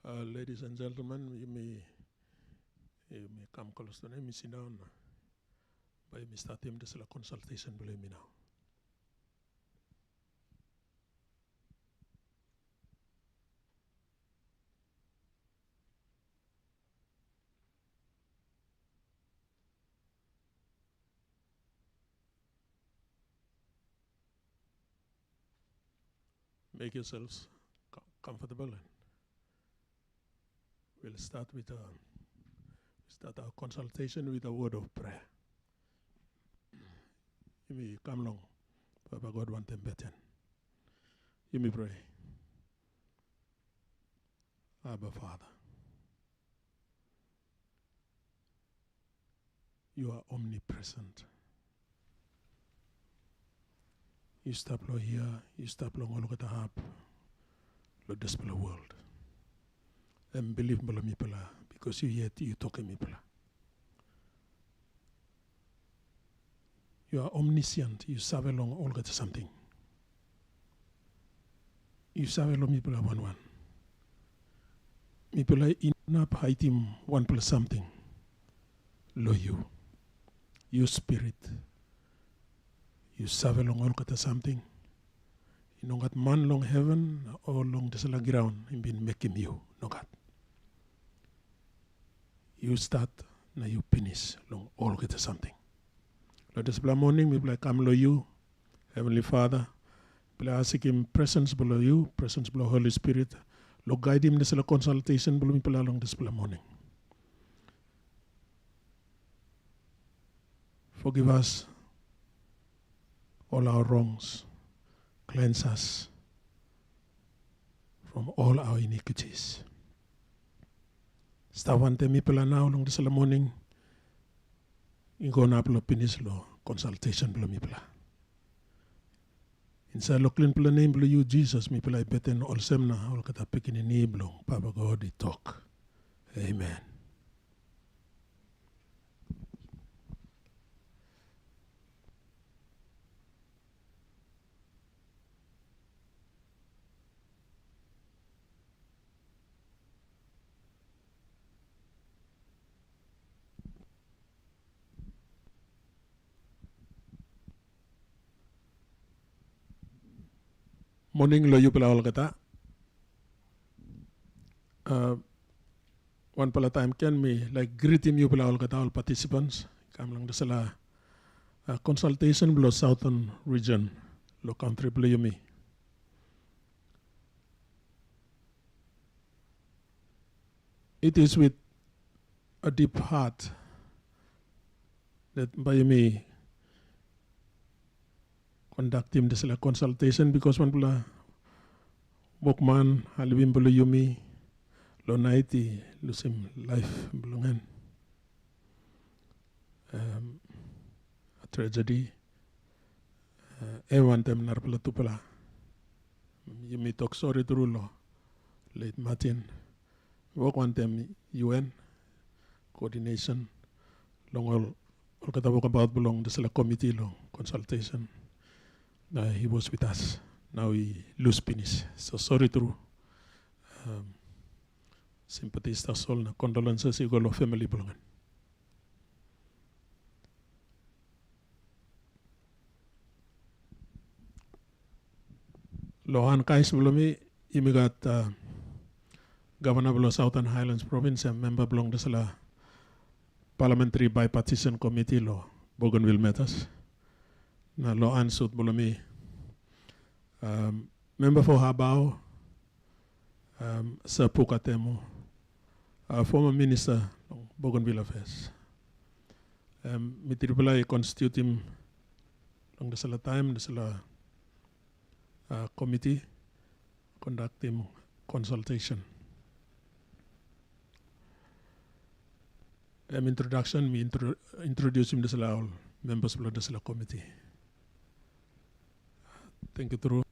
Ladies and gentlemen, you may come close to me, sit down. By me start him this consultation, believe me now. Make yourselves comfortable, and we'll start with our consultation with a word of prayer. You may come along, Papa God want them better. You may pray. Abba Father, you are omnipresent. You stop lo here, you stop long all the hap, lo display world. And believe me, because you talk me. You are omniscient, you save long all get something. You save long people one. People in up height him 1 plus something. Lo you spirit. You save long all get something. You know got man long heaven or long this ground and been making you. No God. You start, now you finish long all get something. Let us morning, we play come lo you, Heavenly Father. Play ask him presence below you, presence below Holy Spirit. Lo guide him this consultation below me play along this morning. Forgive us all our wrongs. Cleanse us from all our iniquities. Stavante mi pala now long this morning. Ingo na pala finish lo consultation pala mi pala. Inside lo clean pala name pala you Jesus mi pala ibeten all semna all kata pikin ni blong Papa God di talk. Amen. Morning lo you pala all kata. One pala time can me like greeting you pala all kata all participants. Come lang dasala consultation below Southern region lo country pala you me. It is with a deep heart that by me conduct him this consultation because one pula bokman halibim pula yumi lo naiti lusim life belongan a tragedy one time nar pula tu pula yumi talk sorry to lo late Martin work one time UN coordination long all kata work about belong this committee long consultation. He was with us. Now he lose finish. So sorry to sympathies to soul na condolences you go family belongan. Lohan kais belomi imigat Governor below Southern Highlands Province and member belong to the Parliamentary Bipartisan Committee lo Bougainville matters. Na lo ansut belomi member for Habao Sir Pukatemo former minister of Bougainville Affairs. Mitripula constitute him long the sala time the sala committee conducting consultation. Introduction, we introduce him to all members of the committee. Thank you, Turu.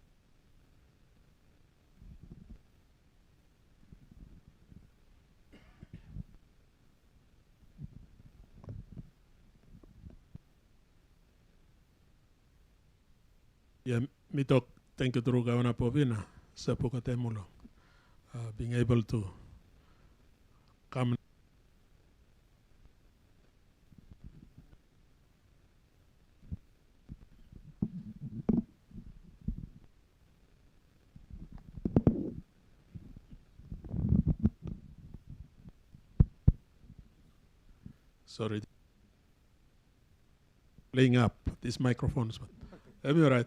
Yeah, me talk. Thank you, Turu Governor Povina, Sapukatemulo, being able to Sorry. Playing up these microphones, but that'll be all right.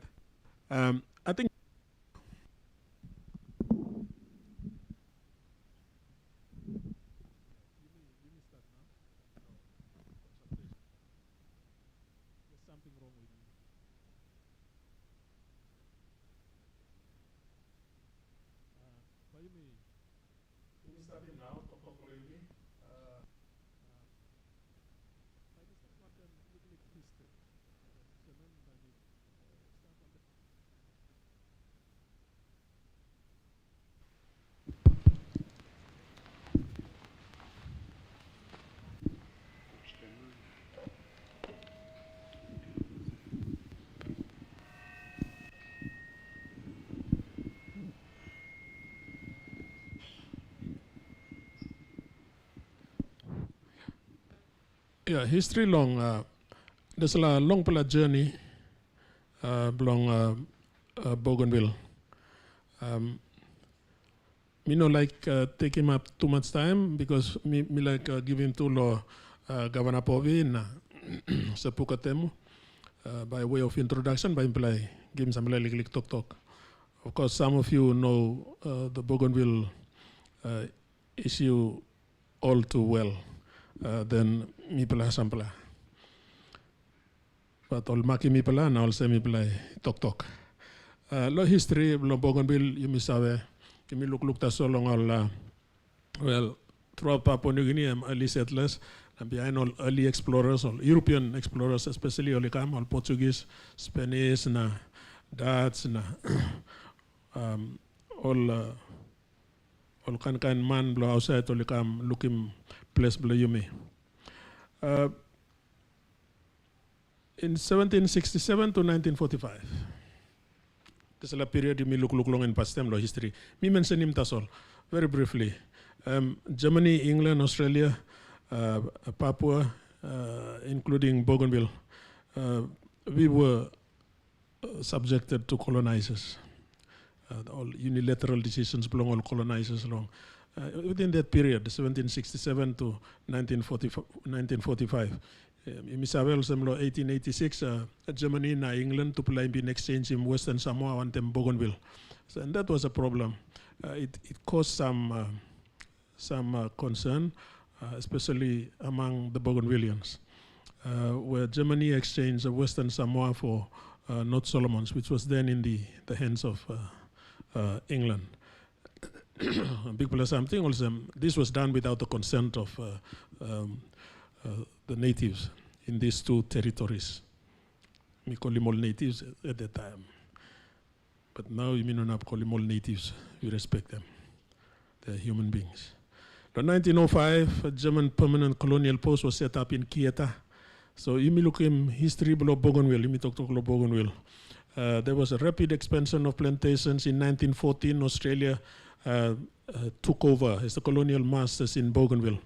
I think yeah, history long. There's a long journey along Bougainville. Me no like take him up too much time because me like give him too low Governor Povi na sa Pukatemu by way of introduction by imply give him some like talk. Of course, some of you know the Bougainville issue all too well. Then me pala sampla. But all maki mi pala na all se mi pala talk. Lo history lo Bougainville you sabe. Kimi look ta so long all well throughout Papua New Guinea early settlers and behind all early explorers, all European explorers especially all come all Portuguese, Spanish na Dutch na all kan man blow outside all come looking place blow yumi. In 1767 to 1945. This is a period you may look long in past time history. Me mention him tasol very briefly. Germany, England, Australia, Papua, including Bougainville, we were subjected to colonizers. All unilateral decisions belong all colonizers along. Within that period, 1767 to 1945. Misabel semlo 1886 Germany na England to play in exchange in Western Samoa and then Bougainville. So, and that was a problem. It caused some concern, especially among the Bougainvillians, where Germany exchanged Western Samoa for North Solomons, which was then in the hands of England. Big plus something also. This was done without the consent of the natives in these two territories. We call them all natives at that time. But now we may not call them all natives. We respect them. They're human beings. In 1905, a German permanent colonial post was set up in Kieta. So you may look in history below Bougainville. You may talk about Bougainville. There was a rapid expansion of plantations. In 1914, Australia took over as the colonial masters in Bougainville.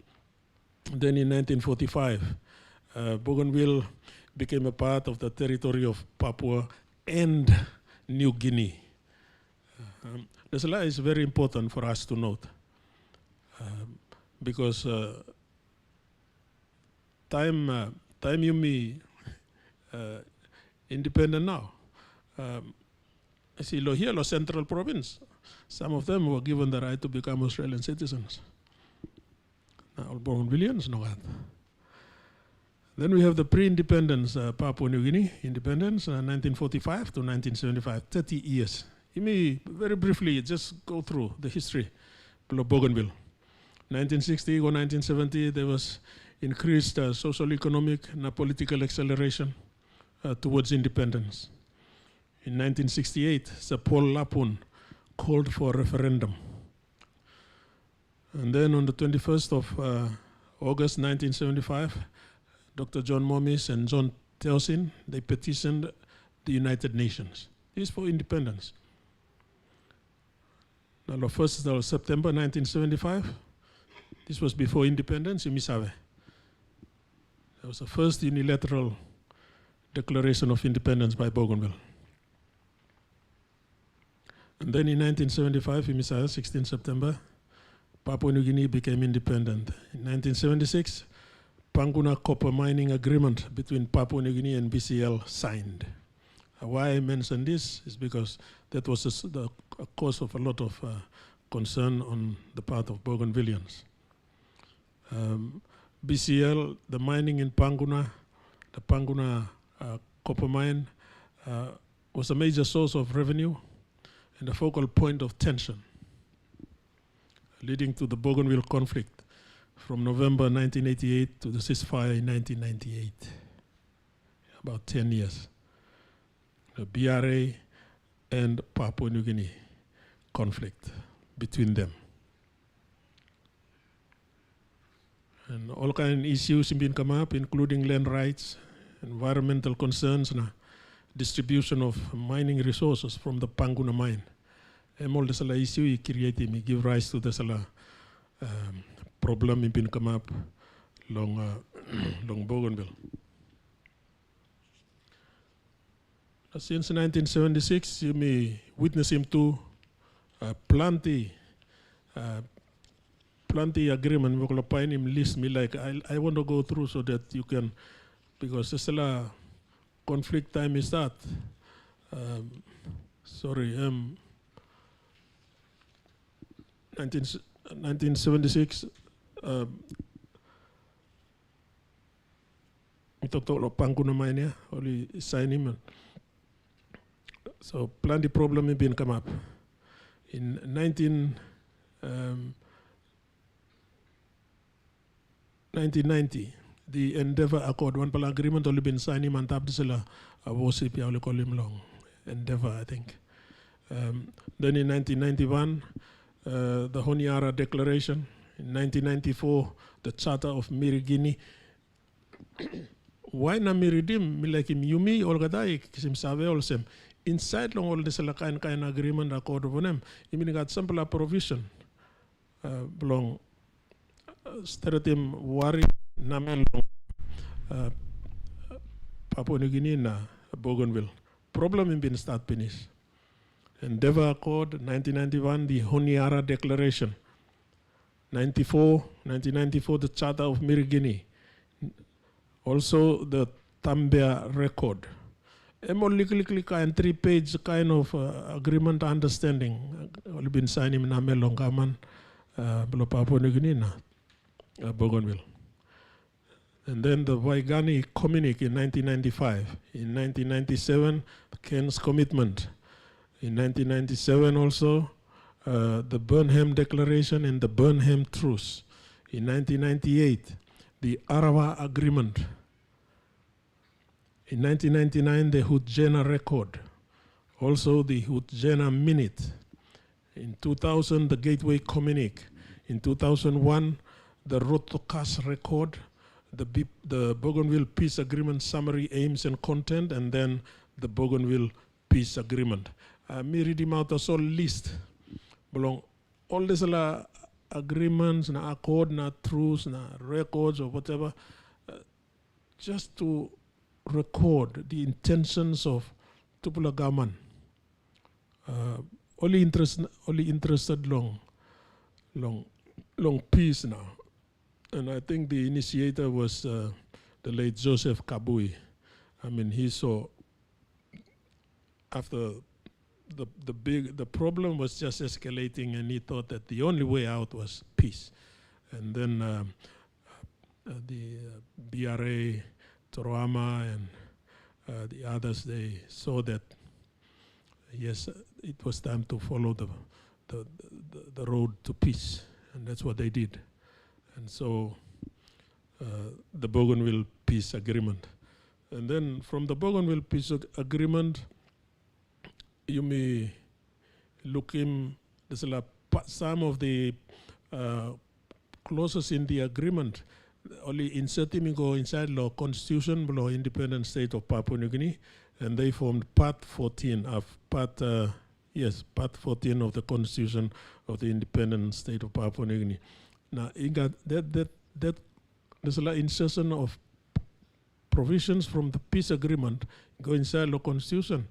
Then in 1945, Bougainville became a part of the territory of Papua and New Guinea. This is very important for us to note because time you me independent now. I see here, Central Province. Some of them were given the right to become Australian citizens. All Bougainvilleans know that. Then we have the pre-independence Papua New Guinea independence, 1945 to 1975, 30 years. You may very briefly just go through the history of Bougainville. 1960 or 1970, there was increased social, economic, and political acceleration towards independence. In 1968, Sir Paul Lapun called for a referendum. And then on the 21st of August 1975, Dr. John Momis and John Teosin, they petitioned the United Nations. This is for independence. Now, the 1st of September 1975, this was before independence in Misawe. That was the first unilateral declaration of independence by Bougainville. And then in 1975, in Misawe, 16 September, Papua New Guinea became independent. In 1976, Panguna copper mining agreement between Papua New Guinea and BCL signed. Why I mention this is because that was the cause of a lot of concern on the part of Bougainvillians. BCL, the mining in Panguna, the Panguna copper mine, was a major source of revenue and a focal point of tension, leading to the Bougainville conflict from November 1988 to the ceasefire in 1998, about 10 years. The BRA and Papua New Guinea conflict between them. And all kinds of issues have been come up, including land rights, environmental concerns, and distribution of mining resources from the Panguna mine. And all this issue created give rise to this problem have been come up long Bougainville. Since 1976, you may witness him to plenty agreement. We will find him list me like I want to go through so that you can, because this conflict time is that. 1976. We talked about Panguna mine, only sign him. So plenty problem have been come up. In 1990, the Endeavour Accord, one pala agreement only been signed him and tapped a worship, I will call him long. Endeavour, I think. Then in 1991, the Honiara Declaration. In 1994, the Charter of Mirigini. Why na miridim milakim yumi olgadai kisim save olsem inside long all this kind agreement accord of them. I mean got simple provision belong steratim wari namel Papua New Guinea na Bougainville. Problem in been start finish. Endeavour Accord 1991, the Honiara Declaration. 1994, the Charter of Mirigini. Also the Tambia Record. Only kind 3-page kind of agreement understanding. Only been signed in Namelongaman, Papua New Guinea, Bougainville. And then the Waigani Communique in 1995. In 1997, Ken's Commitment. In 1997 also, the Burnham Declaration and the Burnham Truce. In 1998, the Arawa Agreement. In 1999, the Hutjena Record. Also the Hutjena Minute. In 2000, the Gateway Communique. In 2001, the Rotokas Record, the Bougainville Peace Agreement Summary, Aims and Content, and then the Bougainville Peace Agreement. Me read him out a whole list. Belong all these agreements, na accord, na truths, na records or whatever, just to record the intentions of Tupula Gaman. Only interested long peace now. And I think the initiator was the late Joseph Kabui. I mean, he saw after the problem was just escalating, and he thought that the only way out was peace. And then the BRA, Toroama, and the others, they saw that yes, it was time to follow the road to peace, and that's what they did. And so the Bougainville Peace Agreement. And then from the Bougainville Peace Agreement, you may look in, there's some of the clauses in the agreement only inserting go inside law constitution below independent state of Papua New Guinea, and they formed part 14 of part 14 of the constitution of the independent state of Papua New Guinea. Now you got that there's a insertion of provisions from the peace agreement go inside law constitution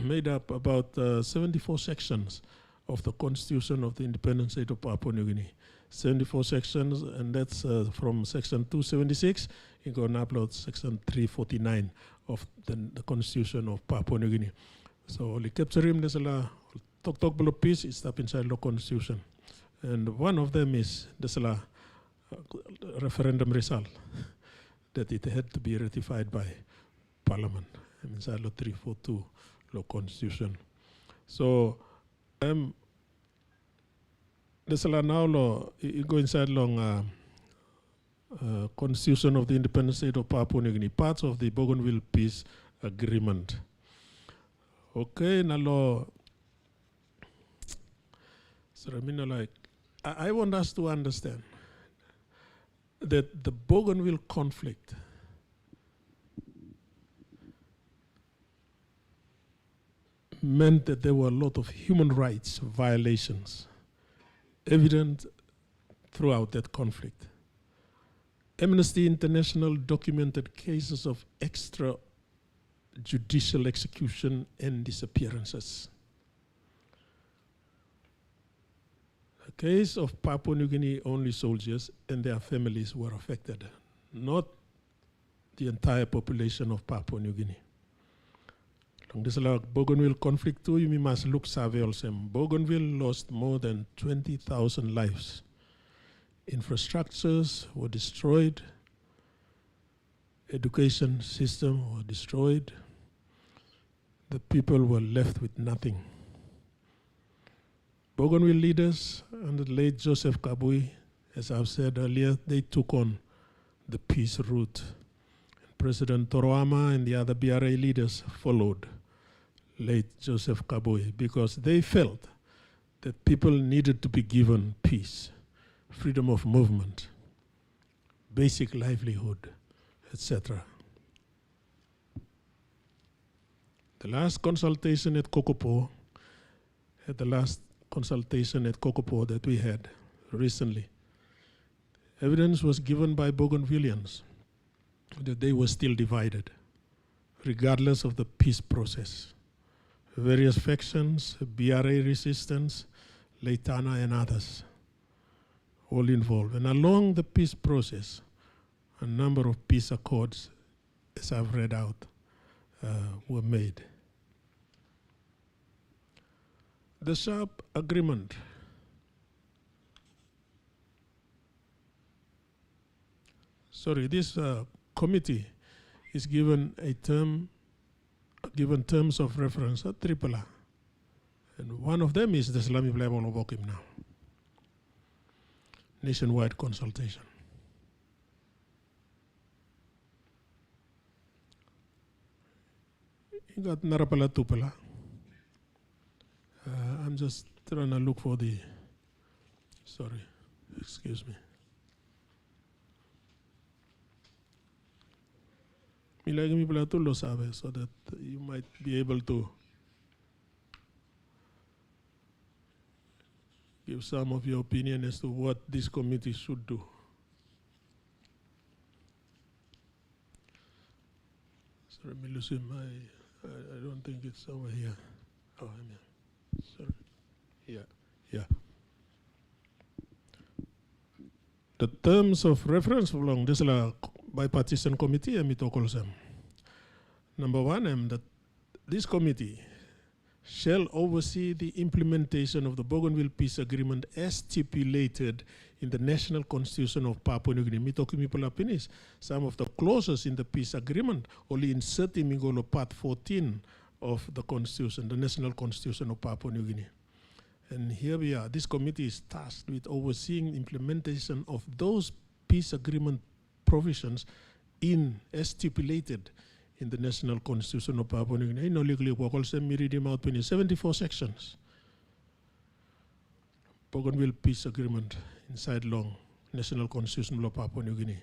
made up about 74 sections of the constitution of the independent state of Papua New Guinea. 74 sections, and that's from section 276. You're going to upload section 349 of the Constitution of Papua New Guinea. So, the capture him, there's a lot talk below peace, it's up inside the Constitution. And one of them is there's a referendum result that it had to be ratified by Parliament. Inside law 342 law Constitution. So there's a lot now law you go inside long Constitution of the Independent State of Papua New Guinea, parts of the Bougainville Peace Agreement. Okay, now law. So I mean, like, I want us to understand that the Bougainville conflict meant that there were a lot of human rights violations evident throughout that conflict. Amnesty International documented cases of extrajudicial execution and disappearances. The case of Papua New Guinea only soldiers and their families were affected, not the entire population of Papua New Guinea. This is like Bougainville conflict too, you must look savvy also. Bougainville lost more than 20,000 lives. Infrastructures were destroyed. Education system were destroyed. The people were left with nothing. Bougainville leaders under the late Joseph Kabui, as I've said earlier, they took on the peace route. President Toroama and the other BRA leaders followed late Joseph Kabui because they felt that people needed to be given peace, freedom of movement, basic livelihood, etc. The last consultation at Kokopo, that we had recently, evidence was given by Bougainvillians that they were still divided, regardless of the peace process. Various factions, BRA resistance, Leitana and others, all involved. And along the peace process, a number of peace accords, as I've read out, were made. The sharp agreement this committee is given terms of reference at Tripoli. And one of them is the Islamic Bible Bokim now. Nationwide consultation. You got Narapala Tupala. I'm just trying to look for the, excuse me. So that you might be able to give some of your opinion as to what this committee should do. Sorry, Milusim, I don't think it's over here. Oh, I'm here. Sorry. Yeah. The terms of reference belong this bipartisan committee and mitokolsem. Number one, that this committee shall oversee the implementation of the Bougainville Peace Agreement as stipulated in the National Constitution of Papua New Guinea. Mitokimipilapinis, some of the clauses in the peace agreement only inserted in Part 14 of the Constitution, the National Constitution of Papua New Guinea. And here we are. This committee is tasked with overseeing implementation of those peace agreement provisions as stipulated in the National Constitution of Papua New Guinea. No legally work also read them out 74 sections. Bougainville Peace Agreement inside long National Constitution of Papua New Guinea.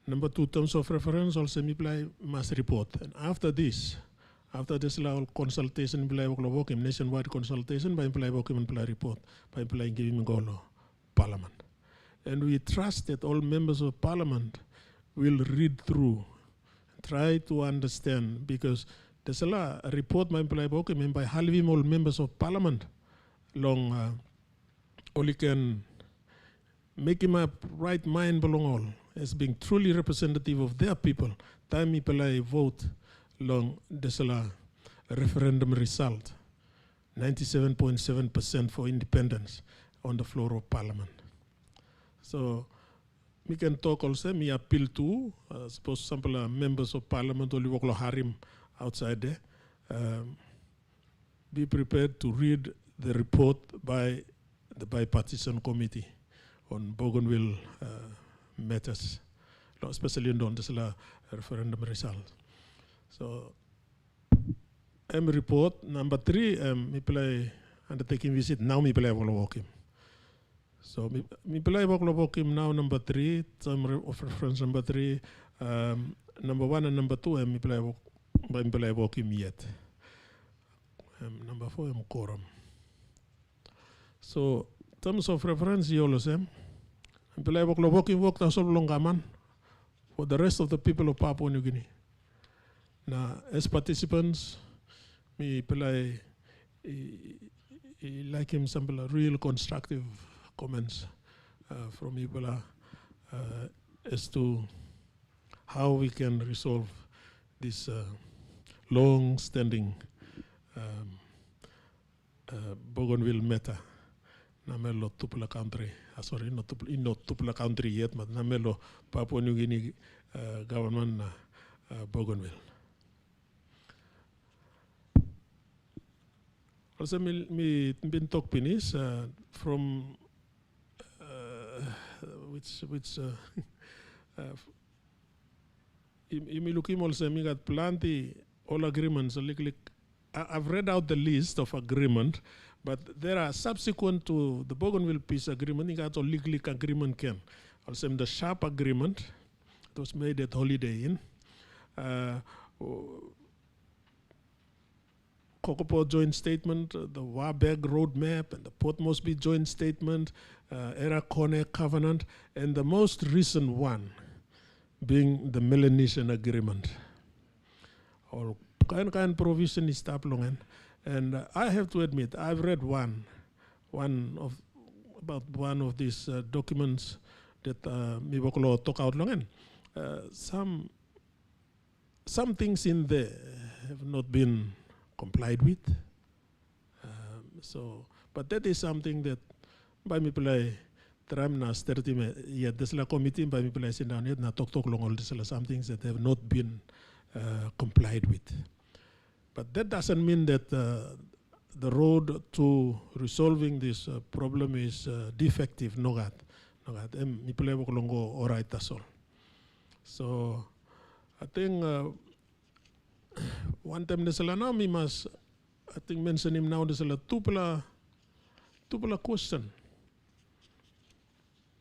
Number two, terms of reference also apply mass report. And after this consultation, nationwide consultation, by imply report, by implying giving Parliament. And we trust that all members of Parliament will read through, try to understand, because there's a report by Halvim all members of Parliament long only can making my right mind belong all, as being truly representative of their people. Time I vote long desala referendum result, 97.7% for independence on the floor of Parliament. So we can talk also, me appeal to, suppose sample members of Parliament or Liwoklo Harim outside there, be prepared to read the report by the Bipartisan Committee on Bougainville matters, especially on the referendum result. So, report number 3, me play undertaking visit, now me play walk him. So, me play walk him now number 3, term of reference number 3, number 1 and number 2, me play walk him yet. Number 4, quorum. So, terms of reference, Yolosem, for the rest of the people of Papua New Guinea. Now, as participants, me play like him some real constructive comments from people as to how we can resolve this long-standing Bougainville matter. Namelo Tupula country, sorry, not Tupula country yet, but Namelo Papua New Guinea government Bougainville. Also, me been talk pinis from which me looking also me got plenty all agreements. I've read out the list of agreement, but there are subsequent to the Bougainville peace agreement. You got a legal agreement can. Also, the sharp agreement that was made at Holiday Inn. Kokopo joint statement, the Warburg roadmap, and the Port Moresby joint statement, Era Kone covenant, and the most recent one being the Melanesian agreement. All kind provision is taplongen. And I have to admit, I've read one of these documents that Mibokolo took out long. Some things in there have not been complied with. But that is something that by me play Tramna 30 yet this la committee by me play sit down yet na talk long all this some things that have not been complied with. But that doesn't mean that the road to resolving this problem is defective. No, all right, that's all. So I think one time now we must, I think mention him now, there's a tupla question.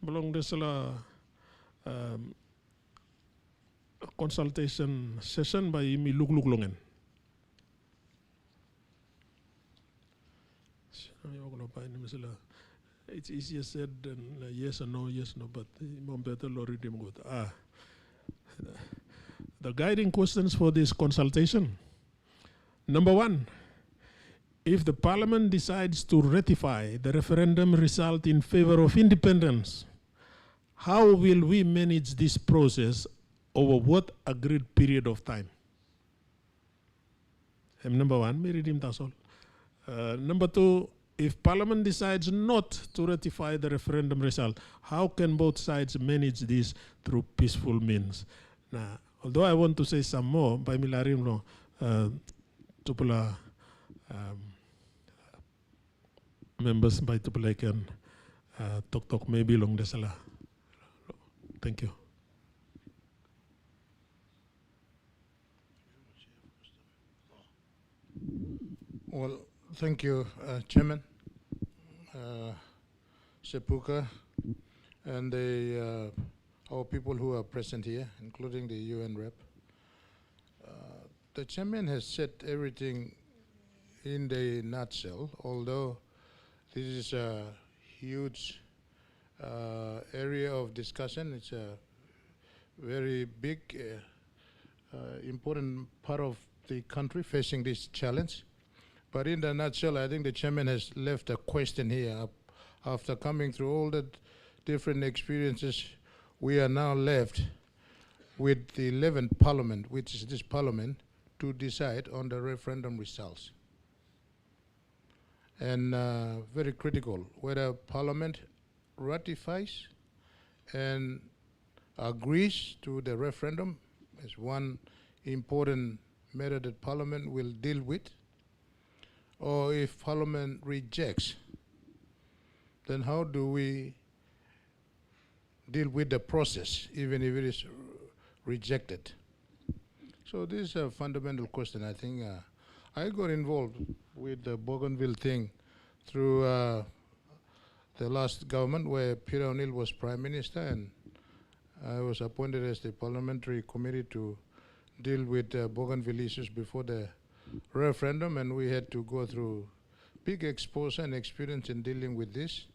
Belong there's a consultation session by me look longen. It's easier said than yes or no, but better already good. The guiding questions for this consultation. Number 1, if the Parliament decides to ratify the referendum result in favor of independence, how will we manage this process over what agreed period of time? Number 1, me read him that's all. Number 2, if Parliament decides not to ratify the referendum result, how can both sides manage this through peaceful means? Now, although I want to say some more, by Milarim, Tupula members by Tupula can talk maybe long the sala. Thank you. Well, thank you, Chairman, Sepuka, and our people who are present here, including the UN rep. The Chairman has said everything in the nutshell, although this is a huge area of discussion. It's a very big, important part of the country facing this challenge. But in the nutshell, I think the Chairman has left a question here after coming through all the different experiences, we are now left with the 11th Parliament, which is this Parliament, to decide on the referendum results. And very critical, whether Parliament ratifies and agrees to the referendum is one important matter that Parliament will deal with, or if Parliament rejects, then how do we deal with the process, even if it is rejected? So this is a fundamental question. I think I got involved with the Bougainville thing through the last government where Peter O'Neill was Prime Minister, and I was appointed as the parliamentary committee to deal with Bougainville issues before the referendum, and we had to go through big exposure and experience in dealing with this.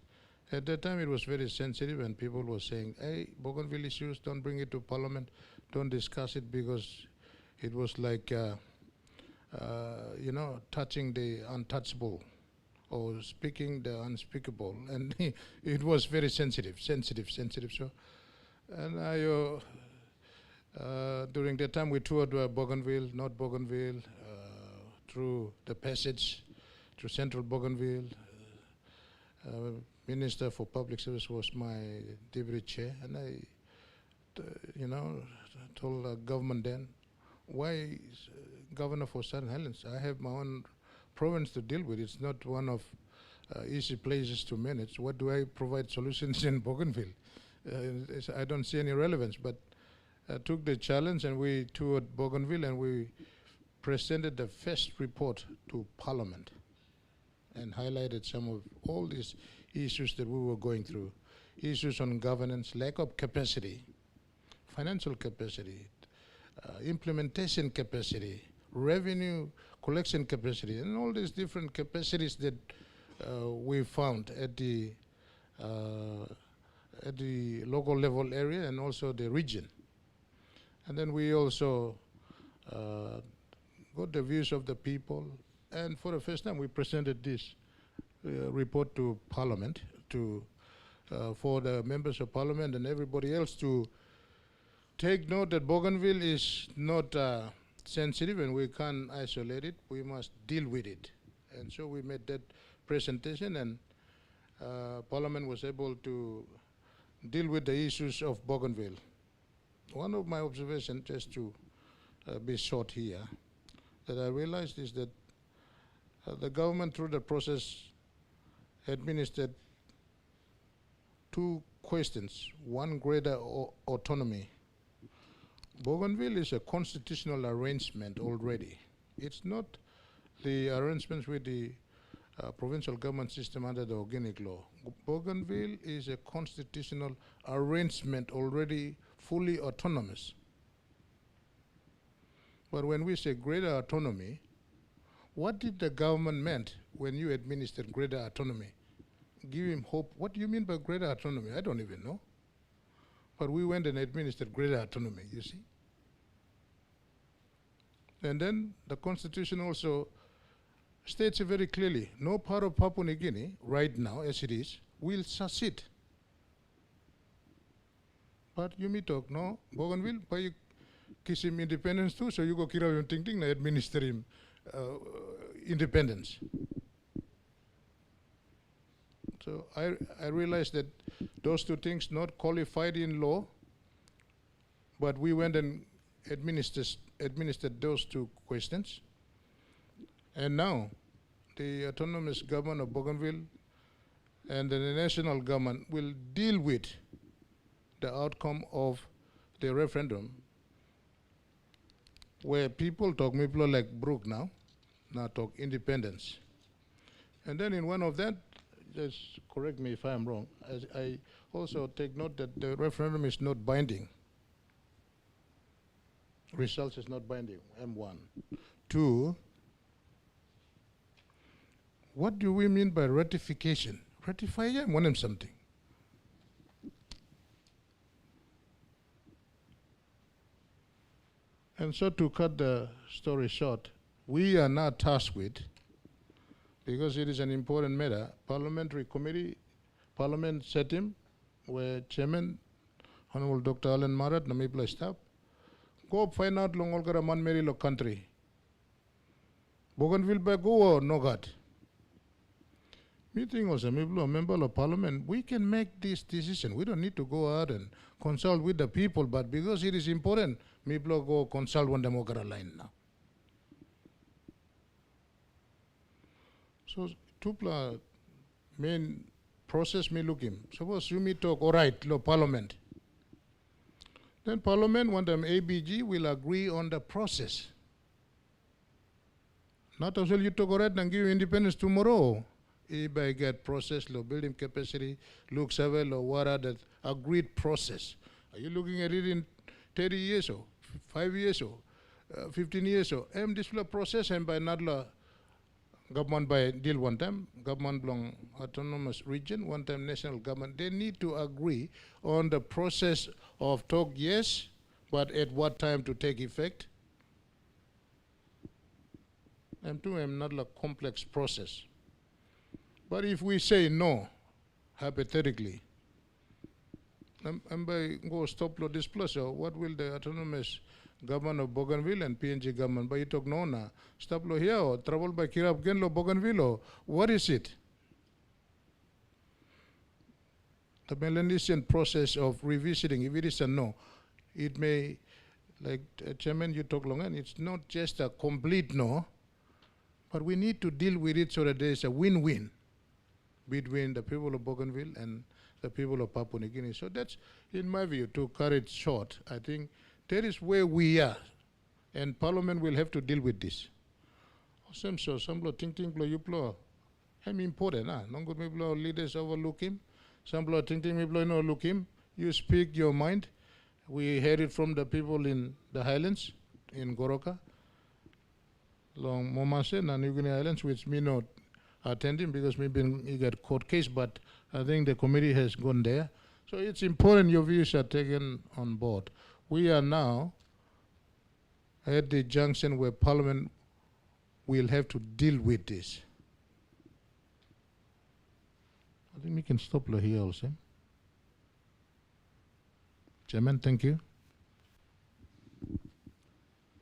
At that time it was very sensitive, and people were saying, hey, Bougainville issues, don't bring it to Parliament, don't discuss it, because it was like, touching the untouchable or speaking the unspeakable, and it was very sensitive. So, and I, during that time we toured Bougainville, North Bougainville, through the passage, through central Bougainville. Minister for Public Service was my deputy chair, and I, told the government then, why governor for Southern Highlands? I have my own province to deal with. It's not one of easy places to manage. What do I provide solutions in Bougainville? I don't see any relevance, but I took the challenge, and we toured Bougainville, and we presented the first report to Parliament and highlighted some of all these issues that we were going through. Issues on governance, lack of capacity, financial capacity, implementation capacity, revenue collection capacity, and all these different capacities that we found at the local level area and also the region. And then we also got the views of the people, and for the first time we presented this report to Parliament, for the members of Parliament and everybody else to take note that Bougainville is not sensitive and we can't isolate it, we must deal with it. And so we made that presentation, and Parliament was able to deal with the issues of Bougainville. One of my observations, just to be short here, that I realized is that the government through the process administered two questions. One, greater autonomy. Bougainville is a constitutional arrangement already. It's not the arrangements with the provincial government system under the organic law. Bougainville is a constitutional arrangement already fully autonomous. But when we say greater autonomy, what did the government meant when you administered greater autonomy? Give him hope. What do you mean by greater autonomy? I don't even know. But we went and administered greater autonomy, you see. And then the Constitution also states it very clearly, no part of Papua New Guinea, right now as it is, will secede. But you may talk, no, Bougainville, by you kiss him independence too, so you go kira yung ting ting na administer him independence. So I realized that those two things not qualified in law, but we went and administered those two questions. And now the autonomous government of Bougainville and the national government will deal with the outcome of the referendum, where people talk, people like Brooke now talk independence. And then in one of that, just correct me if I'm wrong, I also take note that the referendum is not binding. Results is not binding, M1. 2, what do we mean by ratification? Ratify, yeah, I want him something. And so to cut the story short, we are now tasked with, because it is an important matter, parliamentary committee, Parliament set him, where Chairman, Honorable Dr. Alan Marat, Namibla staff, go find out long olga man meri lo country. Bougainville by go or no god. Meeting was a member of parliament. We can make this decision. We don't need to go out and consult with the people, but because it is important, Miblo go consult one democrat line now. So tupla main process me look him. Suppose you me talk all right, lo parliament. Then parliament one them ABG will agree on the process. Not until you talk all right and give independence tomorrow. If I get process, lo building capacity, look several or what are that agreed process. Are you looking at it in 30 years or 5 years or 15 years or this process and by another government by deal one time, government belong autonomous region, one time national government, they need to agree on the process of talk, yes, but at what time to take effect. And two, not a complex process. But if we say no, hypothetically, and by go stop lo this plus, or what will the autonomous government of Bougainville and PNG government, by you talk no na, stop lo here, or travel by Kirab Gen lo Bougainville, or what is it? The Melanesian process of revisiting, if it is a no, it may, like Chairman, you talk long, and it's not just a complete no, but we need to deal with it so that there is a win-win between the people of Bougainville and the people of Papua New Guinea. So that's, in my view, to cut it short, I think that is where we are, and Parliament will have to deal with this. Some think you blow. I'm important, no good me blow leaders overlook him. Some blow think me blow no look him. You speak your mind. We heard it from the people in the Highlands, in Goroka, long Momase and New Guinea Islands, which me not attending because maybe you got court case, but I think the committee has gone there. So it's important your views are taken on board. We are now at the junction where Parliament will have to deal with this. I think we can stop here also. Chairman, thank you.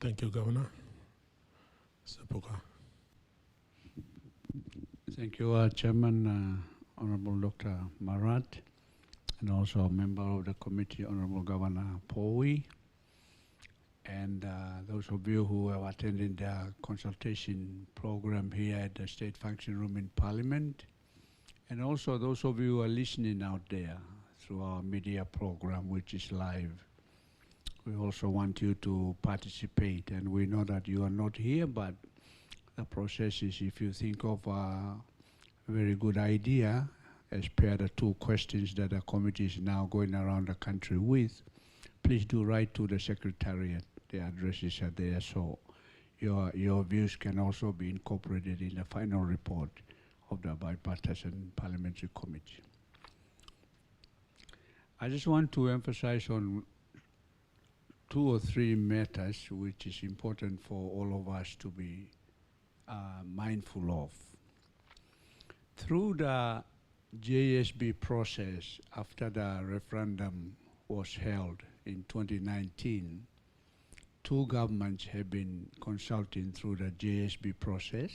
Thank you, Governor. Sapuka. Thank you, Chairman, Honorable Dr. Marat, and also a member of the committee, Honorable Governor Powi, and those of you who have attended the consultation program here at the State Function Room in Parliament, and also those of you who are listening out there through our media program, which is live. We also want you to participate, and we know that you are not here, but the process is, if you think of a very good idea, as per the 2 questions that the committee is now going around the country with, please do write to the Secretariat. The addresses are there, so your views can also be incorporated in the final report of the Bipartisan Parliamentary Committee. I just want to emphasize on 2 or 3 matters which is important for all of us to be mindful of. Through the JSB process, after the referendum was held in 2019, 2 governments have been consulting through the JSB process,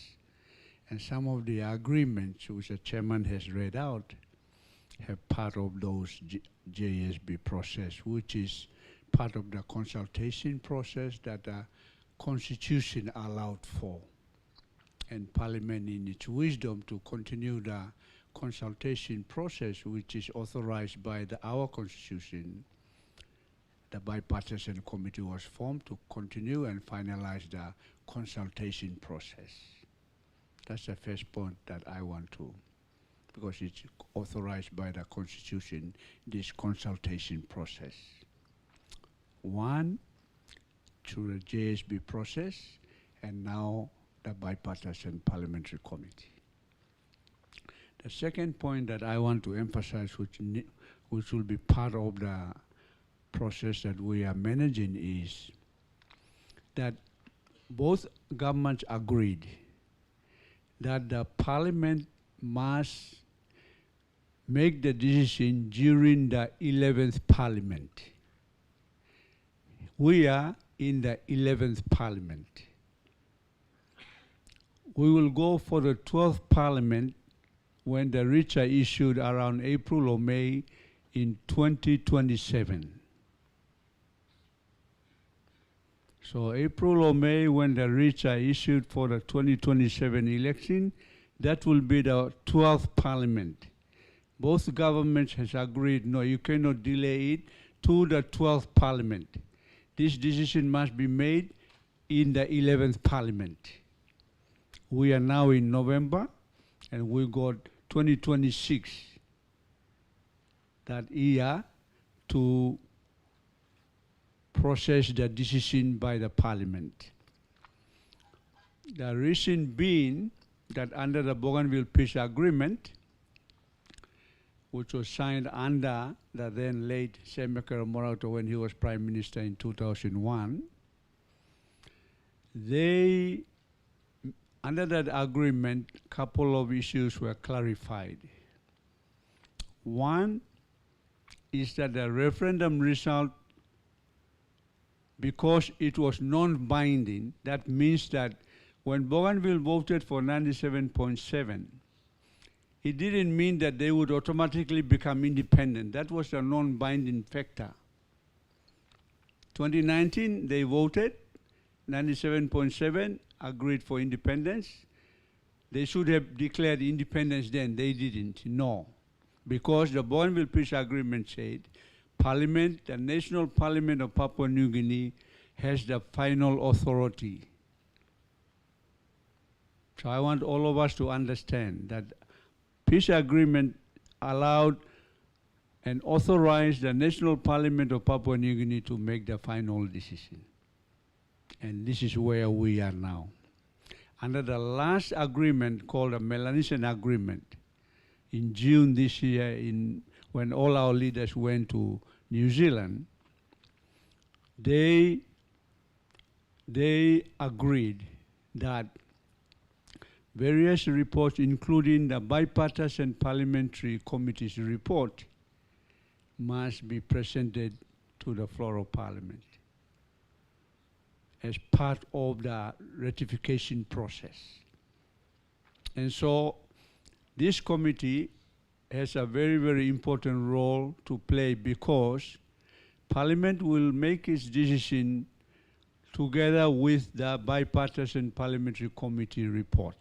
and some of the agreements which the chairman has read out have part of those JSB process, which is part of the consultation process that the Constitution allowed for. And Parliament, in its wisdom, to continue the consultation process, which is authorized by our Constitution, the Bipartisan Committee was formed to continue and finalize the consultation process. That's the first point that I want to, because it's authorized by the Constitution, this consultation process. 1, through the JSB process, and now the Bipartisan Parliamentary Committee. The second point that I want to emphasize, which will be part of the process that we are managing, is that both governments agreed that the Parliament must make the decision during the 11th Parliament. We are in the 11th Parliament. We will go for the 12th Parliament when the writs are issued around April or May in 2027. So April or May, when the writs are issued for the 2027 election, that will be the 12th Parliament. Both governments has agreed, no, you cannot delay it to the 12th Parliament. This decision must be made in the 11th Parliament. We are now in November, and we got 2026 that year to process the decision by the Parliament. The reason being that under the Bougainville Peace Agreement, which was signed under the then late Senator Morato when he was Prime Minister in 2001, under that agreement, a couple of issues were clarified. One is that the referendum result, because it was non-binding, that means that when Bougainville voted for 97.7, it didn't mean that they would automatically become independent. That was a non-binding factor. 2019, they voted, 97.7 agreed for independence. They should have declared independence then. They didn't, no. Because the Bougainville Peace Agreement said, Parliament, the National Parliament of Papua New Guinea, has the final authority. So I want all of us to understand that peace agreement allowed and authorized the National Parliament of Papua New Guinea to make the final decision. And this is where we are now. Under the last agreement called the Melanesian Agreement, in June this year, when all our leaders went to New Zealand, they agreed that various reports, including the Bipartisan Parliamentary Committee's report, must be presented to the floor of Parliament as part of the ratification process. And so this committee has a very, very important role to play because Parliament will make its decision together with the Bipartisan Parliamentary Committee report.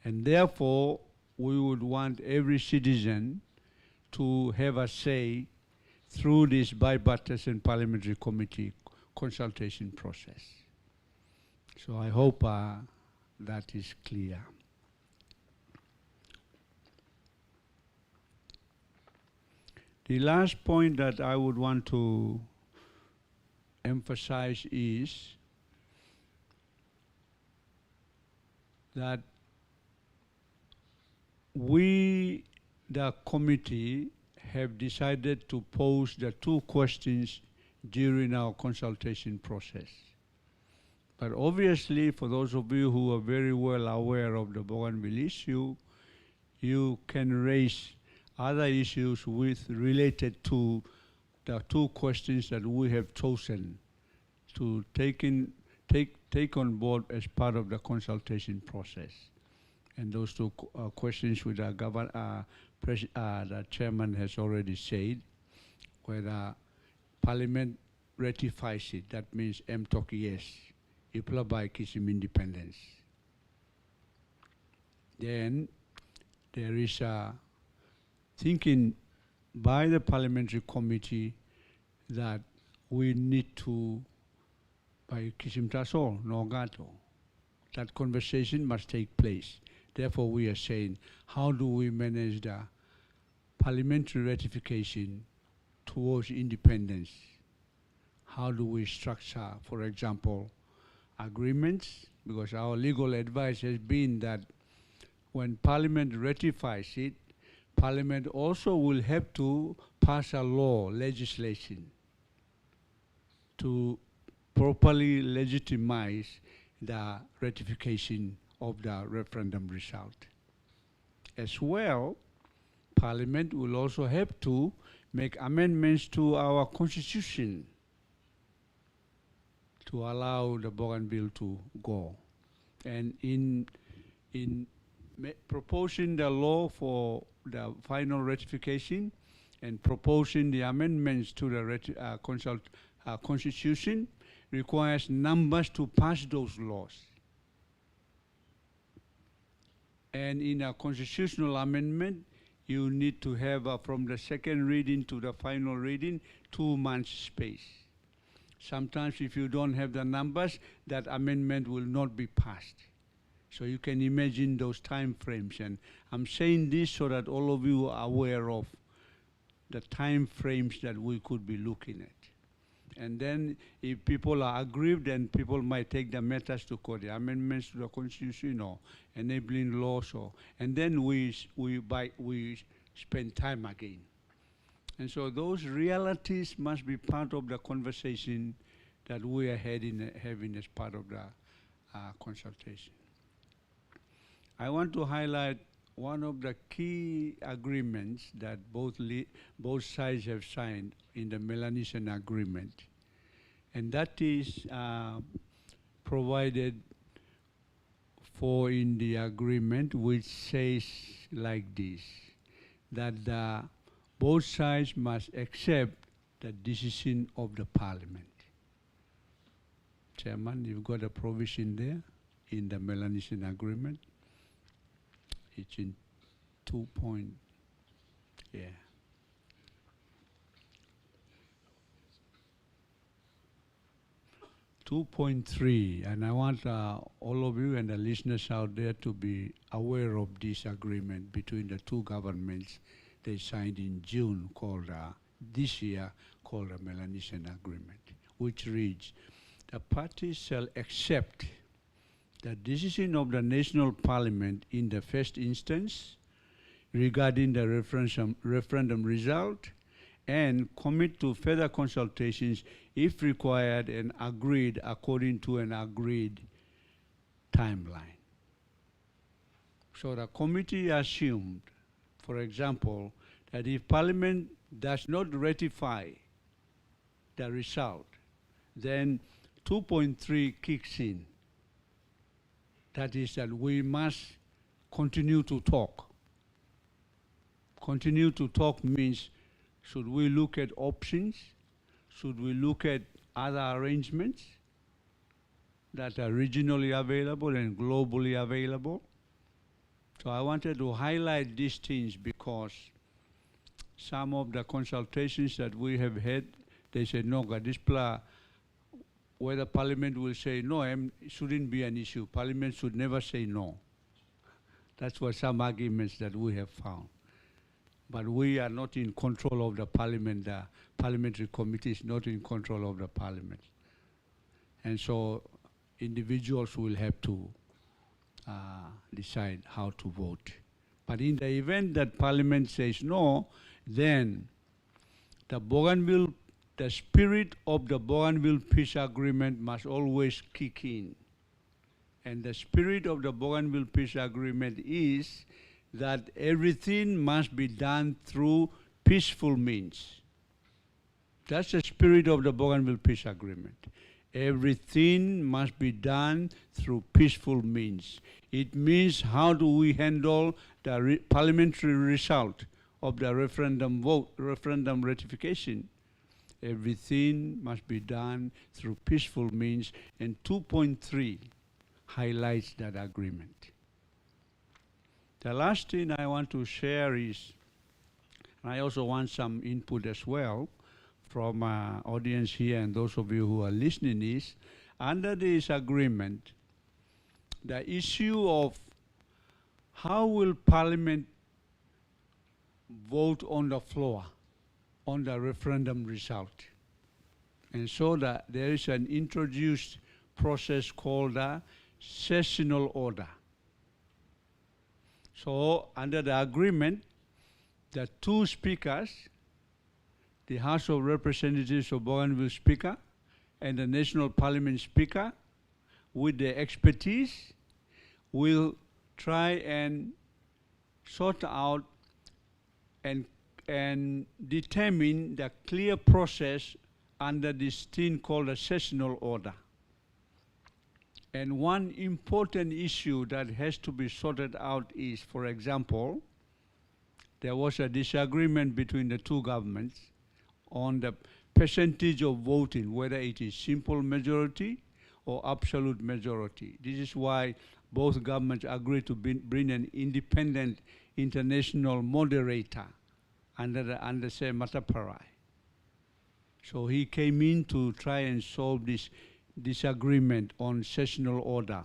And therefore, we would want every citizen to have a say through this Bipartisan Parliamentary Committee consultation process. So I hope that is clear. The last point that I would want to emphasize is that we, the committee, have decided to pose the two questions during our consultation process. But obviously, for those of you who are very well aware of the Bougainville issue, you can raise other issues related to the two questions that we have chosen to take on board as part of the consultation process. And those two questions which the chairman has already said, whether Parliament ratifies it, that means MTOC yes, Iplabai Kisim independence. Then there is a thinking by the parliamentary committee that we need to, by Kisim Tasol, Nogato, that conversation must take place. Therefore, we are saying, how do we manage the parliamentary ratification towards independence? How do we structure, for example, agreements? Because our legal advice has been that when Parliament ratifies it, Parliament also will have to pass a law, legislation, to properly legitimize the ratification of the referendum result. As well, Parliament will also have to make amendments to our constitution to allow the Bougainville to go. And in proposing the law for the final ratification and proposing the amendments to the constitution requires numbers to pass those laws. And in a constitutional amendment, you need to have from the second reading to the final reading 2 months space. Sometimes if you don't have the numbers, that amendment will not be passed. So you can imagine those time frames. And I'm saying this so that all of you are aware of the time frames that we could be looking at. And then if people are aggrieved, then people might take the matters to court, the amendments to the constitution or enabling laws, and then we spend time again. And so those realities must be part of the conversation that we are having as part of the consultation. I want to highlight one of the key agreements that both sides have signed in the Melanesian agreement, and that is provided for in the agreement, which says like this, that both sides must accept the decision of the Parliament. Chairman, you've got a provision there in the Melanesian agreement. It's in 2.3, and I want all of you and the listeners out there to be aware of this agreement between the two governments they signed in June, this year, called the Melanesian Agreement, which reads, the parties shall accept the decision of the National Parliament in the first instance regarding the referendum result and commit to further consultations if required and agreed according to an agreed timeline. So the committee assumed, for example, that if Parliament does not ratify the result, then 2.3 kicks in. That is that we must continue to talk. Continue to talk means, should we look at options? Should we look at other arrangements that are regionally available and globally available? So I wanted to highlight these things because some of the consultations that we have had, they said, no, whether Parliament will say no, it shouldn't be an issue. Parliament should never say no. That's what some arguments that we have found. But we are not in control of the Parliament. The Parliamentary Committee is not in control of the Parliament. And so individuals will have to decide how to vote. But in the event that Parliament says no, then the spirit of the Bougainville Peace Agreement must always kick in. And the spirit of the Bougainville Peace Agreement is that everything must be done through peaceful means. That's the spirit of the Bougainville Peace Agreement. Everything must be done through peaceful means. It means how do we handle the parliamentary result of the referendum ratification. Everything must be done through peaceful means, and 2.3 highlights that agreement. The last thing I want to share is, and I also want some input as well from audience here and those of you who are listening, is under this agreement, the issue of how will Parliament vote on the floor on the referendum result. And so that there is an introduced process called a sessional order. So under the agreement, the two speakers, the House of Representatives of Bougainville Speaker and the National Parliament Speaker, with their expertise, will try and sort out and determine the clear process under this thing called a sessional order. And one important issue that has to be sorted out is, for example, there was a disagreement between the two governments on the percentage of voting, whether it is simple majority or absolute majority. This is why both governments agreed to bring an independent international moderator under say Mataparai. So he came in to try and solve this disagreement on sessional order.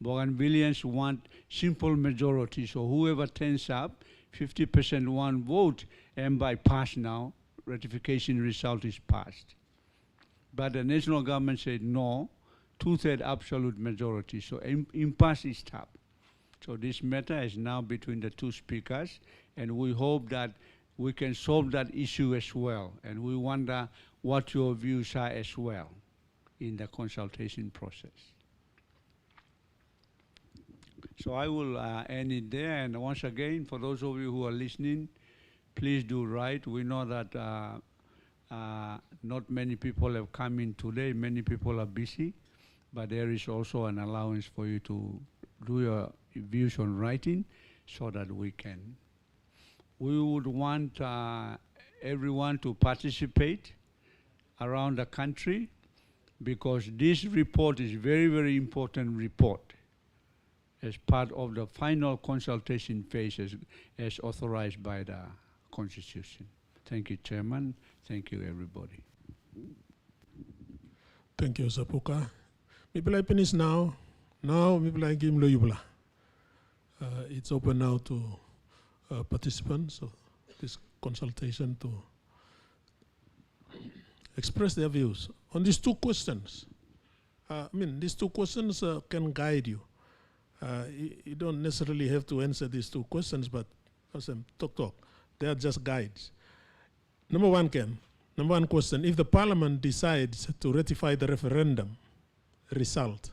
Bougainvilleans want simple majority, so whoever turns up, 50% one vote, and by pass now, ratification result is passed. But the national government said no, 2/3 absolute majority, so impasse is tough. So this matter is now between the two speakers, and we hope that we can solve that issue as well, and we wonder what your views are as well in the consultation process. So I will end it there, and once again, for those of you who are listening, please do write. We know that not many people have come in today, many people are busy, but there is also an allowance for you to do your views on writing so that we can. We would want everyone to participate around the country, because this report is very, very important report as part of the final consultation phase as authorized by the Constitution. Thank you, Chairman. Thank you, everybody. Thank you, Sapuka. People I finish now. Now, people I give Loyubla. It's open now to participants of this consultation to express their views on these two questions. These two questions can guide you. You don't necessarily have to answer these two questions, but talk. They are just guides. Number one question, if the Parliament decides to ratify the referendum result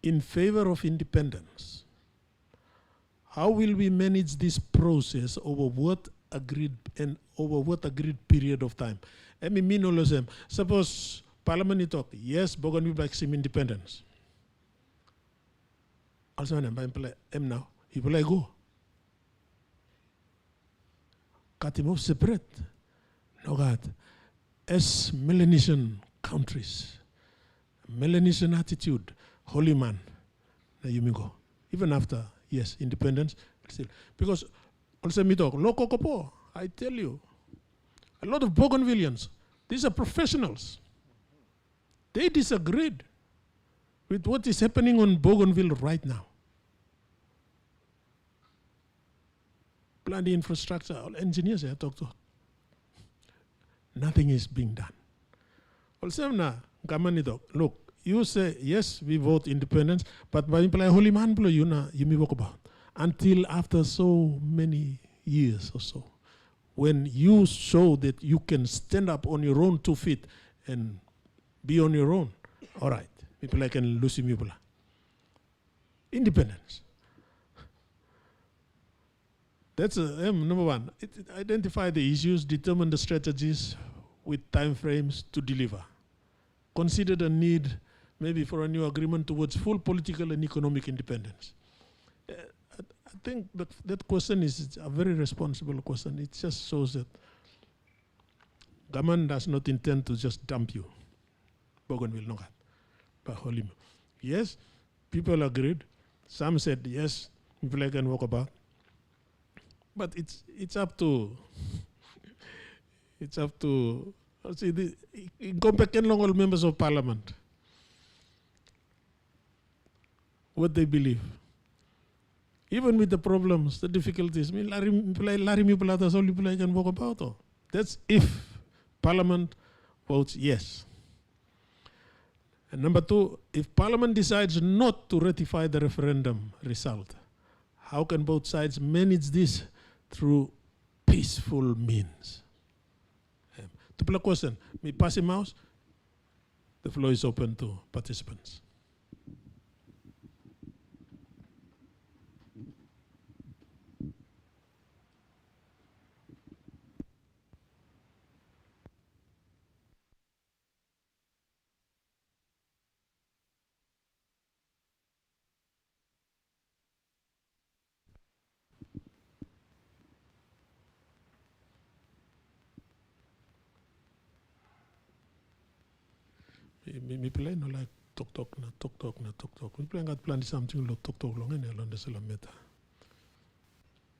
in favor of independence, how will we manage this process over what agreed period of time? Suppose Parliament talk, yes, Bougainville like some independence. Also, I'm now, people like go. Cut him off separate. No God. As Melanesian countries, Melanesian attitude, holy man, now you may go. Even after, yes, independence, but still. Because also me talk, loco copo, I tell you, a lot of Bougainvillians, these are professionals. They disagreed with what is happening on Bougainville right now. Plan the infrastructure, all engineers I talk to. Nothing is being done. Also now, look, you say, yes, we vote independence, but by imply holy man, you may walk about. Until after so many years or so, when you show that you can stand up on your own 2 feet and be on your own, all right, people like can lose him. Independence. That's number one. Identify the issues, determine the strategies with time frames to deliver. Consider the need maybe for a new agreement towards full political and economic independence. I think that question is a very responsible question. It just shows that government does not intend to just dump you. Bougainville, no. But holy. Yes, people agreed. Some said yes, people can walk about. But it's up to see the incompetent local members of Parliament what they believe. Even with the problems, the difficulties, can walk about. That's if Parliament votes yes. And number two, if Parliament decides not to ratify the referendum result, how can both sides manage this through peaceful means? To play a question, me pass him mouse. The floor is open to participants. Me play no like talk na. Me play got plan something lo talk long and along the meta.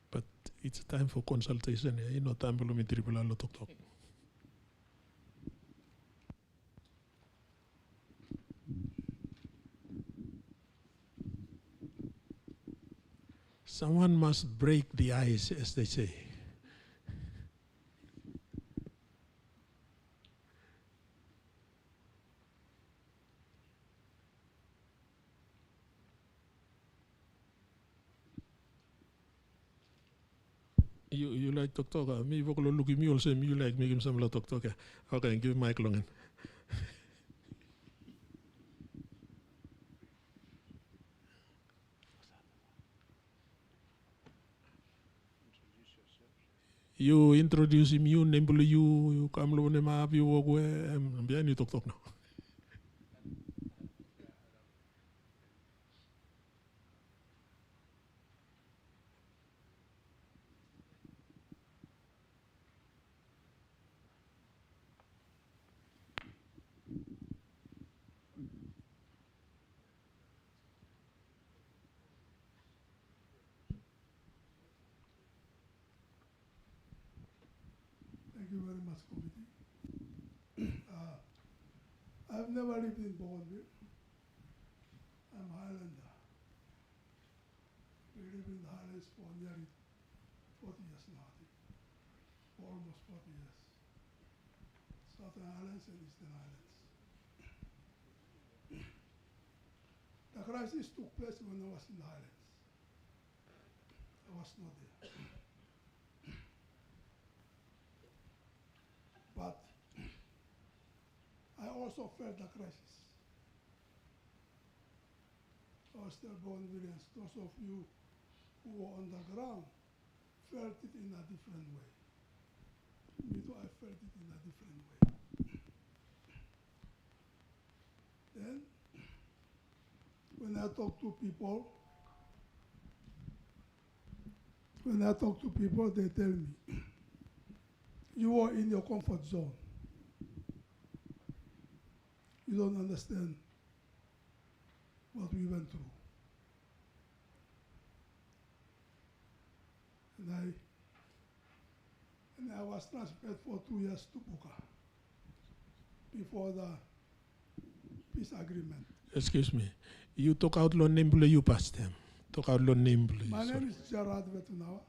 But it's time for consultation. You know, time for me triple lo talk. Someone must break the ice, as they say. You like talk? Me look at me also. Me you like make him some lot talk. Okay, give mic long. You introduce him, you name you come lo ne ma you walk where bien you talk now. Thank you very much, committee. I've never lived in Bougainville. I'm Highlander. We live in the Highlands for nearly 40 years now, I think. For almost 40 years. Southern Highlands and Eastern Highlands. The crisis took place when I was in the Highlands. I was not there. But I also felt the crisis. Hostel Bougainvilleans, those of you who were on the ground, felt it in a different way. Me too, I felt it in a different way. Then, when I talk to people, they tell me, you are in your comfort zone. You don't understand what we went through. And I was transferred for 2 years to Buka before the peace agreement. Excuse me. You talk out lo name you pass them. Talk out lo name please. My name is Gerard Vetunawa.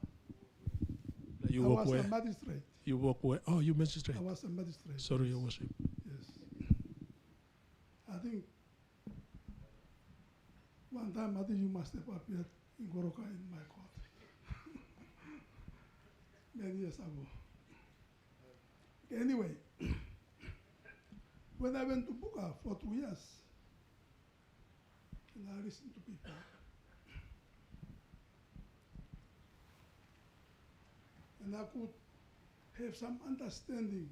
You I work was where? a magistrate. You work where? Oh, you magistrate. I was a magistrate. Sorry, Your Worship. Yes. I think one time you must have appeared in Goroka in my court. Many years ago. Anyway, when I went to Buka for 2 years, and I listened to people, and I could have some understanding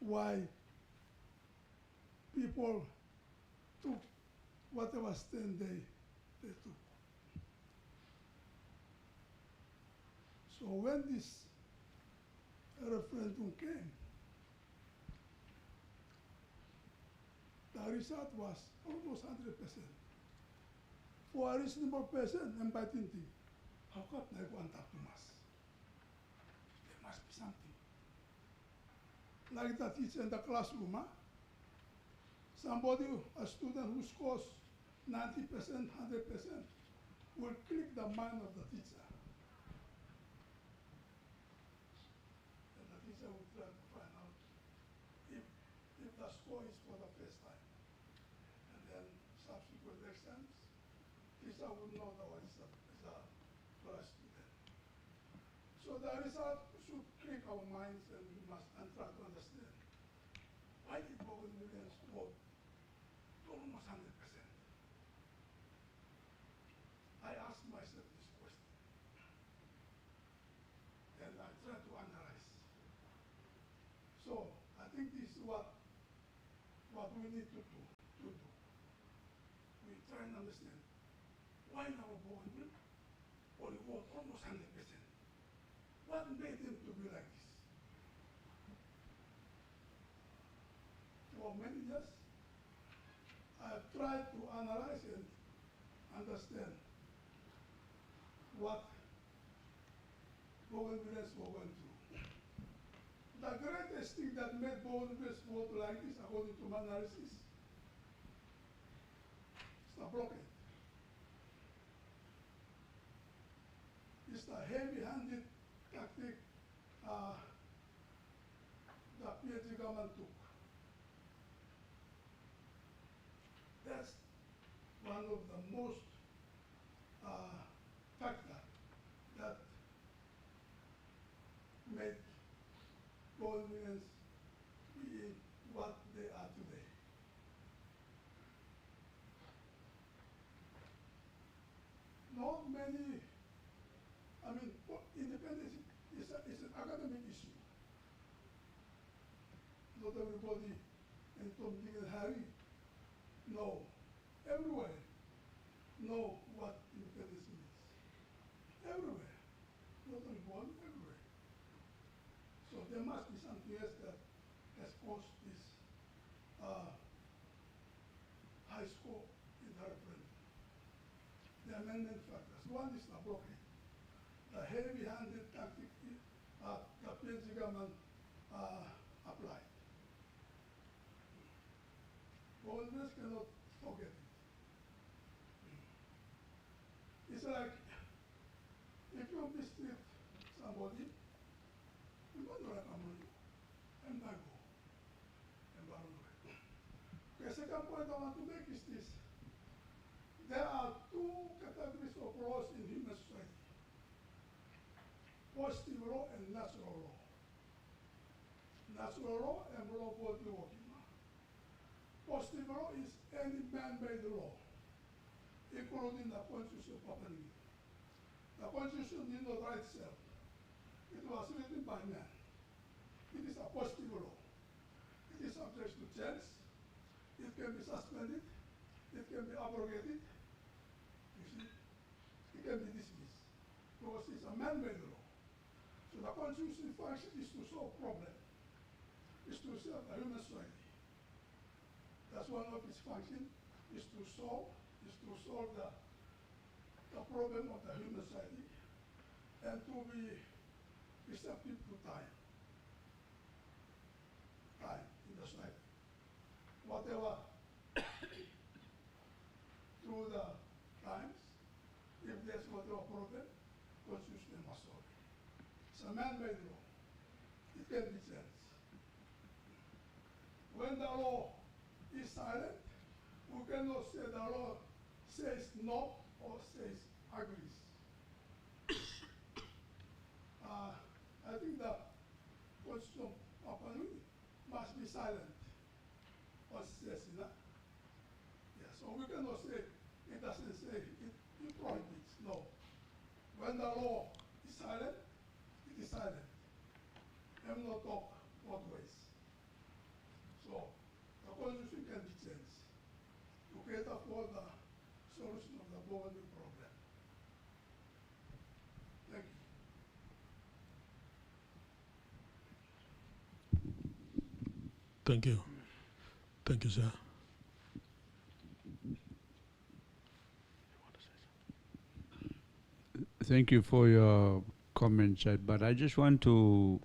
why people took whatever stand they took. So when this referendum came, the result was almost 100%. For a reasonable person, I'm thinking, how come I want that too much? There must be something. Like the teacher in the classroom, huh? Somebody, a student who scores 90%, 100%, will click the mind of the teacher. And the teacher will try to find out if the score is for the first time. And then subsequent exams, teacher would know that is a first student. So the result should click our minds and we must try to understand. Why did Bougainvilleans vote almost 100%? I asked myself this question. And I tried to analyze. So I think this is what we need to do. We try and understand why now Bougainville only vote almost 100%. What made them to be like this? For many years, try to analyze and understand what Bougainvilleans were going through. The greatest thing that made Bougainvilleans vote like this, according to my analysis, is the blockade. It's the heavy-handed tactic the PhD government took. That's one of the most factor that made Bougainvilleans be what they are today. Not many, I mean, independence is an academic issue. Not everybody in Tom, Dick, and Harry know, everywhere, know what independence means. Everywhere, not only one, everywhere. So there must be something else that has caused this high score in the referendum. The amendment factors. One is the blockade. The heavy-handed tactic the PhD government applied. Bougainvilleans cannot forget it. It's like if you mistreat somebody, you don't know that I'm on you, and I go. And I don't know it. The second point I want to make is this. There are two categories of laws in human society: positive law and natural law. Natural law and law for the working. Positive law is any man-made law, including the Constitution of Papua New Guinea. The Constitution did not write itself. It was written by man. It is a positive law. It is subject to change. It can be suspended. It can be abrogated. You see, it can be dismissed because it's a man-made law. So the Constitution function is to solve problems. Is to serve the human society. That's one of its functions, is to solve the problem of the human society and to be receptive to time in the society. Whatever through the times, if there's whatever problem, Constitution must solve it. It's a man-made law. It can be changed. When the law is silent, we cannot say the law says no or says agrees. I think the Constitution of Papua New Guinea must be silent or says no. Yeah, so we cannot say it doesn't say it prohibits. No. When the law is silent, it is silent. And not talk both ways. So the Constitution can be changed to cater for the solution of the Bougainville problem. Thank you. Thank you. Thank you, sir. Thank you for your comments, but I just want to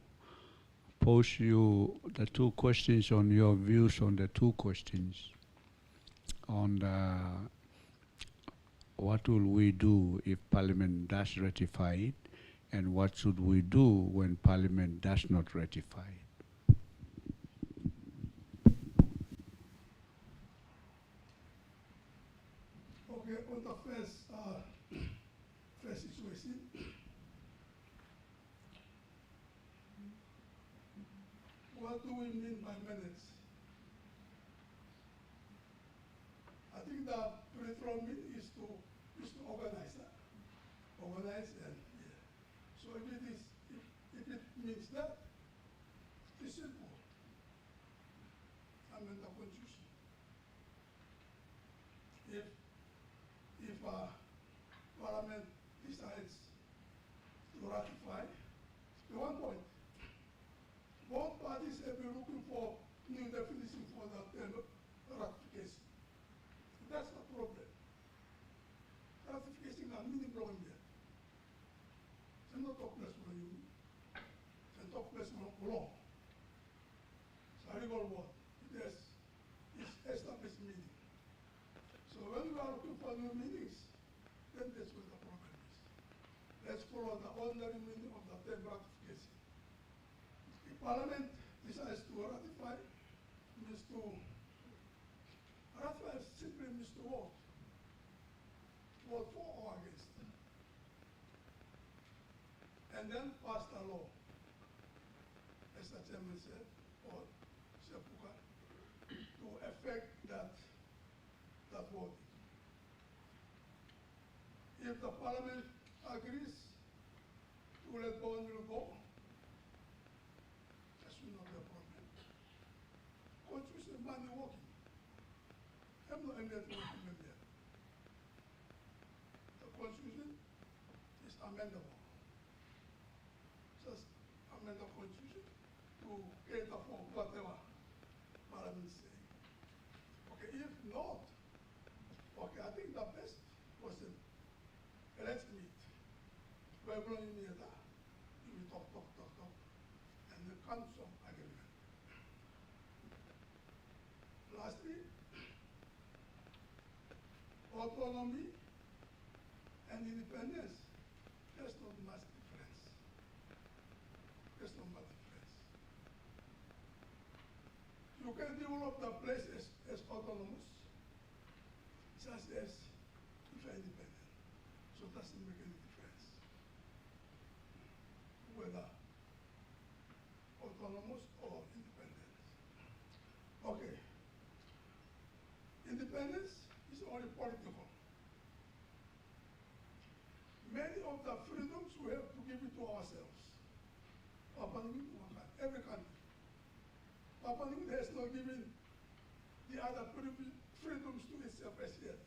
pose you the two questions on your views on the two questions. On what will we do if Parliament does ratify it, and what should we do when Parliament does not ratify it? Okay, on the first situation, what do we mean by minutes? I think the preferred mean is to organize that. Organize and yeah. So if it means that, it's simple. Amend the Constitution. If Parliament decides to ratify, the one point, both parties have been looking for new definition for the term ratification. meeting program here. It's not talk place for you. It's talk place for long. So I recall what? It's established meeting. So when we are looking for new meetings, then that's what the problem is. Let's follow the ordinary meaning of the term ratification. The Parliament decides to ratify, means to ratify simply means to vote. Vote for or against. And then pass the law, as the chairman said, or Sepuka, to affect that voting. If the Parliament agrees to let Bougainville go, that should not be a problem. Constitution is money working. I'm not ended working with that. The Constitution is amendable. Just amend the Constitution to cater for whatever Parliament is saying. Okay, if not, okay, I think the best was let's meet. We're going to meet that. We talk, and then come to some agreement. Lastly, autonomy and independence, there's not much difference. There's not much difference. You can develop the place as autonomous, just as if you're independent. So it doesn't make any difference whether autonomous or independent. Okay. Independence is only political. Many of the freedoms we have to give it to ourselves. Every country. Papua New Guinea has not given the other freedoms to itself as yet.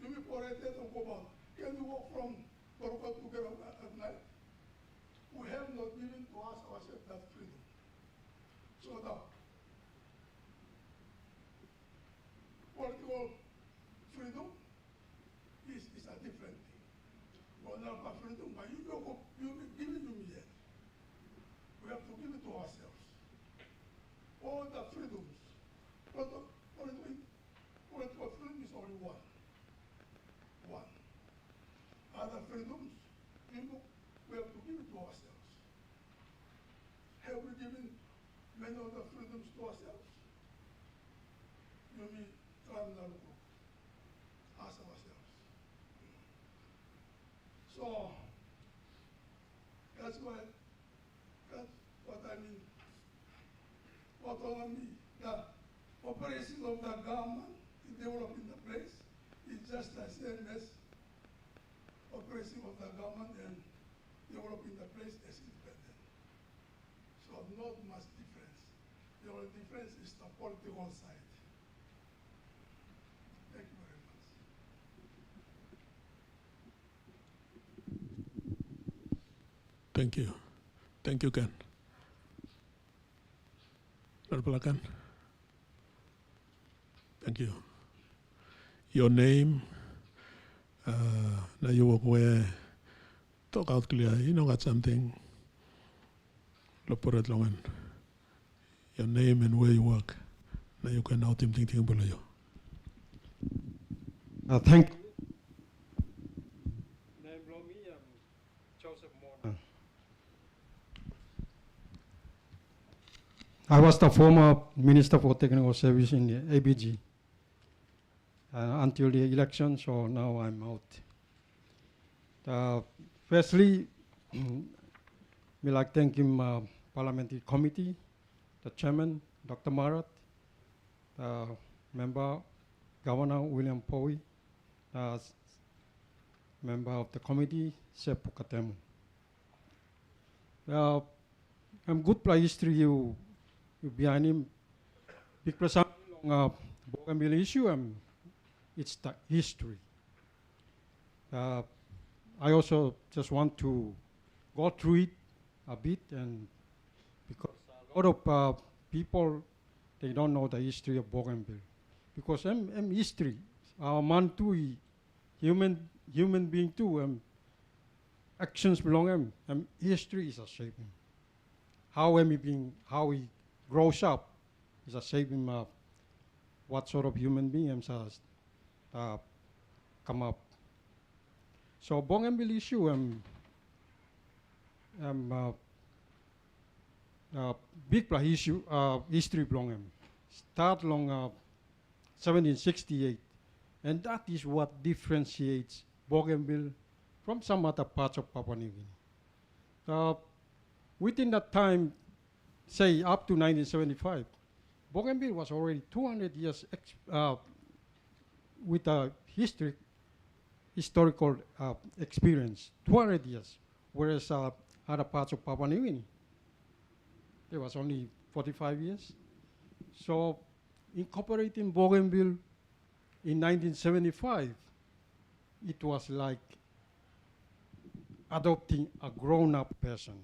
Can you walk from Boroko to get at night? We have not given to us ourselves that freedom. So the political freedom is a different thing. Well, now freedom, but you give it to me yet. We have to give it to ourselves. All the freedoms. Political freedom is only one. Other freedoms, we have to give it to ourselves. Have we given many other freedoms to ourselves? You mean, ask ourselves. So, that's what I mean. Autonomy, the operation of the government in developing the place is just the same as operation of the government and developing the place as independent. So not much difference. The only difference is the political side. Thank you very much. Thank you. Thank you, Ken. Ken. Thank you. Your name, now you work where, talk out clear, you know got something, look for it long. Your name and where you work, now you can now think below you. Thank you. I was the former Minister for Technical Service in the ABG until the election, so now I'm out. Firstly, we like thank him, Parliamentary Committee, the Chairman, Dr. Marat, the Member, Governor William Powie, Member of the Committee, Sepp Pukatemu. I'm good by history you behind him. Because I'm Bougainville issue, it's the history. I also just want to go through it a bit, and because a lot of people, they don't know the history of Bougainville. Because I'm history. Our man too, he human being too. Actions belong history is a shaping. How he grows up is a shaping what sort of human being has come up. So Bougainville issue big issue history belong start long 1768, and that is what differentiates Bougainville from some other parts of Papua New Guinea. Within that time, say up to 1975, Bougainville was already 200 years with a historical experience, 200 years, whereas other parts of Papua New Guinea, there was only 45 years. So incorporating Bougainville in 1975, it was like adopting a grown-up person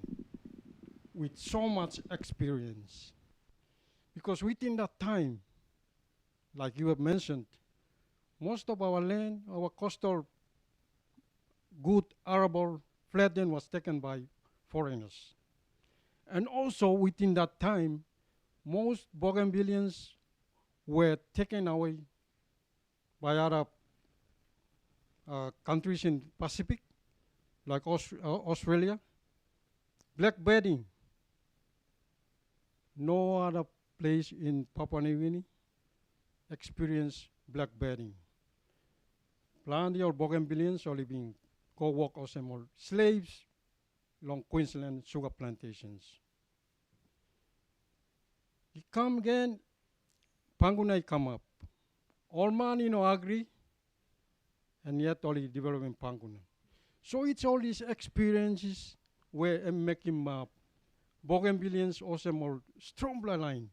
with so much experience. Because within that time, like you have mentioned, most of our land, our coastal good arable flatland was taken by foreigners. And also within that time, most Bougainvilleans were taken away by other countries in Pacific, like Australia. Black bedding. No other place in Papua New Guinea experienced black bedding. Plenty of Bougainvilleans are living co-work or some slaves along Queensland sugar plantations. He come again, Pangunai come up. All man, agree, and yet only developing Panguna. So it's all these experiences where I'm making Bougainvilleans also more strong bloodline.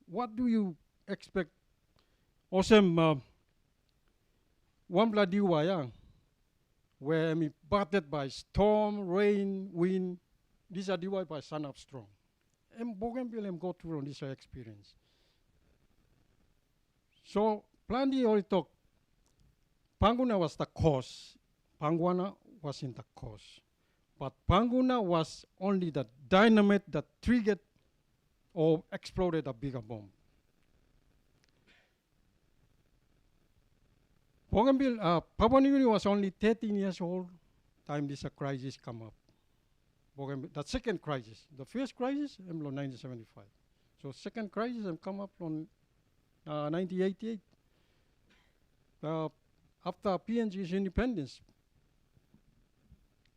What do you expect? Also, one bloody wire, where I'm battered by storm, rain, wind. These are divided by sun up strong. And Bougainville go through on this experience. So, plenty already talk. Panguna was the cause. Panguana was in the cause. But Panguna was only the dynamite that triggered or exploded a bigger bomb. Bougainville, Papua New Guinea was only 13 years old time this crisis come up. Bougainville, the second crisis. The first crisis, 1975. So second crisis come up on 1988. After PNG's independence,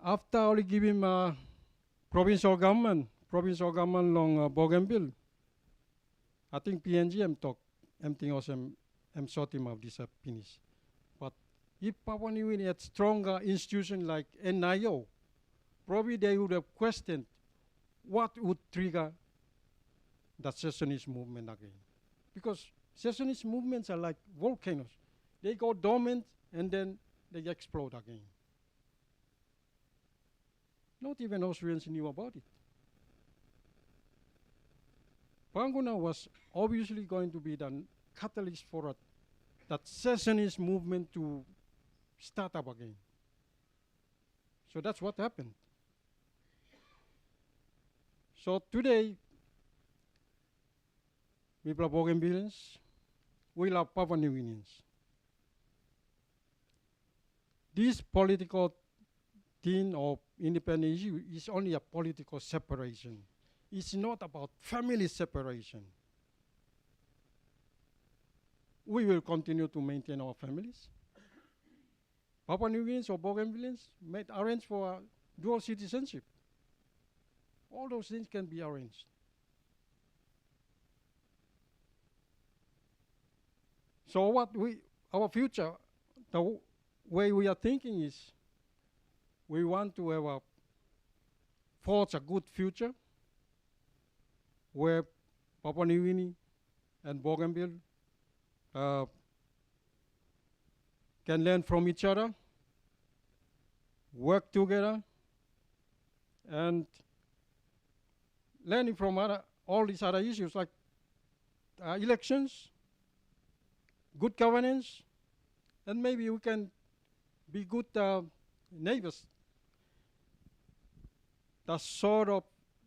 after only giving provincial government long Bougainville, I think PNG think also sort him of this finish. But if Papua New Guinea had stronger institution like NIO, probably they would have questioned what would trigger the secessionist movement again. Because secessionist movements are like volcanoes. They go dormant and then they explode again. Not even Australians knew about it. Panguna was obviously going to be the catalyst for that secessionist movement to start up again. So that's what happened. So today, we love Bougainvilleans, we love Papua New Guineans. This political thing of independent issue is only a political separation. It's not about family separation. We will continue to maintain our families. Papua New Guineans or Bougainvilleans might arrange for dual citizenship. All those things can be arranged. So our future, the way we are thinking is, we want to have forge a good future where Papua New Guinea and Bougainville can learn from each other, work together, and learning from all these other issues like elections, good governance, and maybe we can be good neighbors. The sort of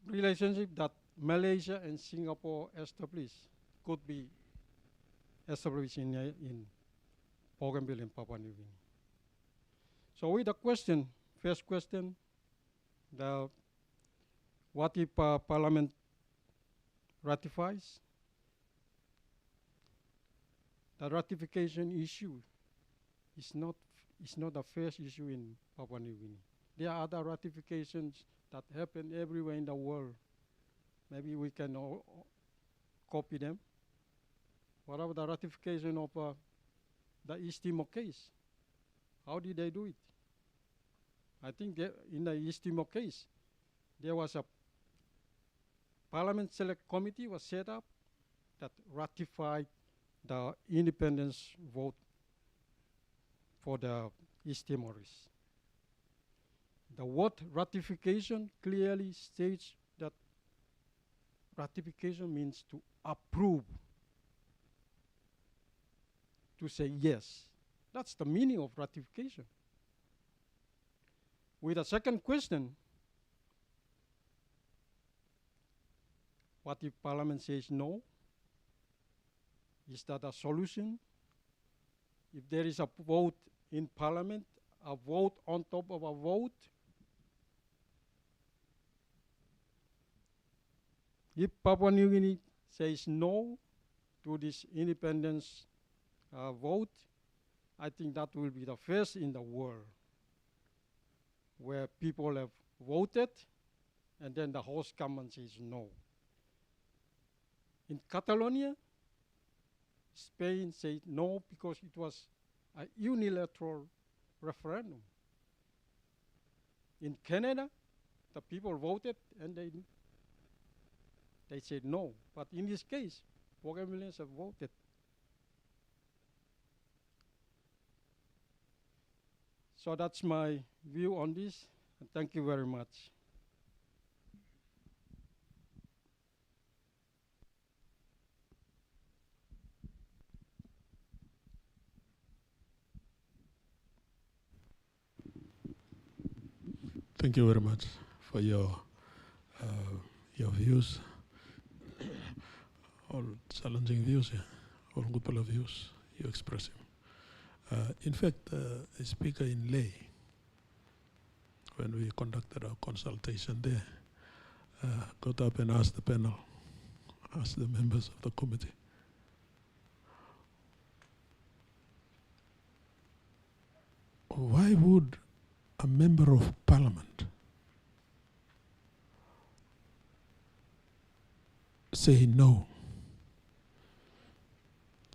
relationship that Malaysia and Singapore established could be established in Bougainville and Papua New Guinea. So with the question, first question, what if Parliament ratifies? The ratification issue is not the first issue in Papua New Guinea. There are other ratifications that happen everywhere in the world. Maybe we can copy them. What about the ratification of the East Timor case? How did they do it? I think in the East Timor case, there was a Parliament Select Committee was set up that ratified the independence vote for the East Timorese. The word ratification clearly states that ratification means to approve, to say yes. That's the meaning of ratification. With the second question, what if Parliament says no? Is that a solution? If there is a vote in Parliament, a vote on top of a vote, if Papua New Guinea says no to this independence vote, I think that will be the first in the world where people have voted and then the host government says no. In Catalonia, Spain said no because it was a unilateral referendum. In Canada, the people voted and they said no. But in this case, Bougainvilleans have voted. So that's my view on this, and thank you very much. Thank you very much for your views. All challenging views, yeah. All good of views you're expressing. In fact, a speaker in Leh, when we conducted our consultation there, got up and asked the panel, asked the members of the committee, why would a member of parliament say no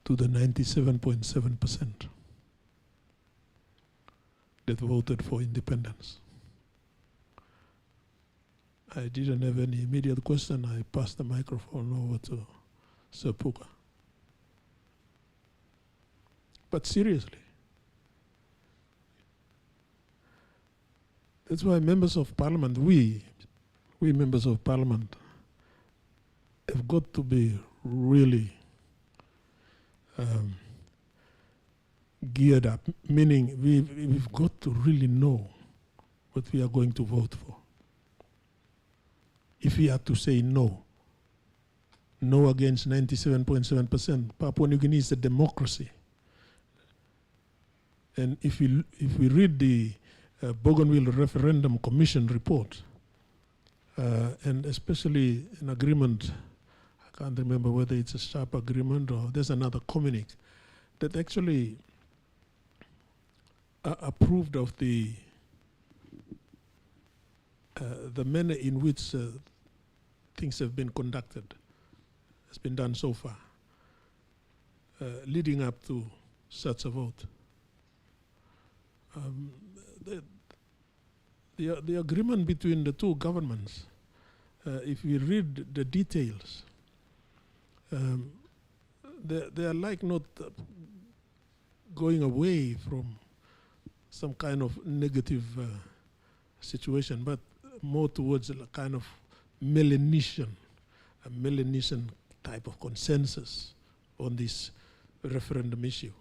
to the 97.7% that voted for independence? I didn't have any immediate question. I passed the microphone over to Sir Puka. But seriously, that's why members of parliament, we members of parliament, have got to be really geared up, meaning we've got to really know what we are going to vote for. If we are to say no against 97.7%, Papua New Guinea is a democracy. And if we read the Bougainville Referendum Commission report, and especially an agreement, I can't remember whether it's a sharp agreement or there's another communique that actually approved of the manner in which things have been conducted, has been done so far, leading up to such a vote. The agreement between the two governments, if we read the details, they are like not going away from some kind of negative situation, but more towards a kind of Melanesian type of consensus on this referendum issue.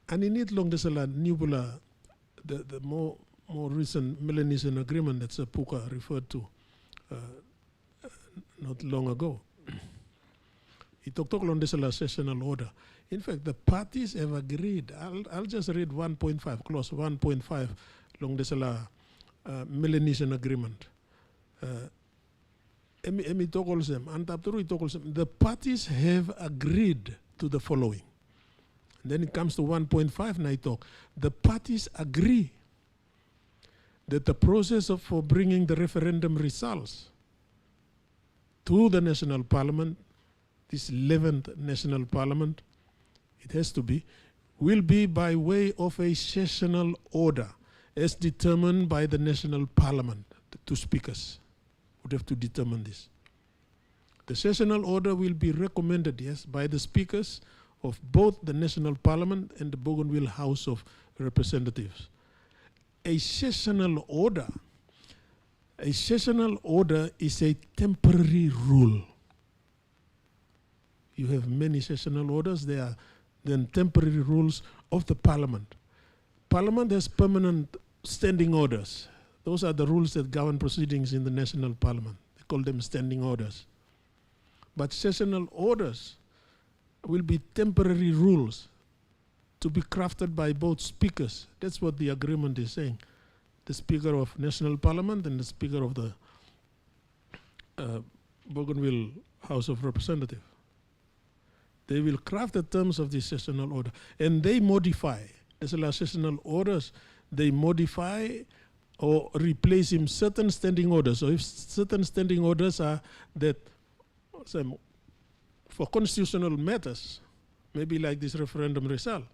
And in it long there's a lot new the more recent Melanesian agreement that Puka referred to not long ago. It talked on this sessional order. In fact, the parties have agreed. I'll just read 1.5, clause 1.5 along this Melanesian agreement. The parties have agreed to the following. And then it comes to 1.5 and I talk. The parties agree that the process for bringing the referendum results to the National Parliament, this 11th National Parliament, it has to be, will be by way of a sessional order as determined by the National Parliament. The two speakers would have to determine this. The sessional order will be recommended, yes, by the speakers of both the National Parliament and the Bougainville House of Representatives. A sessional order is a temporary rule. You have many sessional orders. They are then temporary rules of the Parliament. Parliament has permanent standing orders. Those are the rules that govern proceedings in the National Parliament. They call them standing orders. But sessional orders will be temporary rules to be crafted by both speakers. That's what the agreement is saying. The Speaker of National Parliament and the Speaker of the Bougainville House of Representatives. They will craft the terms of this sessional order and they modify. As well as sessional orders, they modify or replace in certain standing orders. So if certain standing orders are that for constitutional matters, maybe like this referendum result,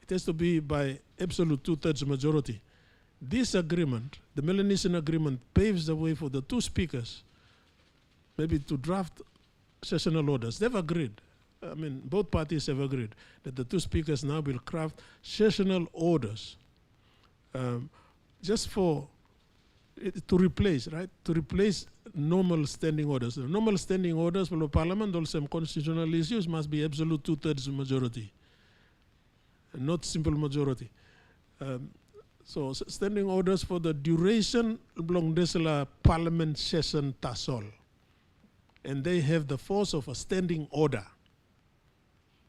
it has to be by absolute 2/3 majority. This agreement, the Melanesian agreement, paves the way for the two speakers maybe to draft sessional orders. They've agreed. I mean, both parties have agreed that the two speakers now will craft sessional orders just for to replace, right? To replace normal standing orders. The normal standing orders for the Parliament, also constitutional issues, must be absolute 2/3 majority, and not simple majority. So standing orders for the duration belong this Parliament session tasol, and they have the force of a standing order.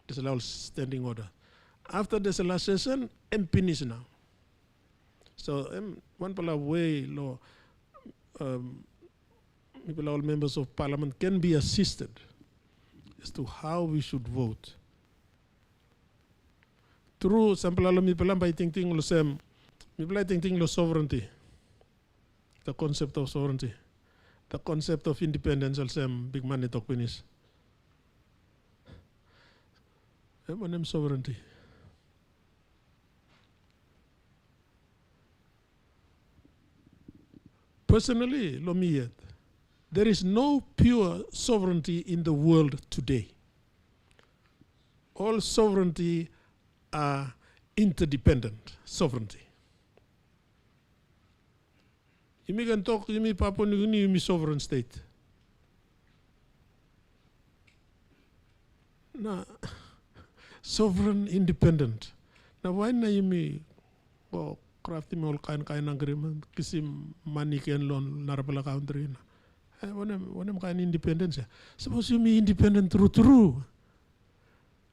This is standing order. After this last session, finish now. So one way law, all members of Parliament can be assisted as to how we should vote. Through sample alam by thinking lo sovereignty, the concept of sovereignty, the concept of independence also big man talk finish. Sovereignty. Personally, there is no pure sovereignty in the world today. All sovereignty are interdependent sovereignty. You can talk, you Papua New Guinea, you sovereign state. No. Sovereign, independent. Now, why na you crafting all kind agreement, kisim money can loan narapala country na. When I'm kind independence. Suppose you me independent true.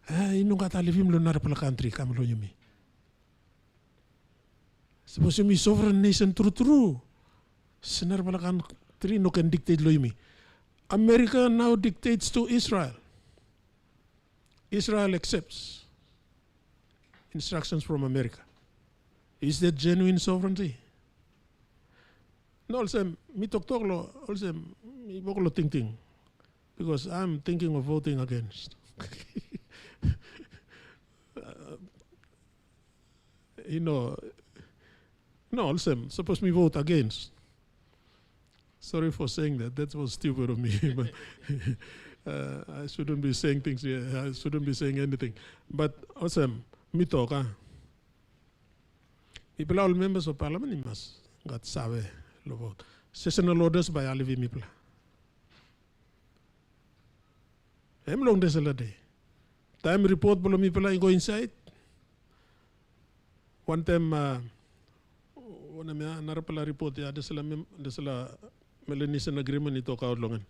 Inung katalivim lo narapala country kam lo you me. Suppose you me sovereign nation true. Narapala country no can dictate lo you me. America now dictates to Israel. Israel accepts instructions from America. Is that genuine sovereignty? No, also, me talk lo, also, me lo thinking, because I'm thinking of voting against. No, also, suppose me vote against. Sorry for saying that. That was stupid of me, but. I shouldn't be saying things here. I shouldn't be saying anything. But also, me talk. People all members of Parliament must got save lo vote. Sessional orders by Alivi Mipla. Long day. Time report below Mipla go inside. one time, one me narapala report ya desala Melanesian agreement ito kaudlongan.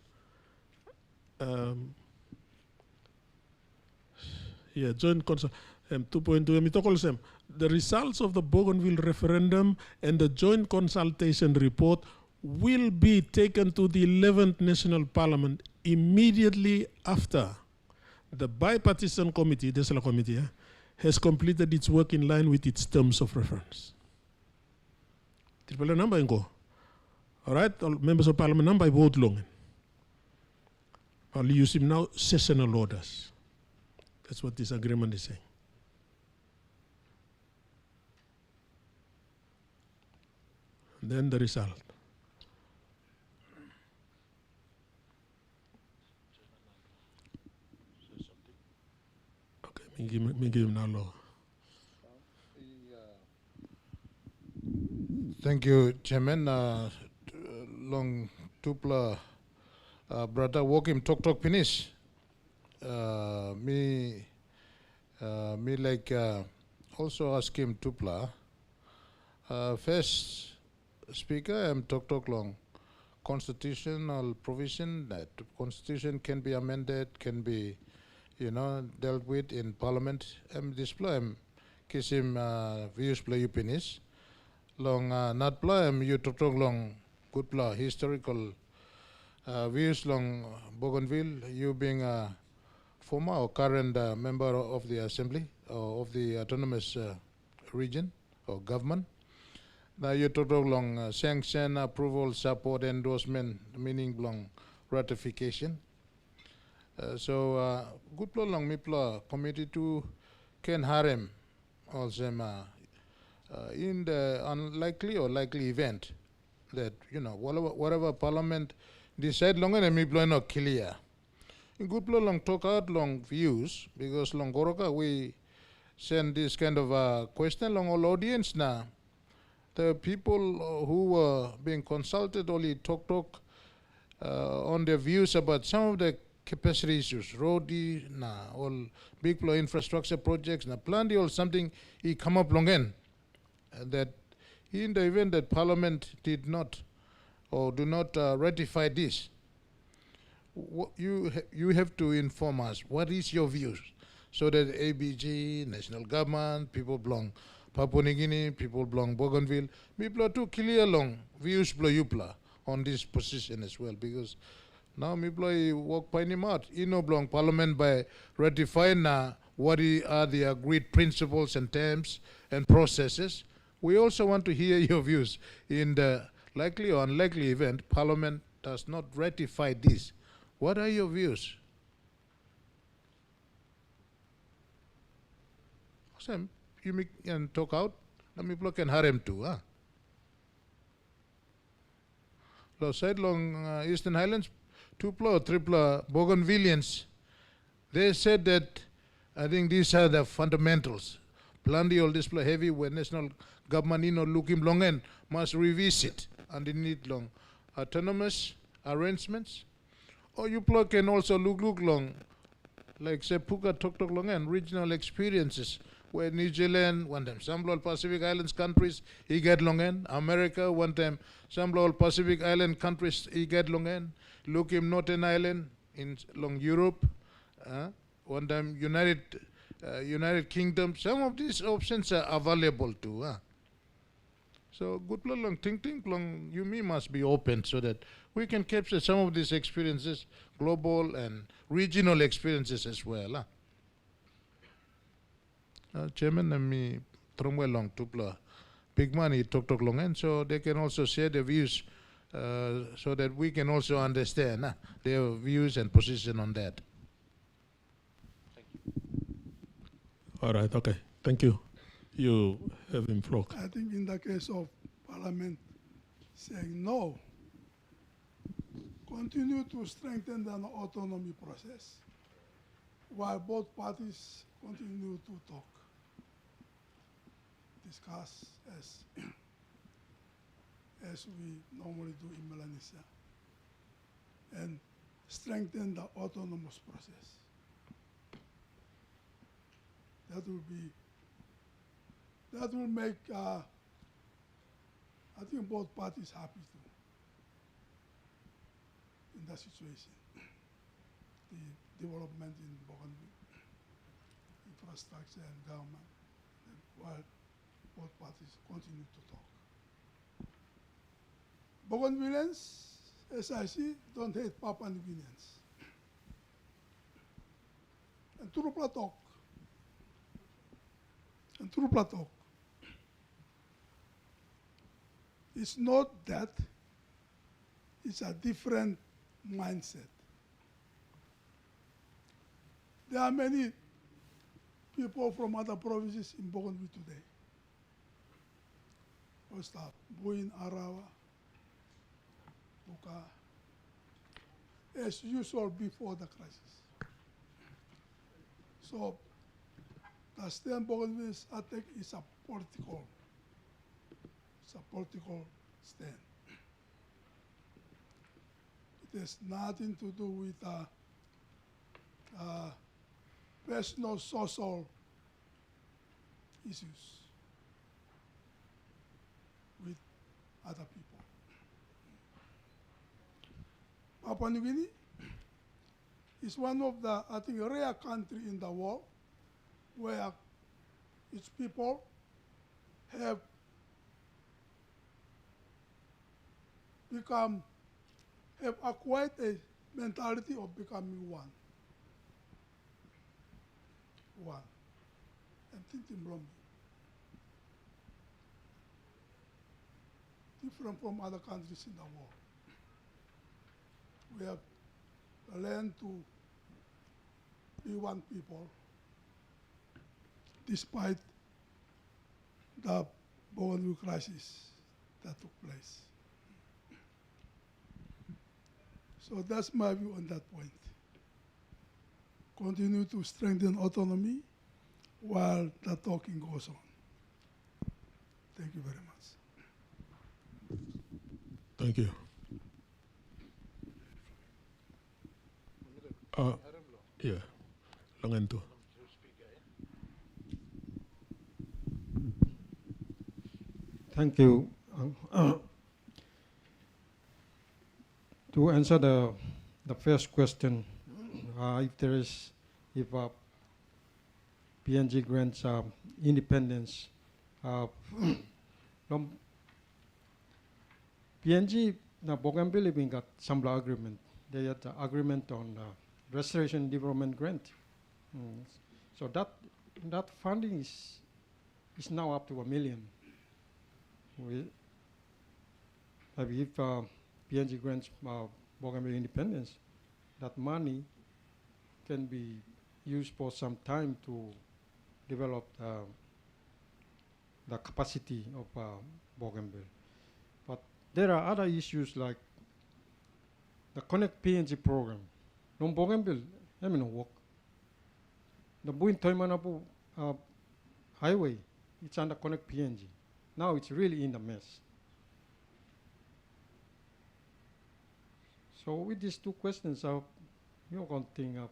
Joint consult. 2.2 the results of the Bougainville referendum and the joint consultation report will be taken to the 11th National Parliament immediately after the Bipartisan Committee, the committee, has completed its work in line with its terms of reference. All right, all members of Parliament, number vote long. I'll use him now, sessional orders. That's what this agreement is saying. And then the result. Okay, me give him now law. Thank you, Chairman. Long tupla brother walk him talk finish. Me like also ask him tupla. First speaker, I'm talk long constitutional provision that constitution can be amended, can be, dealt with in Parliament. Display kiss him views play you finish. Long not play you talk long good play historical views long Bougainville. You being a former or current member of the Assembly or of the autonomous region or government. Now you talk long sanction, approval, support, endorsement, meaning long ratification. So good play long me play committee to can harem also in the unlikely or likely event that whatever Parliament decide long and me play not clear. In good play long talk out long views because long Goroka we send this kind of question long all audience now. The people who were being consulted only talk on their views about some of the capacity issues, roady, all big infrastructure projects, plenty or something he come up long in. That in the event that Parliament did not or do not ratify this, you have to inform us what is your views, so that ABG, national government, people belong Papua New Guinea, people belong Bougainville, people are too clear long views on this position as well, because now people work by him out. Belong Parliament by ratifying what are the agreed principles and terms and processes. We also want to hear your views in the likely or unlikely event Parliament does not ratify this. What are your views? Sam, you make and talk out. Let me block and harem too, huh? Side long Eastern Highlands, 2 or 3 Bougainvillians. They said that I think these are the fundamentals. Plenty all this heavy when national government looking long and must revisit and they need long autonomous arrangements. Or you can also look long, like say Puka talk long and regional experiences where New Zealand, one time some Pacific Islands countries, he get long end. America, one time some Pacific Island countries, he get long end. Look him Northern Ireland in long Europe, one time United Kingdom. Some of these options are available too. So good long think long you me must be open so that we can capture some of these experiences, global and regional experiences as well. Chairman and me from long to big money talk long and so they can also share their views so that we can also understand their views and position on that. All right, okay. Thank you. You have him floor. I think in the case of Parliament saying no, continue to strengthen the autonomy process while both parties continue to talk, discuss as we normally do in Melanesia, and strengthen the autonomous process. That will be that will make, I think, both parties happy too in that situation. The development in Bougainville, infrastructure and government, and while both parties continue to talk. Bougainvilleans, as I see, don't hate Papua New Guineans. And true talk. And true talk. It's not that, it's a different mindset. There are many people from other provinces in Bougainville today. First up, Buin, Arawa, Buka, as usual before the crisis. So, the stand Bougainville's attack is a political stand. It has nothing to do with personal social issues with other people. Papua New Guinea is one of the, I think, rare country in the world where its people have acquired a mentality of becoming one. And thinking wrongly. Different from other countries in the world. We have learned to be one people despite the Bougainville crisis that took place. So that's my view on that point. Continue to strengthen autonomy while the talking goes on. Thank you very much. Thank you. Yeah, Longanto. Thank you. To answer the first question, if PNG grants independence, PNG, na Bougainville even got Sambla agreement. They had the agreement on restoration development grant. So that funding is now up to $1 million. If PNG grants Bougainville independence, that money can be used for some time to develop the capacity of Bougainville. But there are other issues like the Connect PNG program. Non Bougainville, I mean, work. The Buin Toimanapu highway, it's under Connect PNG. Now it's really in a mess. So with these two questions, you can think of,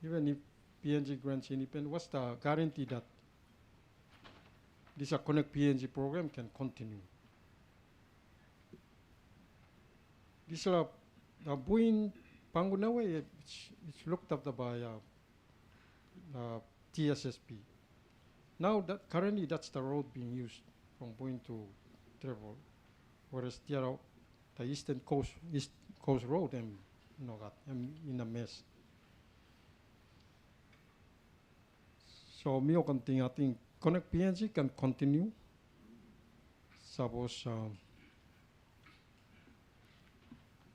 even if PNG grants independence, what's the guarantee that this Connect PNG program can continue? This Buin Pangunawe, it's looked after by TSSP. Now that currently that's the road being used from Buin to Trevor, whereas the East Coast Road and in a mess. So I think Connect PNG can continue. Suppose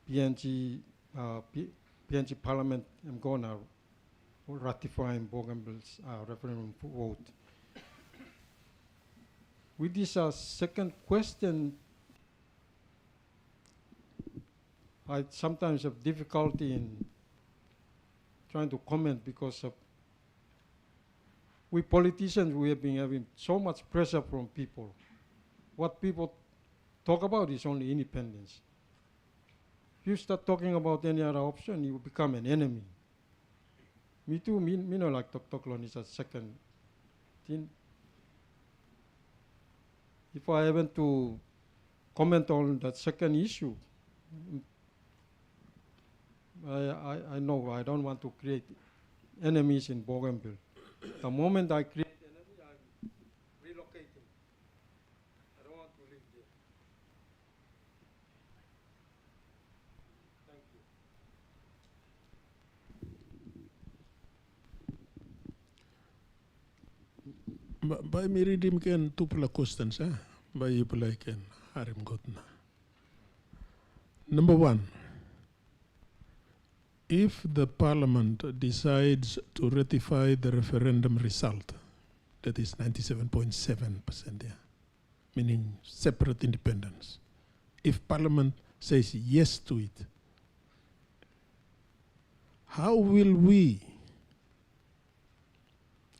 PNG Parliament am gonna ratify Bougainville's referendum vote. With this second question, I sometimes have difficulty in trying to comment because we politicians, we have been having so much pressure from people. What people talk about is only independence. If you start talking about any other option, you become an enemy. Me too, me no like Tok Lon is a second thing. if I happen to comment on that second issue, I know I don't want to create enemies in Bougainville. The moment I create enemy, I'm relocating. I don't want to live there. Thank you. By me reading ken two questions, by you ken harim gotna. Number one, if the parliament decides to ratify the referendum result, that is 97.7%, meaning separate independence. If parliament says yes to it, how will we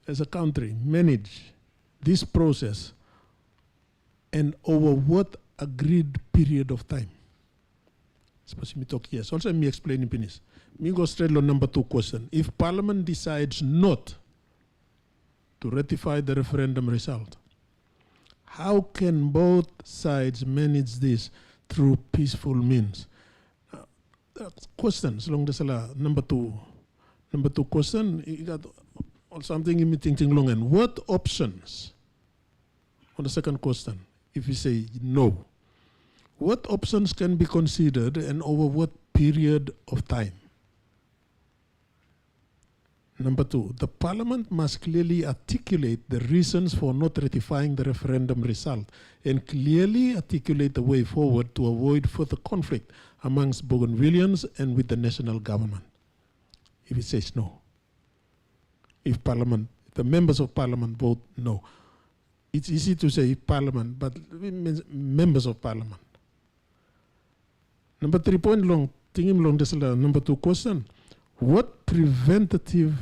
as a country manage this process and over what agreed period of time? Suppose me talk yes. Also me explain in Finnish. Me go straight to number 2 question. If parliament decides not to ratify the referendum result, how can both sides manage this through peaceful means? Questions along this number 2. Number 2 question, you got something in me thinking long and what options? On the second question, if you say no, what options can be considered and over what period of time? Number 2, the parliament must clearly articulate the reasons for not ratifying the referendum result and clearly articulate the way forward to avoid further conflict amongst Bougainvilleans and with the national government. If it says no, if the members of parliament vote no, it's easy to say parliament, but it means members of parliament. Number 3 point long, tingin long this number 2 question. What preventive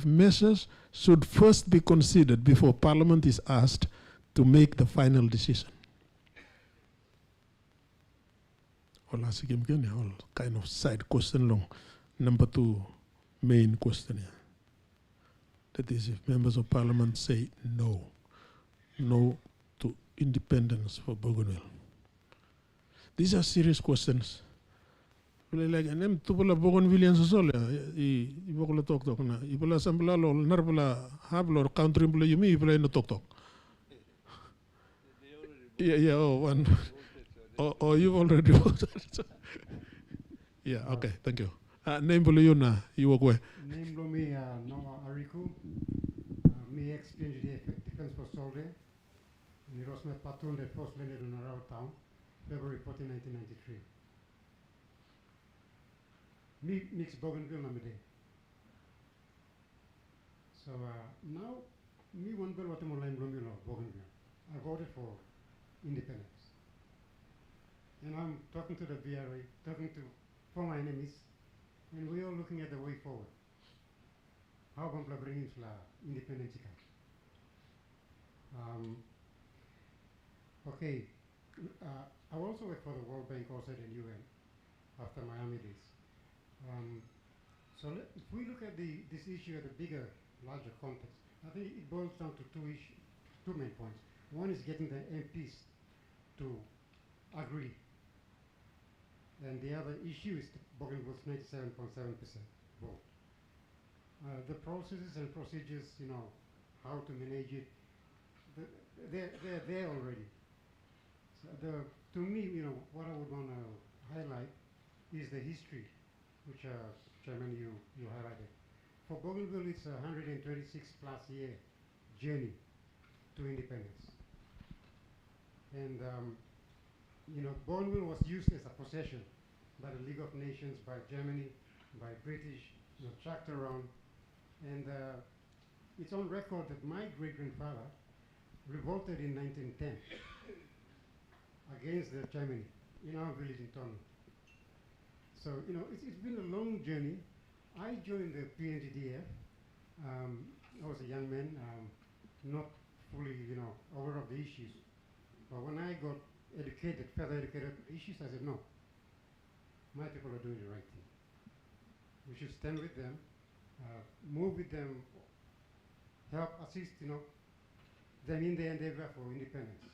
measures should first be considered before parliament is asked to make the final decision? All kind of side question long. Number 2 main question here. That is if members of parliament say no to independence for Bougainville. These are serious questions. Like nem tupula Bougainvilleans sole I bokula tok na ibula sambla lo narbula hablo country bula yumi ibula no tok. Yeah, one. Oh, you've already voted. Yeah, okay, thank you. Name bula yuna you walk away. Name bula me Noah Ariku. Me explain the defense for solde. Ni was my patron the first landed in our town, February 14, 1993. Me mix Bougainville na day. So now me one bill what I'm Bougainville. I voted for independence. And I'm talking to the BRA, talking to former enemies, and we're all looking at the way forward. How can we bring in independence? Okay, I also work for the World Bank also at the UN after Miami days. So if we look at this issue at a bigger, larger context, I think it boils down to two main points. One is getting the MPs to agree. And the other issue is Bougainville's 97.7% vote. The processes and procedures, how to manage it, they're there already. So to me, what I would want to highlight is the history, which Chairman, you highlighted. For Bougainville, it's a 126 plus year journey to independence. And Bougainville was used as a possession by the League of Nations, by Germany, by British, tracked around. And it's on record that my great-grandfather revolted in 1910 against Germany in our village in Tono. So, it's been a long journey. I joined the PNGDF. I was a young man, not fully, aware of the issues. But when I got educated, further educated issues, I said, no, my people are doing the right thing. We should stand with them, move with them, help, assist, them in their endeavor for independence.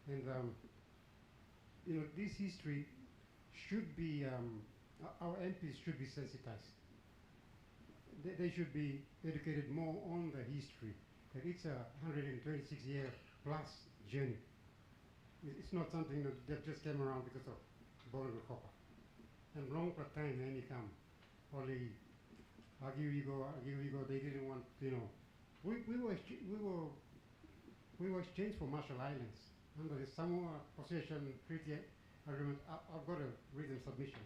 And this history should be, our MPs should be sensitized. They should be educated more on the history, that it's a 126-year plus journey. It's not something that just came around because of Bougainville copper. And long for time, then you come, only argue, they didn't want, we were exchanged for Marshall Islands under the Samoa Possession Treaty Agreement. I've got a written submission.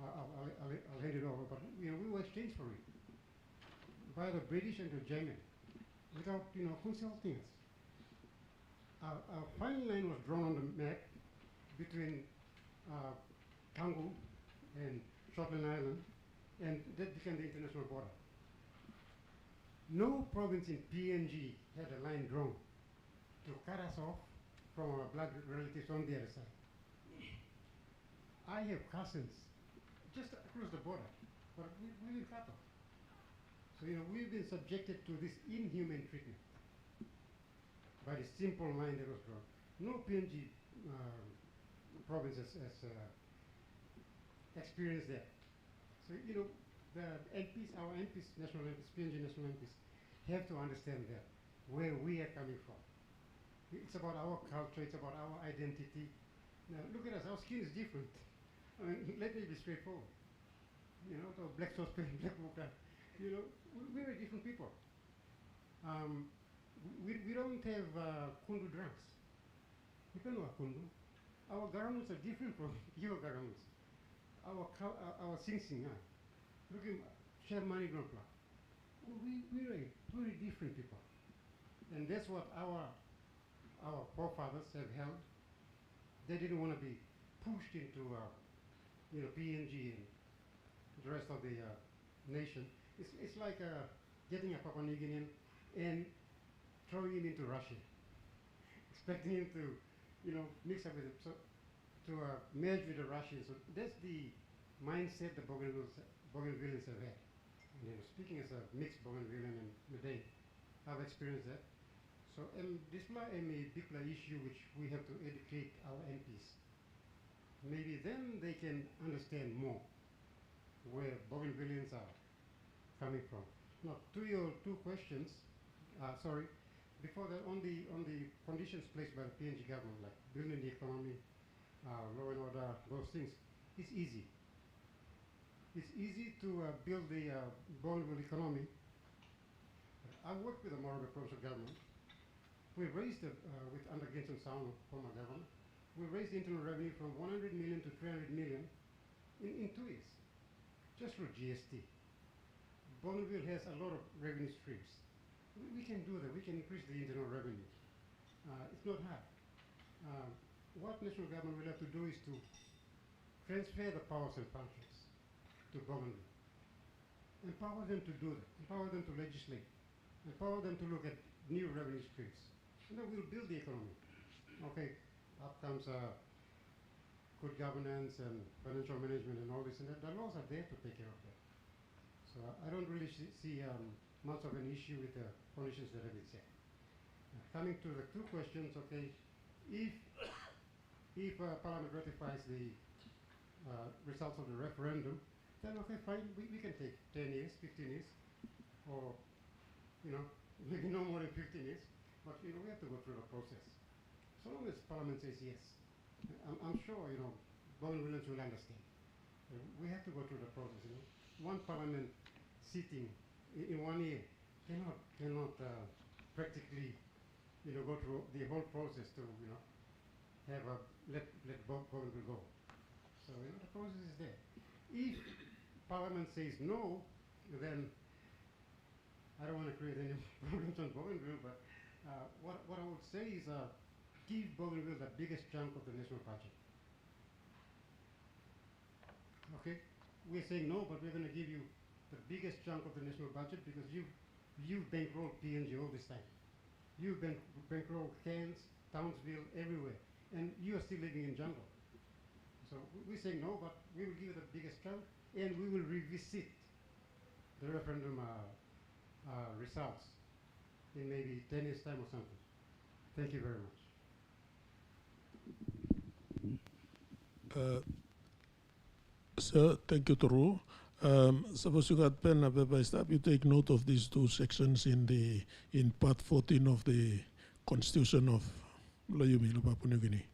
I'll hand it over, but we were exchanged for it by the British and the German without consulting us. Our final line was drawn on the map between Kangu and Shortland Island, and that became the international border. No province in PNG had a line drawn to cut us off from our blood relatives on the other side. I have cousins just across the border, but we've been cut off. So we've been subjected to this inhuman treatment by the simple line that was drawn. No PNG province has experienced that. So the MPs, our MPs, national MPs, PNG national MPs, have to understand that, where we are coming from. It's about our culture, it's about our identity. Now look at us, our skin is different. I mean, let me be straightforward. The black saucepan, black water, we're different people. We don't have kundu drums. You don't know kundu. Our garamus are different from your garamus. Our sing-sing, look at Chef Mani Grandpa. We're very different people. And that's what our forefathers have held. They didn't want to be pushed into PNG and the rest of the nation. It's like getting a Papua New Guinean and throwing him into Russia, expecting him to mix up with them, so to merge with the Russians. So that's the mindset the Bougainvilleans have had. And, speaking as a mixed Bougainvillean and Mede, I've experienced that. So this is a big issue which we have to educate our MPs. Maybe then they can understand more where Bougainvilleans are coming from. Now, to your two questions, sorry, before that, on the conditions placed by the PNG government, like building the economy, law and order, those things, it's easy. It's easy to build the Bougainville economy. I worked with the Moresby provincial government. We raised, under Genson Sound, former governor, we raised the internal revenue from 100 million to 300 million in 2 years, just for GST. Bougainville has a lot of revenue streams. We can do that. We can increase the internal revenue. It's not hard. What national government will have to do is to transfer the powers and functions to Bougainville. Empower them to do that. Empower them to legislate. Empower them to look at new revenue streams. And then we'll build the economy. Okay, up comes good governance and financial management and all this, and the laws are there to take care of that. So I don't really see much of an issue with the conditions that have been set. Coming to the two questions, okay, if Parliament ratifies the results of the referendum, then okay, fine, we can take 10 years, 15 years, or maybe no more than 15 years, but we have to go through the process. So long as Parliament says yes, I'm sure Bougainvilleans will understand. We have to go through the process. One Parliament sitting in 1 year cannot practically go through the whole process to have a let Bougainville go. So the process is there. If Parliament says no, then I don't want to create any problems on Bougainville, but what I would say is give Bougainville the biggest chunk of the national budget. Okay? We're saying no, but we're going to give you the biggest chunk of the national budget because you've bankrolled PNG all this time. You've bankrolled Cairns, Townsville, everywhere, and you are still living in jungle. So we're saying no, but we will give you the biggest chunk, and we will revisit the referendum results in maybe 10 years' time or something. Thank you very much. Sir, thank you, Toru. Suppose you got pen and paper, stop. You take note of these two sections in Part 14 of the Constitution of Loyumi, Papua New Guinea,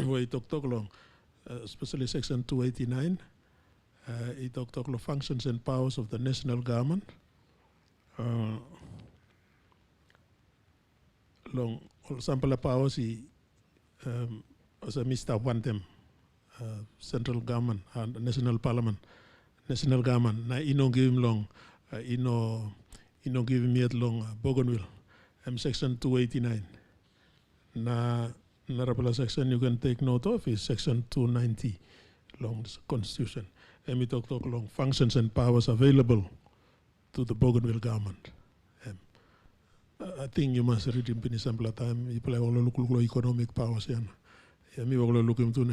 where it talk long, especially Section 289. It talk functions and powers of the national government. Long sample powers, as a Mr. Wantem. Central government and national parliament, national government. Na ino give him long, ino give him yet long Bougainville. Section 289. Na Narapala section you can take note of is section 290 long constitution. We talk long functions and powers available to the Bougainville government. I think you must read in sample time. You play all the economic powers. Me all look into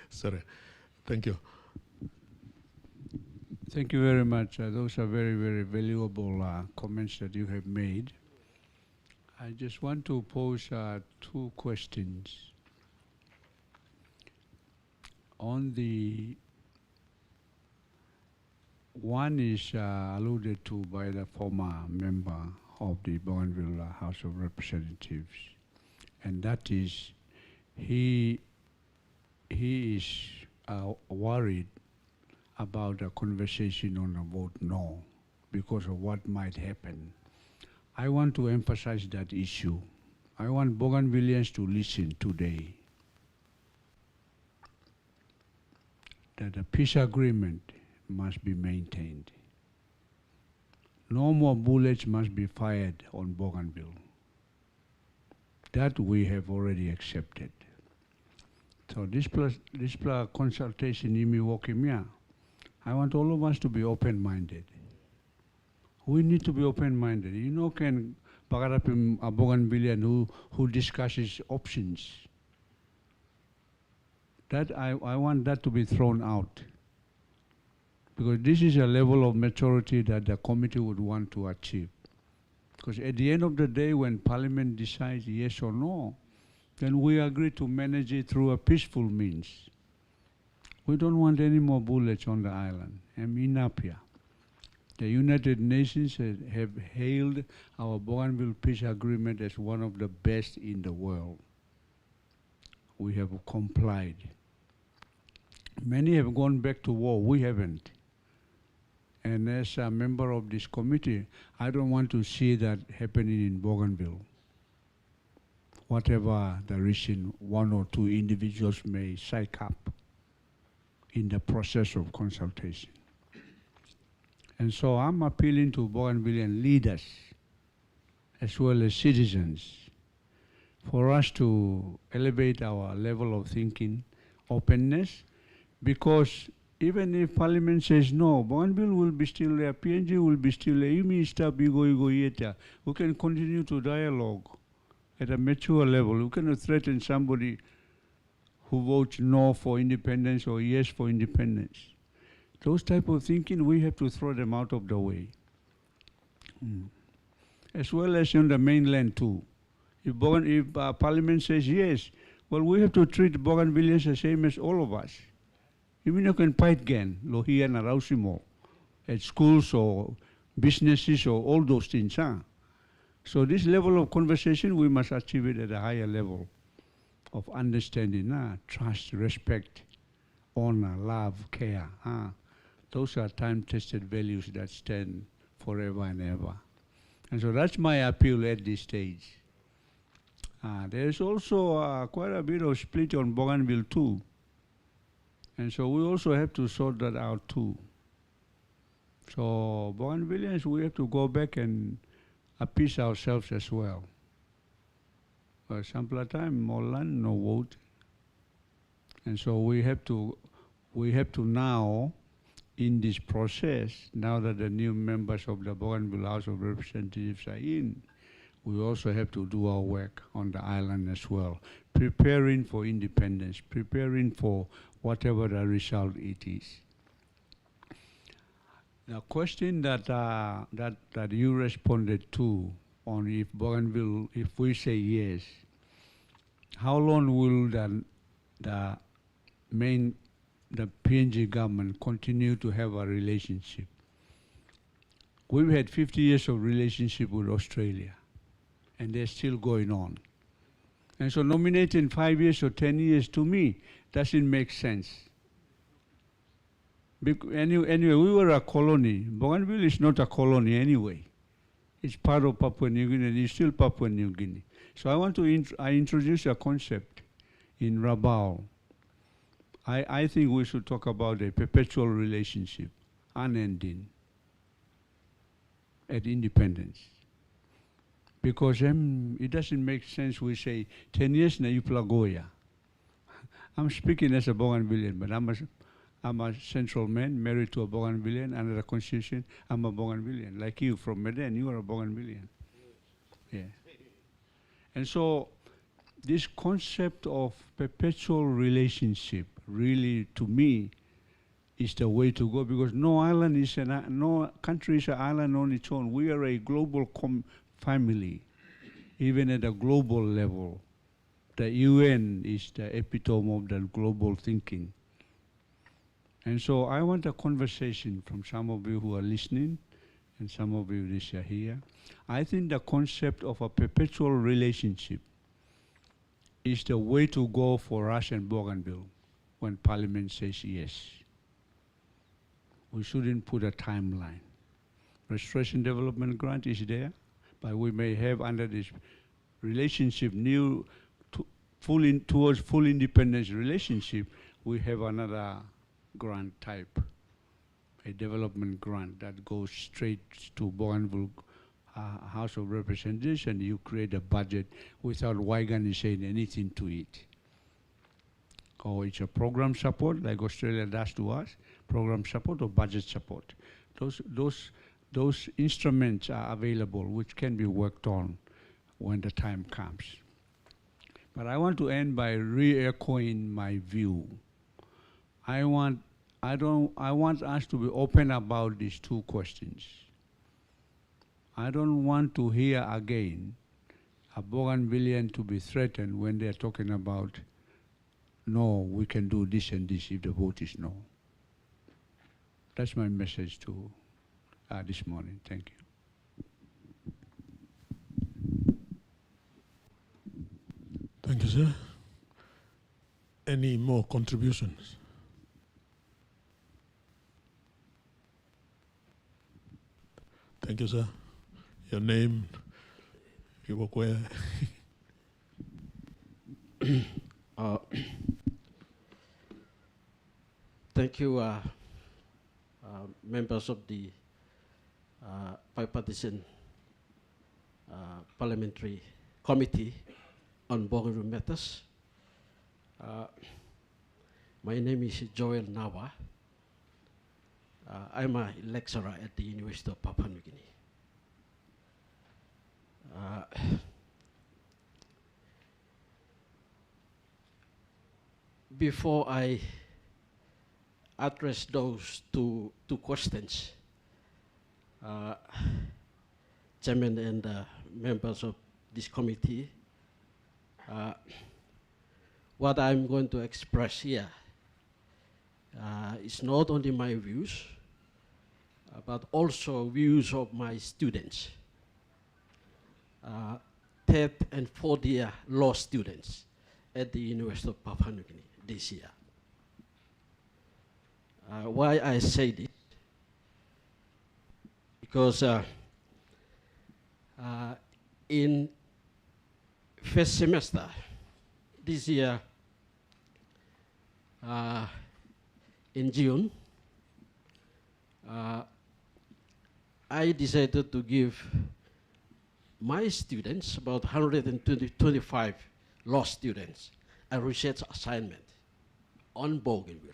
Sorry. Thank you. Thank you very much. Those are very, very valuable comments that you have made. I just want to pose two questions. On the one is alluded to by the former member of the Bougainville House of Representatives, and that is he is worried about a conversation on a vote no because of what might happen. I want to emphasize that issue. I want Bougainvilleans to listen today that a peace agreement must be maintained. No more bullets must be fired on Bougainville. That we have already accepted. So this consultation, I want all of us to be open-minded. We need to be open-minded. You know, can Bagarapim a Bougainvillean who discusses options. That I want that to be thrown out. Because this is a level of maturity that the committee would want to achieve. Because at the end of the day, when Parliament decides yes or no, then we agree to manage it through a peaceful means. We don't want any more bullets on the island. Enough here. The United Nations have hailed our Bougainville Peace Agreement as one of the best in the world. We have complied. Many have gone back to war. We haven't. And as a member of this committee, I don't want to see that happening in Bougainville. Whatever the reason one or two individuals may psych up in the process of consultation. And so I'm appealing to Bougainvillean leaders as well as citizens for us to elevate our level of thinking, openness, because even if Parliament says no, Bougainville will be still there, PNG will be still there, we can continue to dialogue at a mature level. We cannot threaten somebody who votes no for independence or yes for independence. Those type of thinking, we have to throw them out of the way. As well as on the mainland too. If Parliament says yes, well, we have to treat Bougainvilleans the same as all of us. Even you can fight again, Lohia and Arausimo, at schools or businesses or all those things. So this level of conversation, we must achieve it at a higher level of understanding, trust, respect, honor, love, care. Those are time-tested values that stand forever and ever. And so that's my appeal at this stage. There's also quite a bit of split on Bougainville too. And so we also have to sort that out too. So Bougainvilleans, we have to go back and appease ourselves as well. For example, time, more land, no vote. And so we have to now, in this process, now that the new members of the Bougainville House of Representatives are in, we also have to do our work on the island as well, preparing for independence, preparing for whatever the result it is. The question that that you responded to on if Bougainville, if we say yes, how long will the PNG government continue to have a relationship? We've had 50 years of relationship with Australia, and they're still going on. And so nominating 5 years or 10 years to me doesn't make sense. Anyway, we were a colony. Bougainville is not a colony anyway. It's part of Papua New Guinea, and it's still Papua New Guinea. So I want to I introduce a concept in Rabaul. I think we should talk about a perpetual relationship, unending, at independence. Because it doesn't make sense we say 10 years na Yuplagoya. I'm speaking as a Bougainvillean, but I'm a central man married to a Bougainvillean under the Constitution. I'm a Bougainvillean. Like you from Medan, you are a Bougainvillean. Yeah. And so this concept of perpetual relationship really, to me, is the way to go, because no island is no country is an island on its own. We are a global family, even at a global level. The UN is the epitome of the global thinking. And so I want a conversation from some of you who are listening, and some of you this are here. I think the concept of a perpetual relationship is the way to go for us in Bougainville when Parliament says yes. We shouldn't put a timeline. Restoration Development Grant is there, but we may have under this relationship towards full independence relationship, we have another grant type, a development grant that goes straight to Bougainville House of Representatives, and you create a budget without Waigani saying anything to it. Or it's a program support like Australia does to us, program support or budget support. Those instruments are available which can be worked on when the time comes. But I want to end by re-echoing my view. I want us to be open about these two questions. I don't want to hear again a Bougainvillean to be threatened when they're talking about, no, we can do this and this if the vote is no. That's my message to this morning. Thank you. Thank you, sir. Any more contributions? Thank you, sir. Your name, you work where? Thank you, members of the Bipartisan Parliamentary Committee on Bougainville Matters. My name is Joel Nawa. I'm a lecturer at the University of Papua New Guinea. Before I address those two questions, Chairman and members of this committee, what I'm going to express here is not only my views, but also views of my students, third and fourth year law students at the University of Papua New Guinea this year. Why I say this? Because in first semester this year, in June, I decided to give my students, about 125 law students, a research assignment on Bougainville.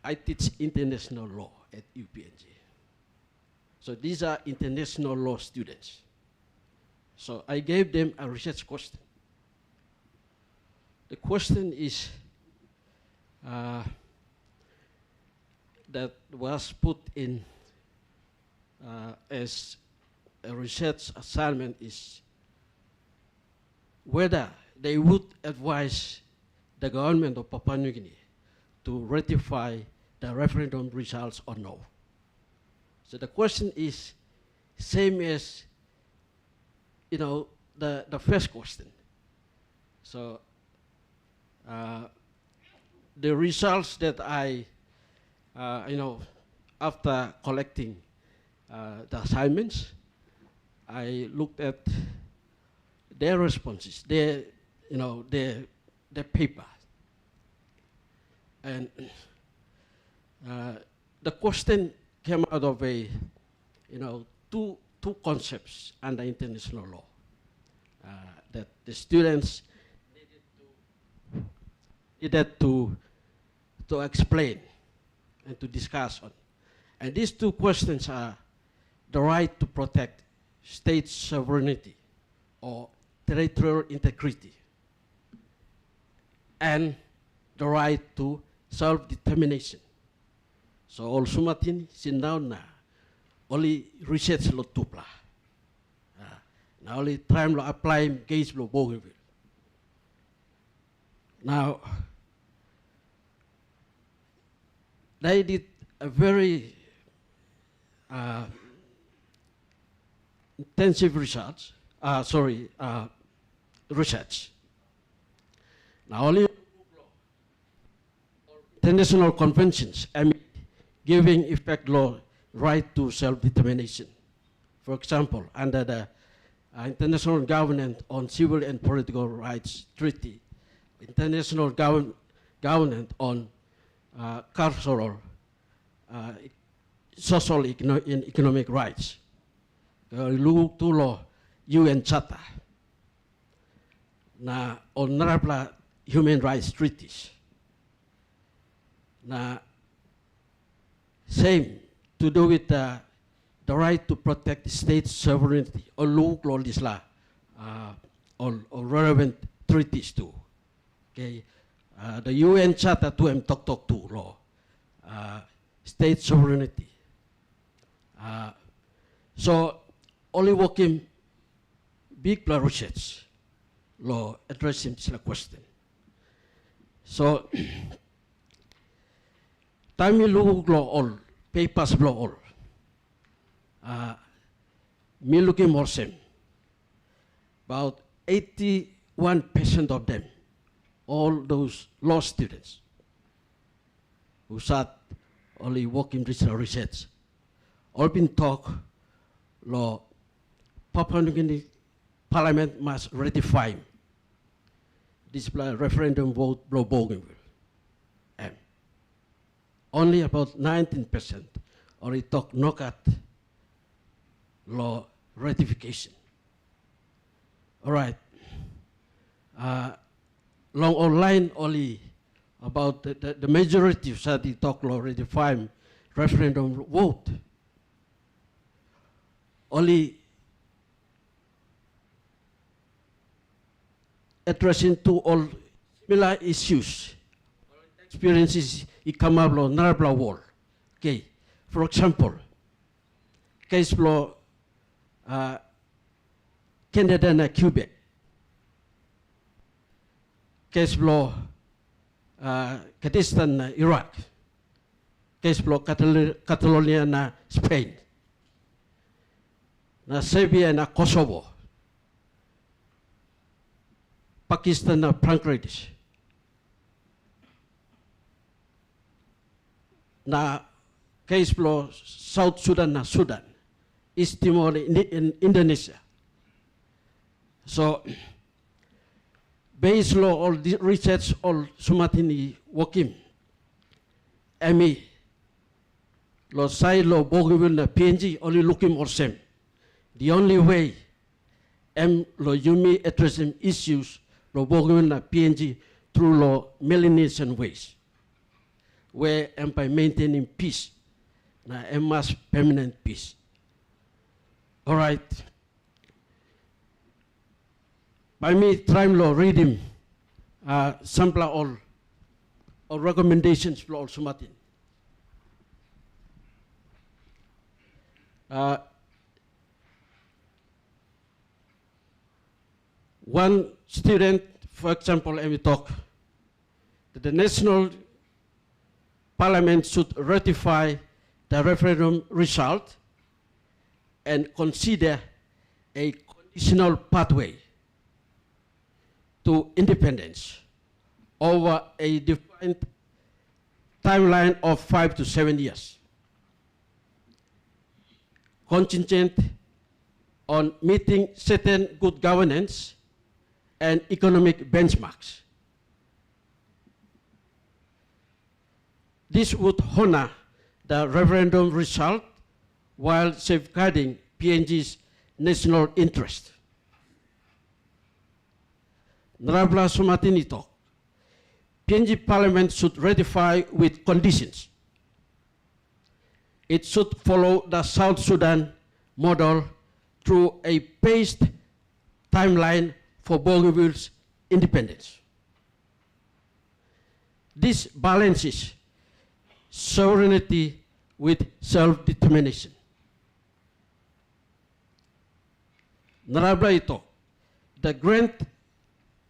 I teach international law at UPNG. So these are international law students. So I gave them a research question. the question is that was put in as a research assignment is whether they would advise the government of Papua New Guinea to ratify the referendum results or no. So the question is same as, you know, the first question. So the results that I, you know, after collecting the assignments, I looked at their responses, their, you know, their paper. And the question came out of a, you know, two concepts under international law that the students needed to explain and to discuss on. And these two questions are the right to protect state sovereignty or territorial integrity and the right to self-determination. So all sumatin sindaw na only research lo tupla. Now only time lo apply case lo Bougainville. Now they did a very intensive research. Research. Now only international conventions giving effect law right to self-determination. For example, under the International Covenant on Civil and Political Rights Treaty, International Covenant on Cultural, Social and Economic Rights, Lugu Tulo UN Charter, na honorable human rights treaties. Now, same to do with the right to protect state sovereignty or local law or relevant treaties too. Okay, the UN Charter to talk to law, state sovereignty. So only working big research law addressing this question. So time you look law all, papers law all. Me looking more same. About 81% of them, all those law students who sat only working research, all been talk law Papua New Guinea Parliament must ratify this referendum vote blow Bougainville. Only about 19% already talk knock at law ratification. All right. Long online only about the majority of Sadi talk law ratify referendum vote. Only addressing to all similar issues, experiences ikamablo narabla wall. Okay, for example, case law Canada na Quebec, case law Kurdistan na Iraq, case law Catalonia na Spain, na Serbia na Kosovo, Pakistan na Bangladesh, na case law South Sudan na Sudan, East Timor in Indonesia. So based law all the research all sumatini working. Emi lo sai lo Bougainville na PNG only looking or same. The only way lo yumi addressing issues lo Bougainville na PNG through law Melanesian ways, where by maintaining peace na mass permanent peace. All right. By me trying to read him sample all recommendations for all Sumatin. One student, for example, let me talk, that the National Parliament should ratify the referendum result and consider a conditional pathway to independence over a defined timeline of 5 to 7 years, contingent on meeting certain good governance and economic benchmarks. This would honor the referendum result while safeguarding PNG's national interest. Narabla Sumatinito, PNG Parliament should ratify with conditions. It should follow the South Sudan model through a paced timeline for Bougainville's independence. This balances sovereignty with self-determination. Narabla ito, the grant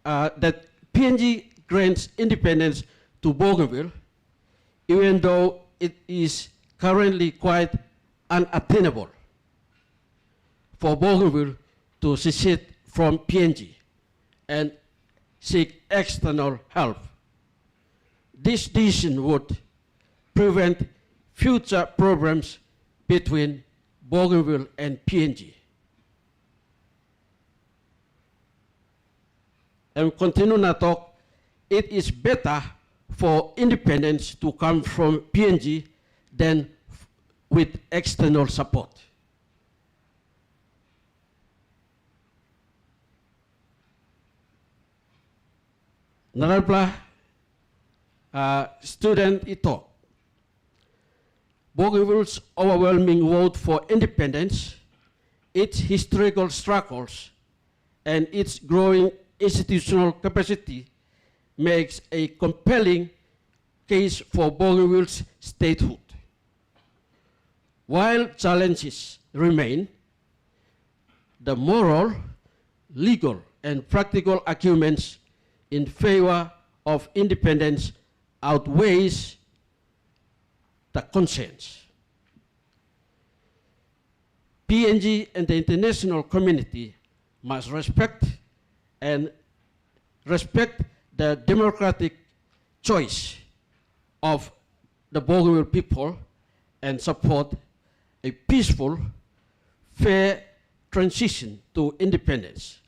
that PNG grants independence to Bougainville, even though it is currently quite unattainable for Bougainville to secede from PNG and seek external help. This decision would prevent future problems between Bougainville and PNG. And continue na talk, it is better for independence to come from PNG than with external support. Narabla student ito, Bougainville's overwhelming vote for independence, its historical struggles, and its growing institutional capacity makes a compelling case for Bougainville's statehood. While challenges remain, the moral, legal, and practical arguments in favor of independence outweighs the concerns. PNG and the international community must respect the democratic choice of the Bougainville people and support a peaceful, fair transition to independence.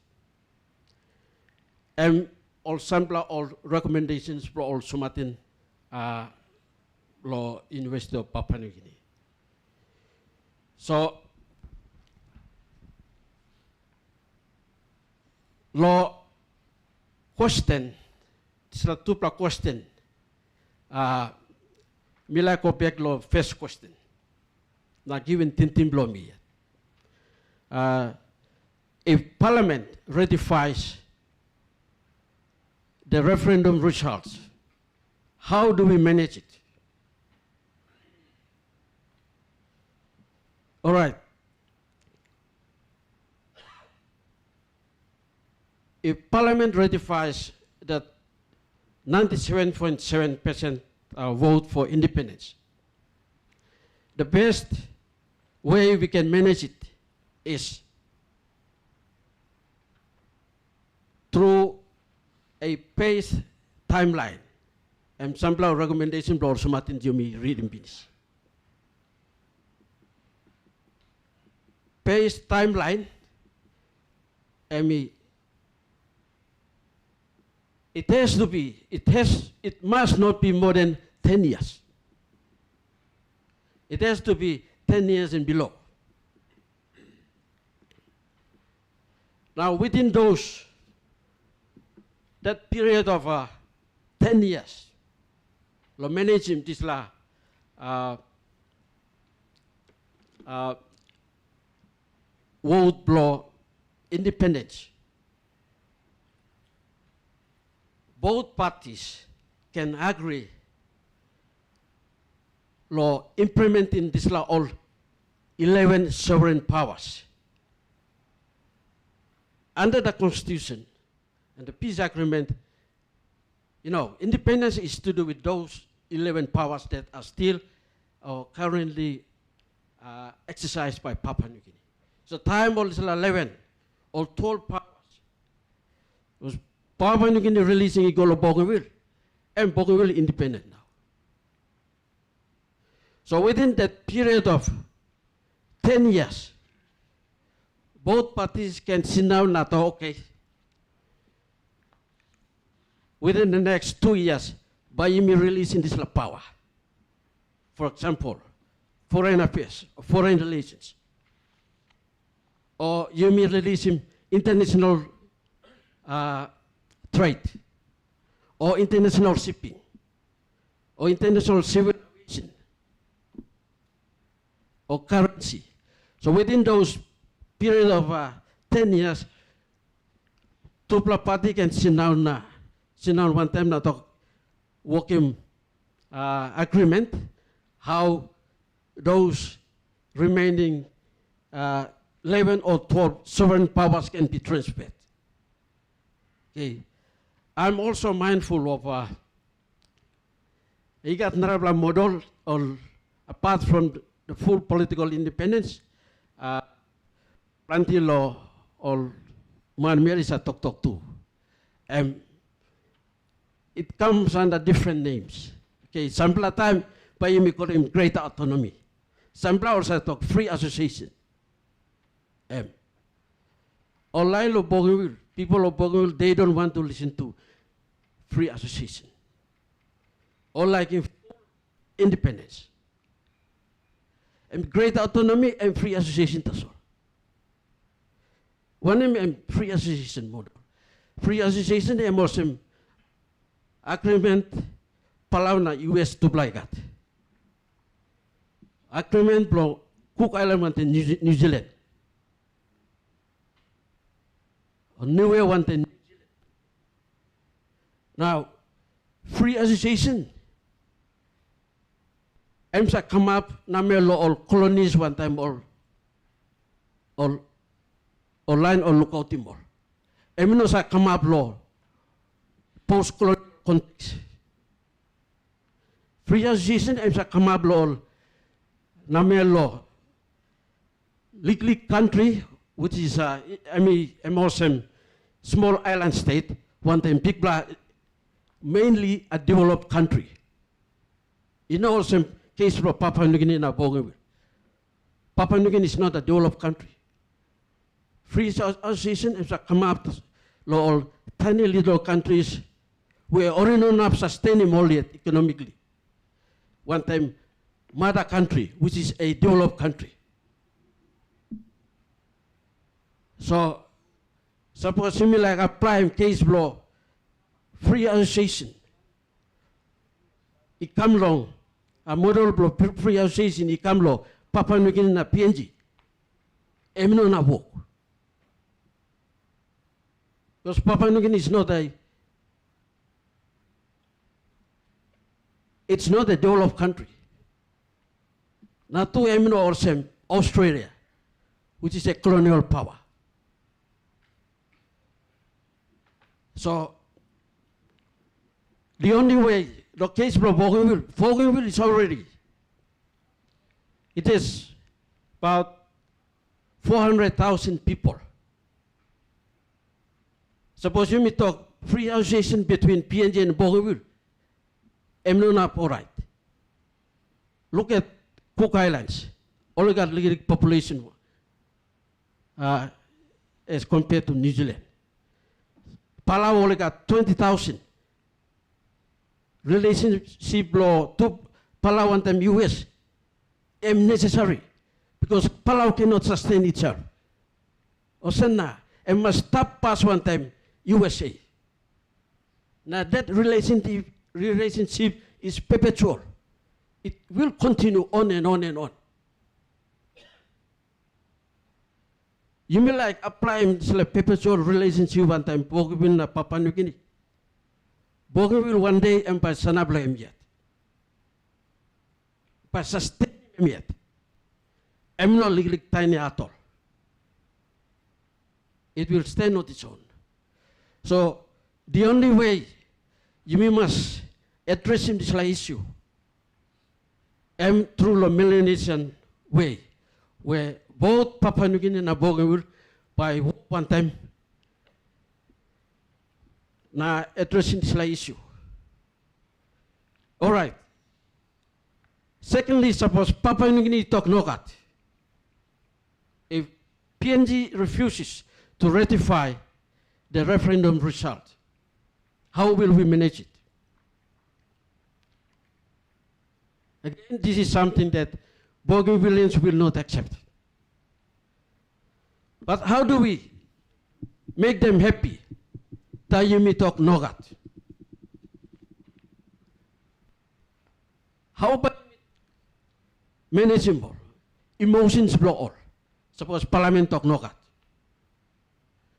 And all sample all recommendations for all Sumatin Law University of Papua New Guinea. So law question, sila tupla question. Mila ko back law first question. Na given tintin blow me. If Parliament ratifies the referendum results, how do we manage it? All right. If Parliament ratifies that 97.7% vote for independence, the best way we can manage it is through a paced timeline. And sample recommendation for Sumatin Jumi reading business. Paced timeline, it has to be, it must not be more than 10 years. It has to be 10 years and below. Now within that period of 10 years, lo management this la vote blow independence. both parties can agree law implementing this law all 11 sovereign powers. Under the Constitution and the peace agreement, you know, independence is to do with those 11 powers that are still currently exercised by Papua New Guinea. So time was 11 or 12 powers. It was Papua New Guinea releasing Igolo Bougainville, and Bougainville independent now. So within that period of 10 years, both parties can sit down and talk, okay, within the next 2 years, by me releasing this power. For example, foreign affairs, foreign relations. Or you may release him international trade, or international shipping, or international civil aviation, or currency. So within those period of 10 years, two parties can sit down one time now talk working agreement, how those remaining 11 or 12 sovereign powers can be transferred. Okay. I'm also mindful of igat narabla model, or apart from the full political independence, plenty law or man sa talk to. It comes under different names. Okay, some time by you call him greater autonomy. Some also talk free association. Online of Bougainville, people of Bougainville, they don't want to listen to free association. Or like in independence. And greater autonomy and free association that's all. One name free association model. Free association is also agreement Palau na US to Blaigat. Agreement blow Cook Island in New Zealand. Or New one in New Zealand. Now, free association. EMSA come up namelo all colonies one time all line or lookout timor. Emino sa come up law post colonial context. Free association EMSA come up law namelo legally country which is MOSM small island state one time big black mainly a developed country. You know also case for Papua New Guinea and Bougainville. Papua New Guinea is not a developed country. Free association is a come up all tiny little countries where already not sustainable yet economically. One time, mother country, which is a developed country. So, suppose similar like a prime case law, free association. It come along. A model blow free association i kamlo Papua New Guinea na PNG. Emino na work. Because Papua New Guinea is not it's not a developed country. Na tu emino also Australia, which is a colonial power. So the only way the case for Bougainville is already, it is about 400,000 people. Suppose you may talk free association between PNG and Bougainville, not all right. Look at Cook Islands, only got legal population as compared to New Zealand. Palau only got 20,000. Relationship law to Palau and the US is necessary because Palau cannot sustain itself. Osana, and must stop pass one time USA. Now that relationship is perpetual. It will continue on and on and on. You may like applying this like perpetual relationship one time Bougainville Papua New Guinea. Bougainville one day and by sanabla em yet. By sustain em yet. Em not legally tiny at all. It will stand on its own. So the only way you must address this issue through the Melanesian way, where both Papua New Guinea and Bougainville by one time na addressing this issue. All right. Secondly, suppose Papua New Guinea talk Nogat. If PNG refuses to ratify the referendum result, how will we manage it? Again, this is something that Bougainvilleans will not accept. But how do we make them happy? Tayumi talk Nogat. How about manageable? Emotions blow all. Suppose Parliament talk Nogat.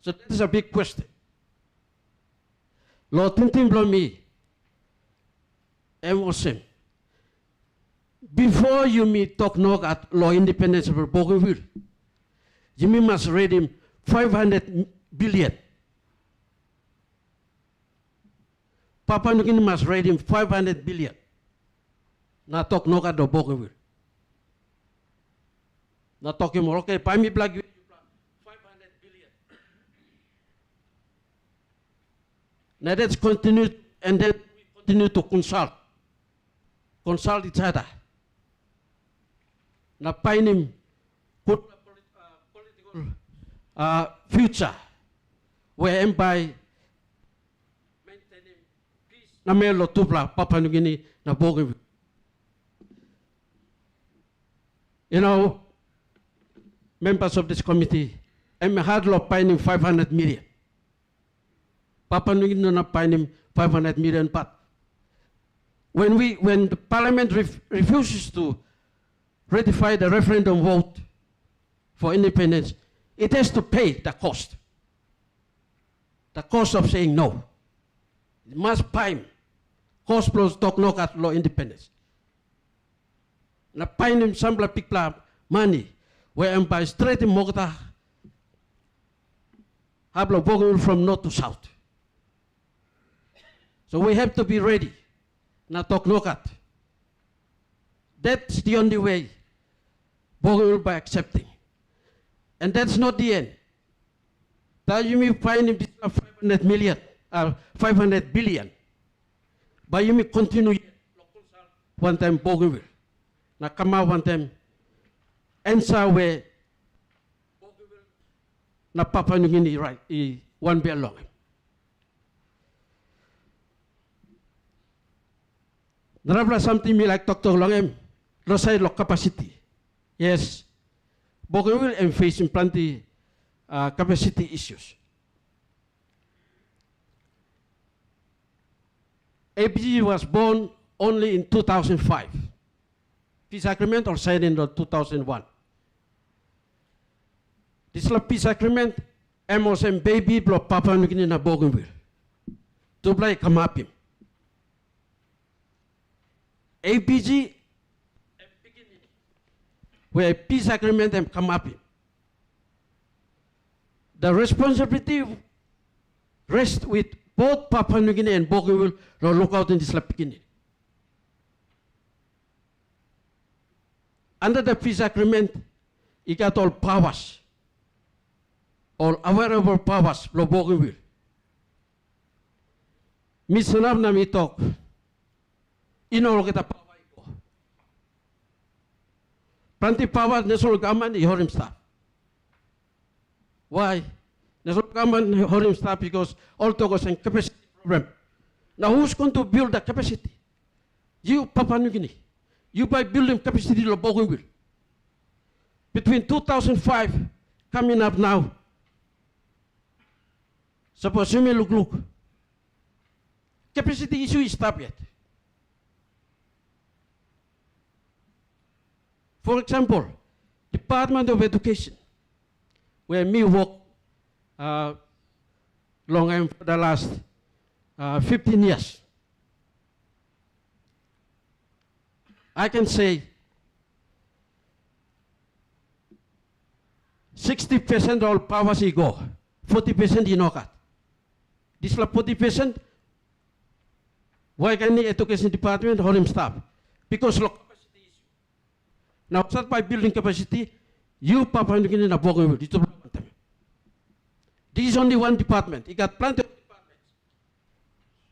So that is a big question. Lo tintin blow me. Emotion. Before you meet talk Nogat law independence of Bougainville, you must read him 500 billion. Papua New Guinea must read him 500 billion. Na talk Nogat do Bougainville. Na talk him, okay, pay me plug 500 billion. Now let's continue, and then we continue to consult each other. Na pay him good political future, where by maintaining peace na melo tupla Papua New Guinea na Bougainville. You know, members of this committee, I'm hard law paying 500 million. Papua New Guinea not paying 500 million, but when the Parliament refuses to ratify the referendum vote for independence, it has to pay the cost. The cost of saying no. It must pay cost plus talk no at law independence. Na pay him sambla pikla money where I'm by straight in Mogata hablo Bougainville from north to south. So we have to be ready. Na talk no at. That's the only way Bougainville by accepting. And that's not the end. That you may find him 500 million, 500 billion. But you may continue one time Bougainville. Na come out one time answer where Bougainville na Papua New Guinea right one be long. Narabla something me like talk long em. Losai lo capacity. Yes. Bougainville am facing plenty capacity issues. APG was born only in 2005. Peace agreement or signed in 2001. This peace agreement, MOSM baby block Papua New Guinea na Bougainville. To play come up him. APG where peace agreement have come up in. The responsibility rests with both Papua New Guinea and Bougainville to look out in this beginning. Under the peace agreement, you got all powers, all available powers for Bougainville. Misanab na mi talk, inolo kita power. Plenty power, national government, you him staff. Why? National government hold him staff because all Togos and capacity problem. Now who's going to build the capacity? You, Papua New Guinea. You by building capacity of Bougainville. Between 2005, coming up now, suppose you may look. Capacity issue is stopped yet. For example, Department of Education, where me work long time for the last 15 years. I can say 60% all powers go, 40% inokat. This la 40%, why can the education department hold him staff? Because low capacity issue. Now start by building capacity, you Papa New Guinea na Bougainville. This is only one department. You got plenty of departments.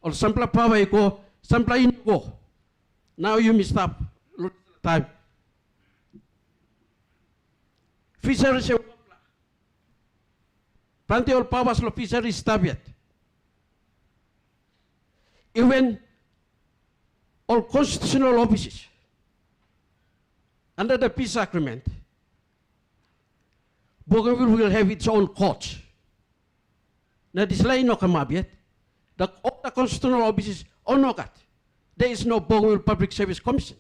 Or sampla power go, sampla in go. Now you must stop. Look time. Fisheries plenty of powers lo fisheries stop yet. Even all constitutional offices under the peace agreement, Bougainville will have its own courts. Now this line no come up yet. All the constitutional offices are no got. There is no Bougainville Public Service Commission.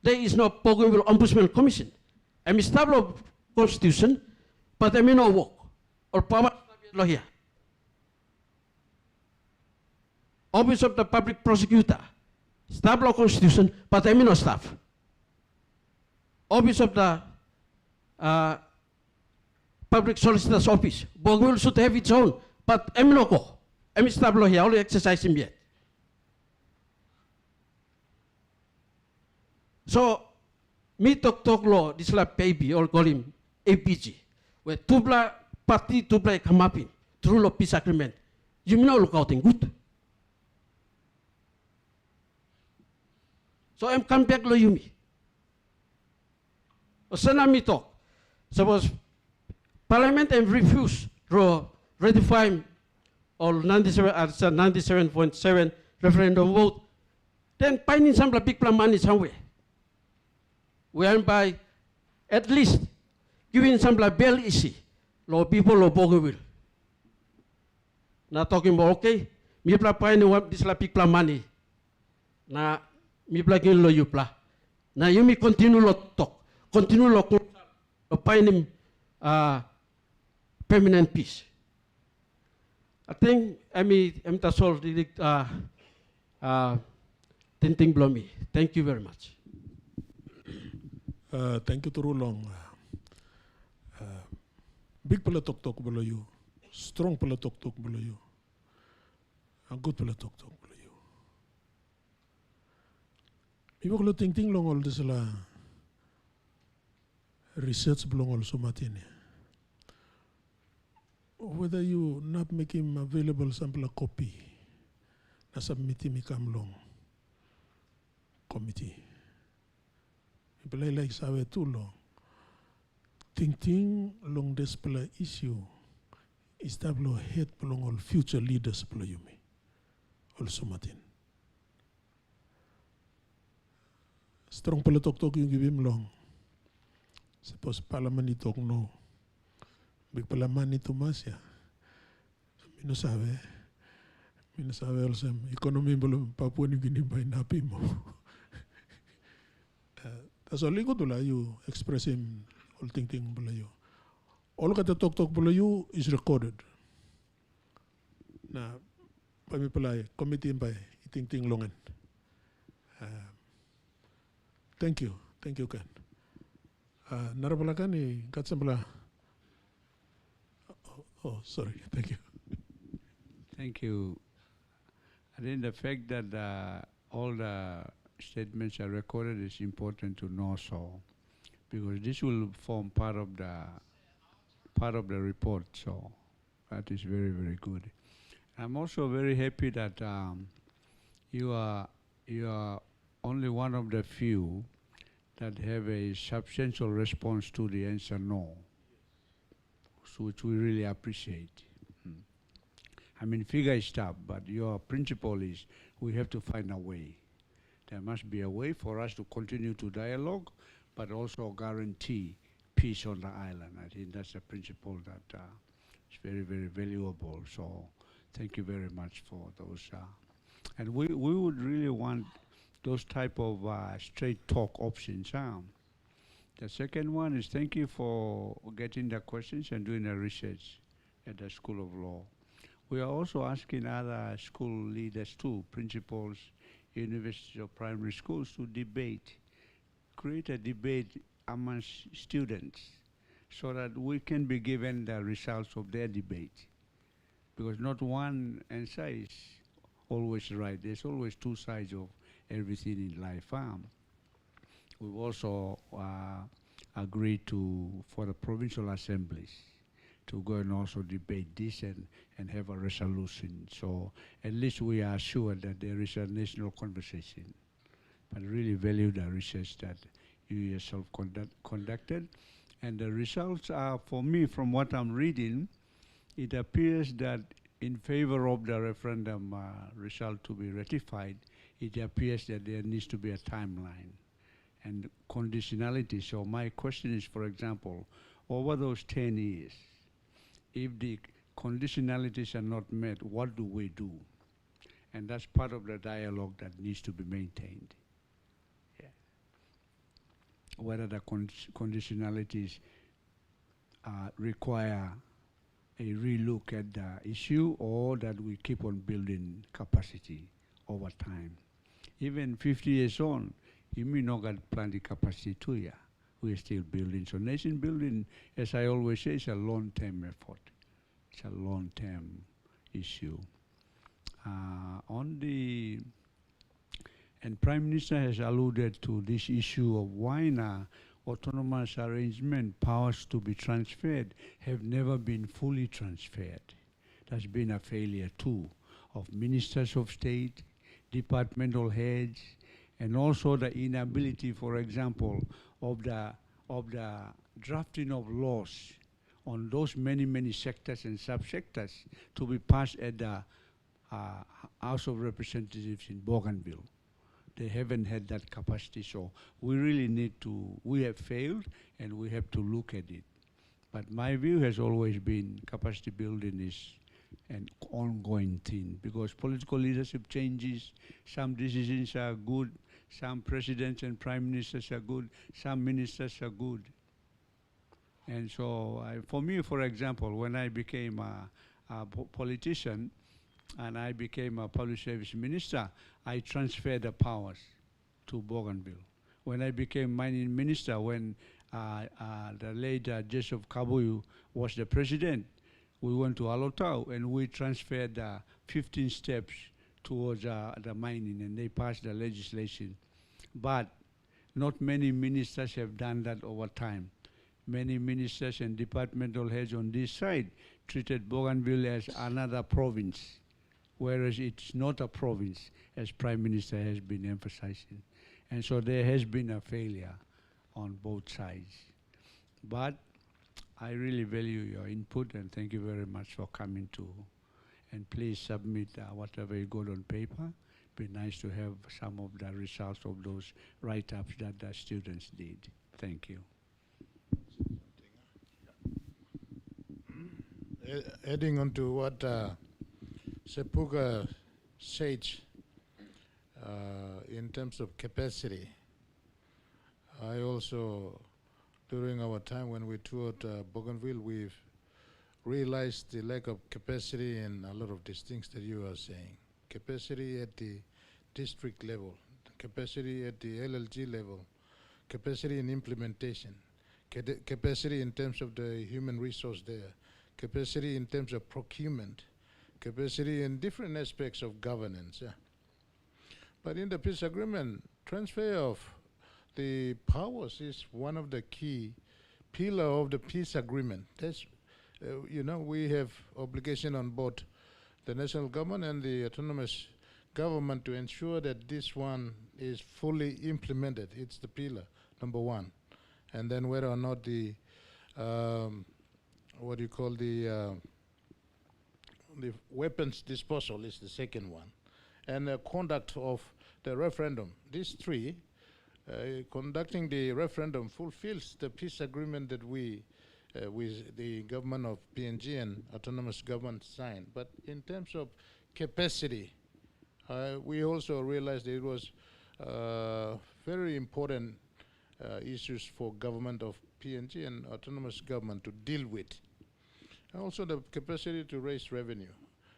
There is no Bougainville Ombudsman Commission. I mean, stable constitution, but I mean no work or power law here. Office of the Public Prosecutor, stable constitution, but I mean no staff. Office of the Public Solicitor's Office, Bougainville should have its own, but I mean no go. I mean stable here, only exercise him yet. So, me talk law, this la baby, or call him APG, where tubla party tubla come up in, through the peace agreement. You may not look out in good. So I'm come back lo yumi. Osana me talk. Suppose Parliament and refuse to ratify all 97.7 referendum vote, then finding some big plan money somewhere. Whereby at least giving some bail easy, law people of Bougainville. Now talking about okay, me pla find this la big plan money. Na me pla kin lo you pla. Now you me continue lo talk, continue lo find permanent peace. I think I'm solved Tinting Blomi. Thank you very much. Thank you, Turulong. Big pala tok below you. Strong pala tok below you. And good pala tok below you. Iba ko ting long all this la research belong also matine. Whether you not make him available sample a copy, na submit him long committee. Play like sawe too long. Ting long this play issue is tablo head belong all future leaders play you me. Also Martin. Strong pala talk you give him long. Suppose parliament talk no. Big pala man ito masya. Minasabi also economy belum Papua New Guinea by napi mo. That's all go to you express him all ting below you. All kata talk below you is recorded. Na pami pala committee by ting longan. Thank you Ken. Narapala kan ni katsambala. Oh, sorry. Thank you. Thank you. I think the fact that all the statements are recorded is important to know, so because this will form part of the report. So that is very, very good. I'm also very happy that you are only one of the few that have a substantial response to the answer no. Which we really appreciate. I mean, figure is tough, but your principle is we have to find a way. There must be a way for us to continue to dialogue, but also guarantee peace on the island. I think that's a principle that is very, very valuable. So thank you very much for those. And we would really want those type of straight talk options. The second one is thank you for getting the questions and doing the research at the School of Law. We are also asking other school leaders too, principals universities or primary schools to debate, create a debate amongst students so that we can be given the results of their debate. Because not one answer is always right. There's always two sides of everything in life. We've also agreed for the provincial assemblies to go and also debate this and have a resolution. So at least we are sure that there is a national conversation. But really value the research that you yourself conducted. And the results are, for me, from what I'm reading, it appears that in favor of the referendum result to be ratified, it appears that there needs to be a timeline and conditionality. So my question is, for example, over those 10 years, if the conditionalities are not met, what do we do? And that's part of the dialogue that needs to be maintained. Yeah. Whether the conditionalities require a relook at the issue, or that we keep on building capacity over time. Even 50 years on, you may not get plenty capacity too, yeah. We're still building. So nation building, as I always say, is a long-term effort. It's a long-term issue. And Prime Minister has alluded to this issue of why autonomous arrangement powers to be transferred have never been fully transferred. That's been a failure too of ministers of state, departmental heads, and also the inability, for example, of the drafting of laws on those many sectors and subsectors to be passed at the House of Representatives in Bougainville. They haven't had that capacity, so we really need to, we have failed and we have to look at it. But my view has always been capacity building is an ongoing thing, because political leadership changes, some decisions are good, some presidents and prime ministers are good, some ministers are good. And so for me, for example, when I became a politician, and I became a public service minister, I transferred the powers to Bougainville. When I became mining minister, when the late Joseph Kabuyu was the president, we went to Alotau and we transferred 15 steps towards the mining, and they passed the legislation. But not many ministers have done that over time. Many ministers and departmental heads on this side treated Bougainville as another province, whereas it's not a province, as Prime Minister has been emphasizing. And so there has been a failure on both sides. But I really value your input, and thank you very much for coming to. And please submit whatever you got on paper. It'd be nice to have some of the results of those write-ups that the students did. Thank you. Adding on to what Sepuga said in terms of capacity, I also, during our time when we toured Bougainville, we've realized the lack of capacity in a lot of these things that you are saying. Capacity at the district level, capacity at the LLG level, capacity in implementation, capacity in terms of the human resource there, capacity in terms of procurement, capacity in different aspects of governance. Yeah. But in the peace agreement, transfer of the powers is one of the key pillar of the peace agreement. That's, you know, we have obligation on both the national government and the autonomous government to ensure that this one is fully implemented. It's the pillar, number one. And then whether or not the what do you call the weapons disposal is the second one, and the conduct of the referendum. These three, conducting the referendum fulfills the peace agreement that we, with the government of PNG and autonomous government signed. But in terms of capacity, we also realized it was very important issues for government of PNG and autonomous government to deal with. And also the capacity to raise revenue,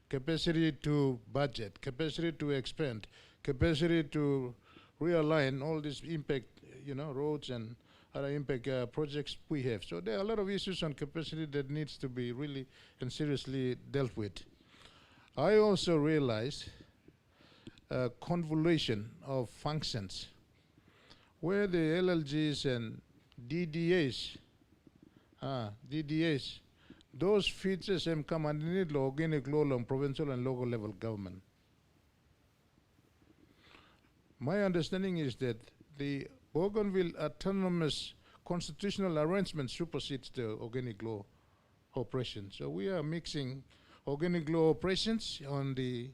capacity to budget, capacity to expand, capacity to realign all these impact, roads and other impact projects we have. So there are a lot of issues on capacity that needs to be really and seriously dealt with. I also realized a convolution of functions where the LLGs and DDAs, those features come underneath organic law on provincial and local level government. My understanding is that the Bougainville autonomous constitutional arrangement supersedes the organic law operations. So we are mixing organic law operations on the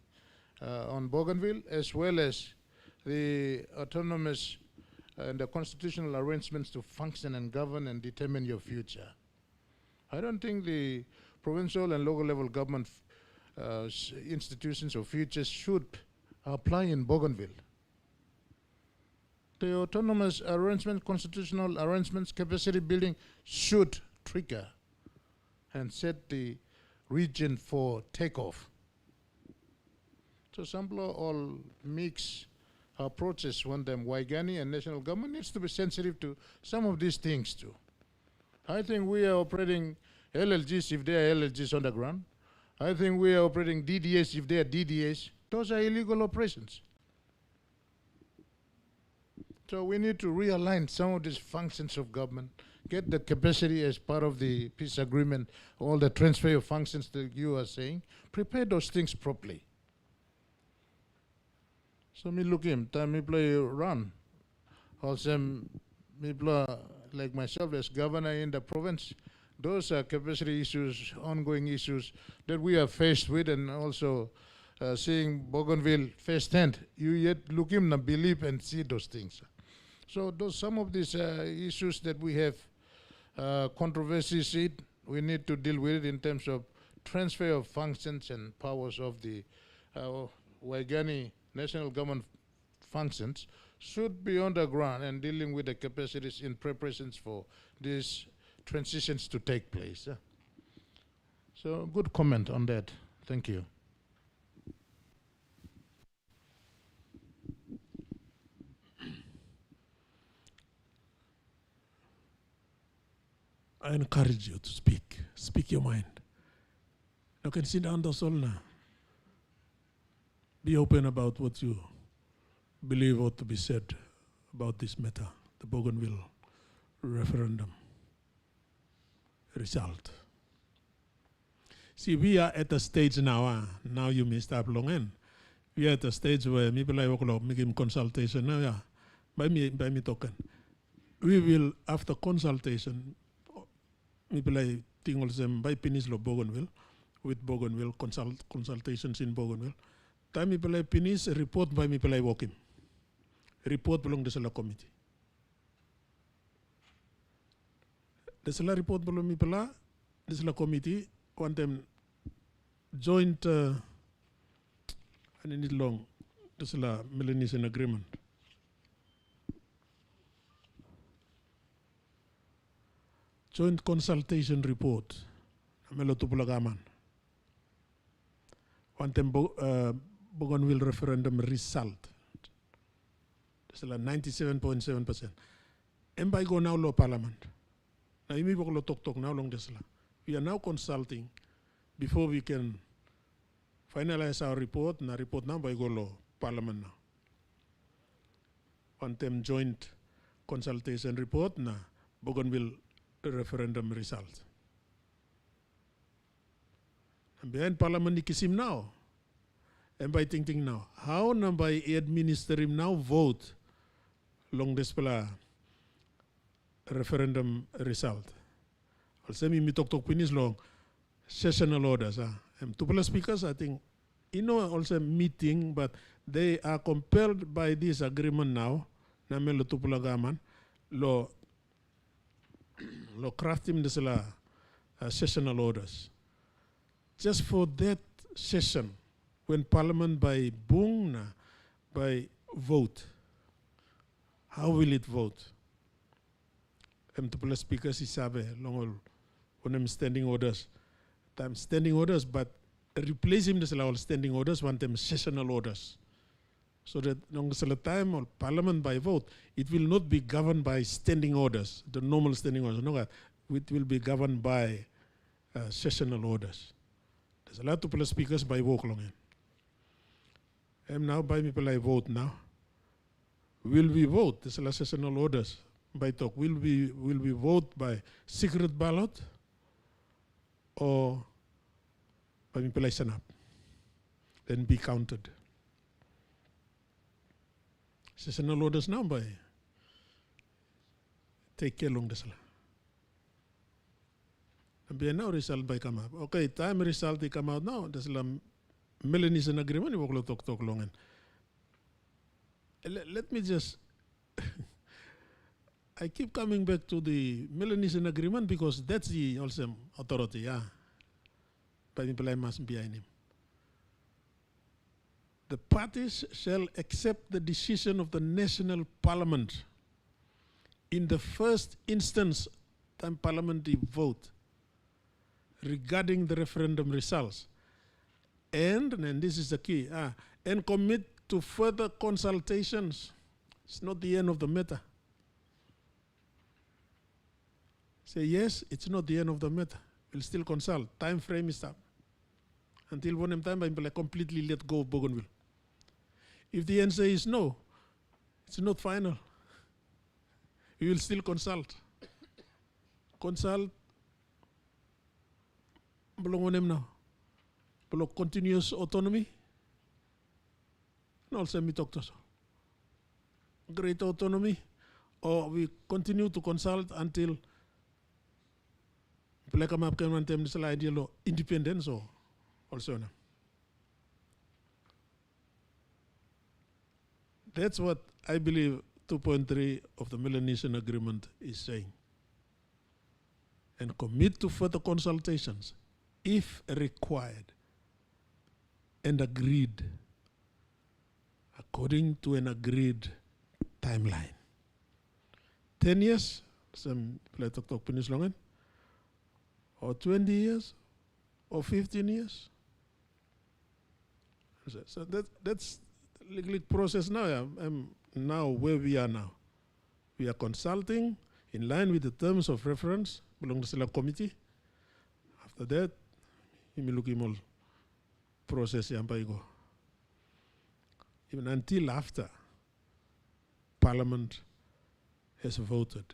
on Bougainville as well as the autonomous and the constitutional arrangements to function and govern and determine your future. I don't think the provincial and local level government institutions or futures should apply in Bougainville. The autonomous arrangement, constitutional arrangements, capacity building should trigger and set the region for takeoff. So some all mix approaches when them Waigani and national government needs to be sensitive to some of these things too. I think we are operating LLGs if they are LLGs on the ground. I think we are operating DDAs if they are DDAs. Those are illegal operations. So we need to realign some of these functions of government, get the capacity as part of the peace agreement, all the transfer of functions that you are saying, prepare those things properly. So me look him, time me play run. Also me play like myself as governor in the province. Those are capacity issues, ongoing issues that we are faced with, and also seeing Bougainville firsthand. You yet look him and believe and see those things. So those some of these issues that we have controversies in, we need to deal with it in terms of transfer of functions and powers of the Waigani national government functions should be on the ground and dealing with the capacities in preparations for these transitions to take place. So good comment on that. Thank you. I encourage you to speak. Speak your mind. You can sit down the soul now. Be open about what you believe ought to be said about this matter, the Bougainville referendum result. See, we are at a stage now, now you may stop long in. We are at a stage where maybe like making consultation now, by me talking. We will, after consultation, maybe like things by Peninsula Bougainville, with Bougainville, consultations in Bougainville. Time me pelai finish report by me pelai walking. Report belong the Sala committee. The Sala report belong me pelai, the Sala committee, one time joint, and it long, the Sala Melanesian agreement. Joint consultation report, Amelo Tupulagaman. One time Bougainville referendum result. It's like 97.7%. And by go now law parliament. Now you may talk now long this. We are now consulting before we can finalize our report. Now report now by go law parliament now. One time joint consultation report na Bougainville referendum result. And behind parliament ikisim now. And by thinking now, how na by administer him now vote long this referendum result. Also me talk finish long sessional orders. And two speakers, I think, also meeting, but they are compelled by this agreement now. Na melo tupula gaman lo crafting this sessional orders. Just for that session, when Parliament by vote, how will it vote? To speakers is long on standing orders. Time standing orders, but replace him this all standing orders, one time sessional orders. So that long the time or Parliament by vote, it will not be governed by standing orders, the normal standing orders. No, it will be governed by sessional orders. There's a lot of people speakers by vote long. And now by people I vote now. Will we vote? There's a lot of sessional orders by talk. Will we vote by secret ballot or by people I sign up? Then be counted. Sessional orders now by take care long this. And be now result by come up. Okay, time result they come out now. There's a Melanesian agreement you will talk long. Let me just I keep coming back to the Melanesian agreement because that's the also authority, yeah. By people I must be behind him. The parties shall accept the decision of the national parliament in the first instance time parliamentary vote regarding the referendum results. And this is the key, and commit to further consultations. It's not the end of the matter. Say yes, it's not the end of the matter. We'll still consult. Time frame is up. Until one time I will completely let go of Bougainville. If the answer is no, it's not final. We will still consult. Consult. Belong now. Belong continuous autonomy. And also me talk to us. Great autonomy. Or we continue to consult until independence or also now. That's what I believe 2.3 of the Melanesian Agreement is saying. And commit to further consultations if required and agreed according to an agreed timeline. 10 years, some play talk finish long, or 20 years, or 15 years. So that's legal process now. I'm now where we are now. We are consulting in line with the terms of reference belong to the committee. After that, we will look at process yang go. Even until after Parliament has voted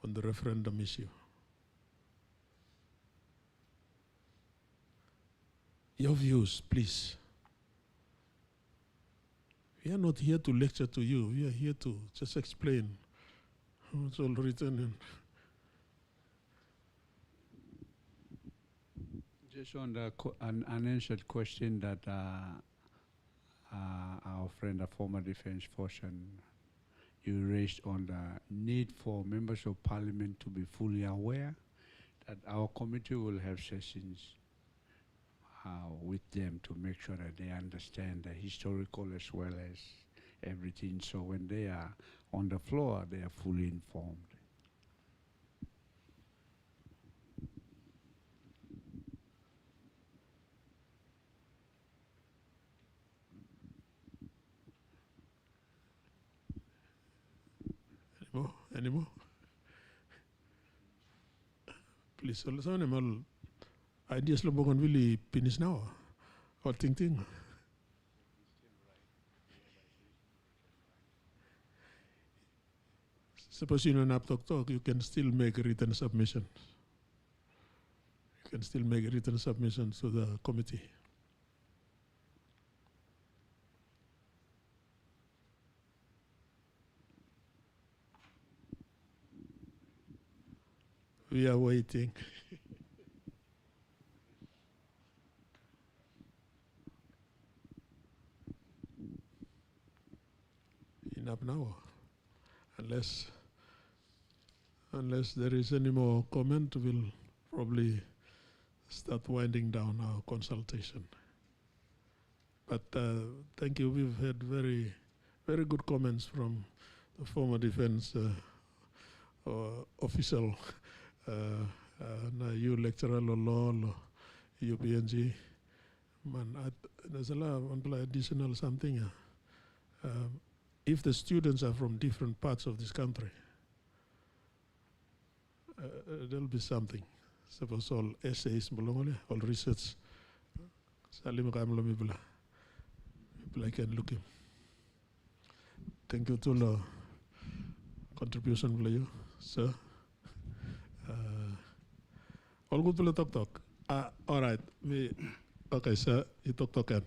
on the referendum issue. Your views, please. We are not here to lecture to you. We are here to just explain what's all written in. Just on the an unanswered question that our friend, the former defense person, you raised on the need for members of parliament to be fully aware that our committee will have sessions with them to make sure that they understand the historical as well as everything. So when they are on the floor, they are fully informed. Any more? Please, also animal ideas lo Bougainville finish now. Or ting. Suppose you don't have talk, you can still make a written submission. You can still make a written submission to the committee. We are waiting. Enough now. Unless there is any more comment, we'll probably start winding down our consultation. But thank you. We've had very, very good comments from the former defense official. You lecturer law, UPNG, Man, there's a lot of additional something. If the students are from different parts of this country, there'll be something. Suppose all essays, all research, people I can look in. Thank you to the contribution for you, sir. All good for talk. All right. Okay, sir. You talk again.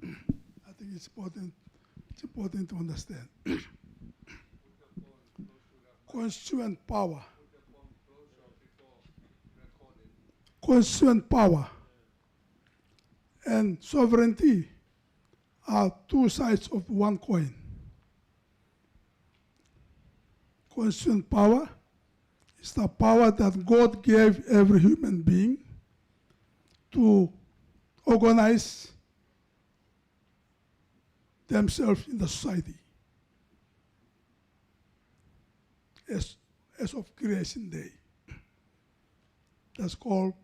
I think it's important to understand. Constituent power. Constituent power and sovereignty are two sides of one coin. Constituent power is the power that God gave every human being to organize themselves in the society as of creation day. That's called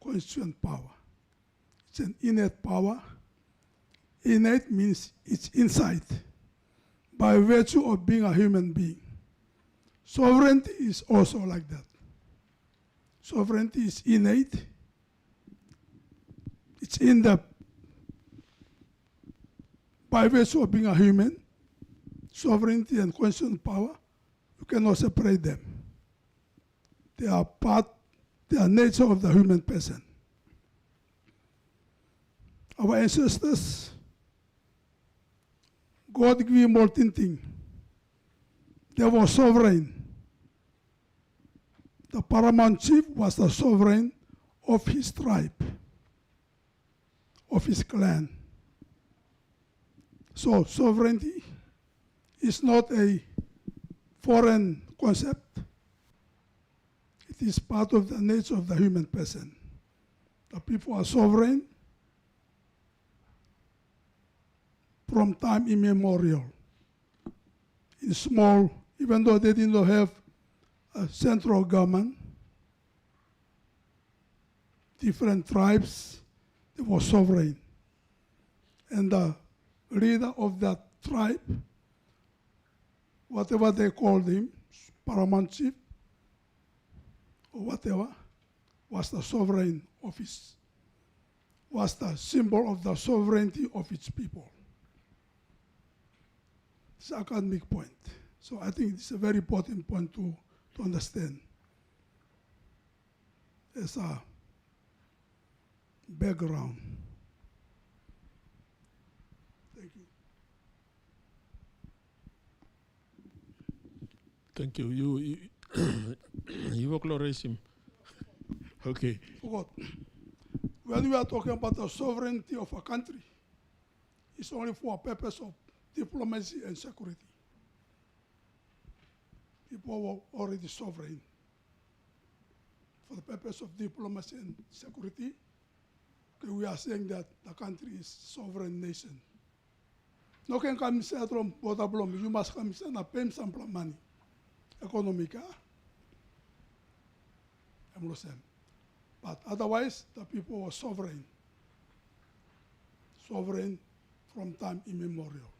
constituent power. It's an innate power. Innate means it's inside by virtue of being a human being. Sovereignty is also like that. Sovereignty is innate. It's in the, by virtue of being a human, sovereignty and constituent power, you cannot separate them. They are nature of the human person. Our ancestors, God gave them all thinking. They were sovereign. The paramount chief was the sovereign of his tribe, of his clan. So sovereignty is not a foreign concept. It is part of the nature of the human person. The people are sovereign from time immemorial. In small, even though they did not have a central government, different tribes, they were sovereign. And the leader of that tribe, whatever they called him, paramount chief, or whatever, was the sovereign of his, was the symbol of the sovereignty of its people. It's an academic point. So I think it's a very important point to understand as a background. Thank you. Thank you. You acknowledge him. Okay. Forgot. When we are talking about the sovereignty of a country, it's only for a purpose of diplomacy and security. People were already sovereign. For the purpose of diplomacy and security, okay, we are saying that the country is sovereign nation. No can come say from Botablom, you must come say na pay some money. Economica. I'm saying. But otherwise, the people were sovereign. Sovereign from time immemorial.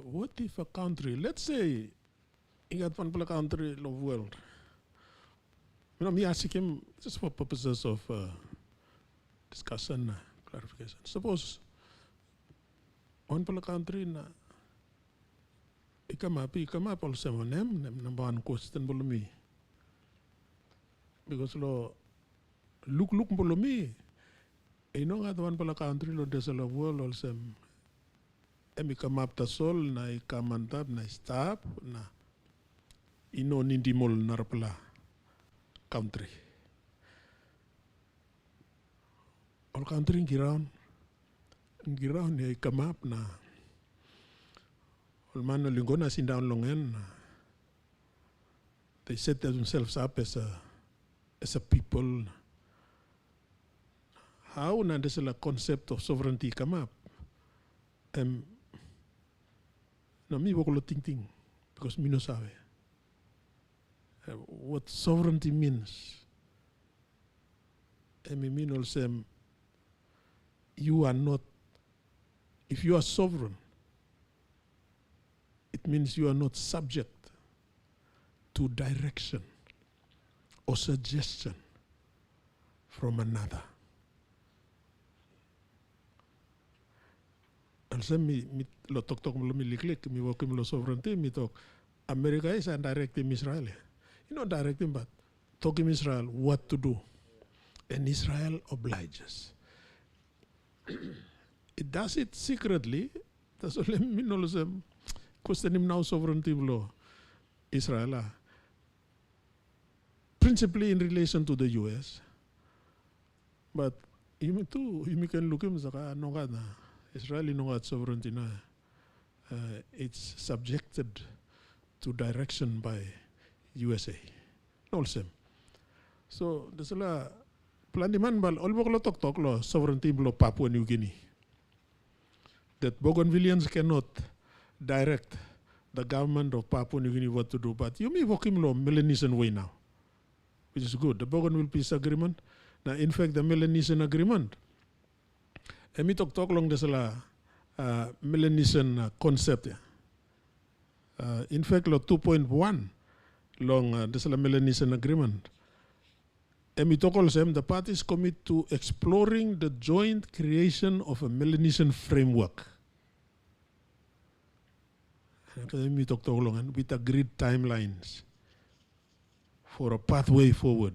What if a country, let's say, you got one country in the world. Me ask him just for purposes of discussion, clarification. Suppose one country na ikama also number one question below me. Because look below me. You know that one country lo there's a world also. Ikamap ta sol na ikamantab na stop na ino nindimol narpala country. All country ngiraon ya ikamap na all mano linggo na sindaon longen. They set themselves up as a people. How na there's a concept of sovereignty come up? Na mi wako lo ting because mi no sabe. What sovereignty means. I mean also, you are not, if you are sovereign, it means you are not subject to direction or suggestion from another. Also, mi lo tok mi liklik mi wokim lo sovereignty mi tok America is directing Israel. You know directing, but talking Israel what to do, and Israel obliges. It does it secretly. That's only me no question him now sovereignty law Israel. Principally in relation to the US. But you can look him na Israel no sovereignty na. It's subjected to direction by USA. Also. So there's a plan di man bal all lo tok lo sovereignty lo Papua New Guinea. That Bougainvillians cannot direct the government of Papua New Guinea what to do, but you may work him lo Melanesian way now, which is good. The Bougainville Peace Agreement. Now, in fact, the Melanesian Agreement. And me talk long there's a Melanesian concept. In fact, lo 2.1 long there's a Melanesian Agreement. And we talk also the parties commit to exploring the joint creation of a Melanesian framework. And we talk long with agreed timelines for a pathway forward.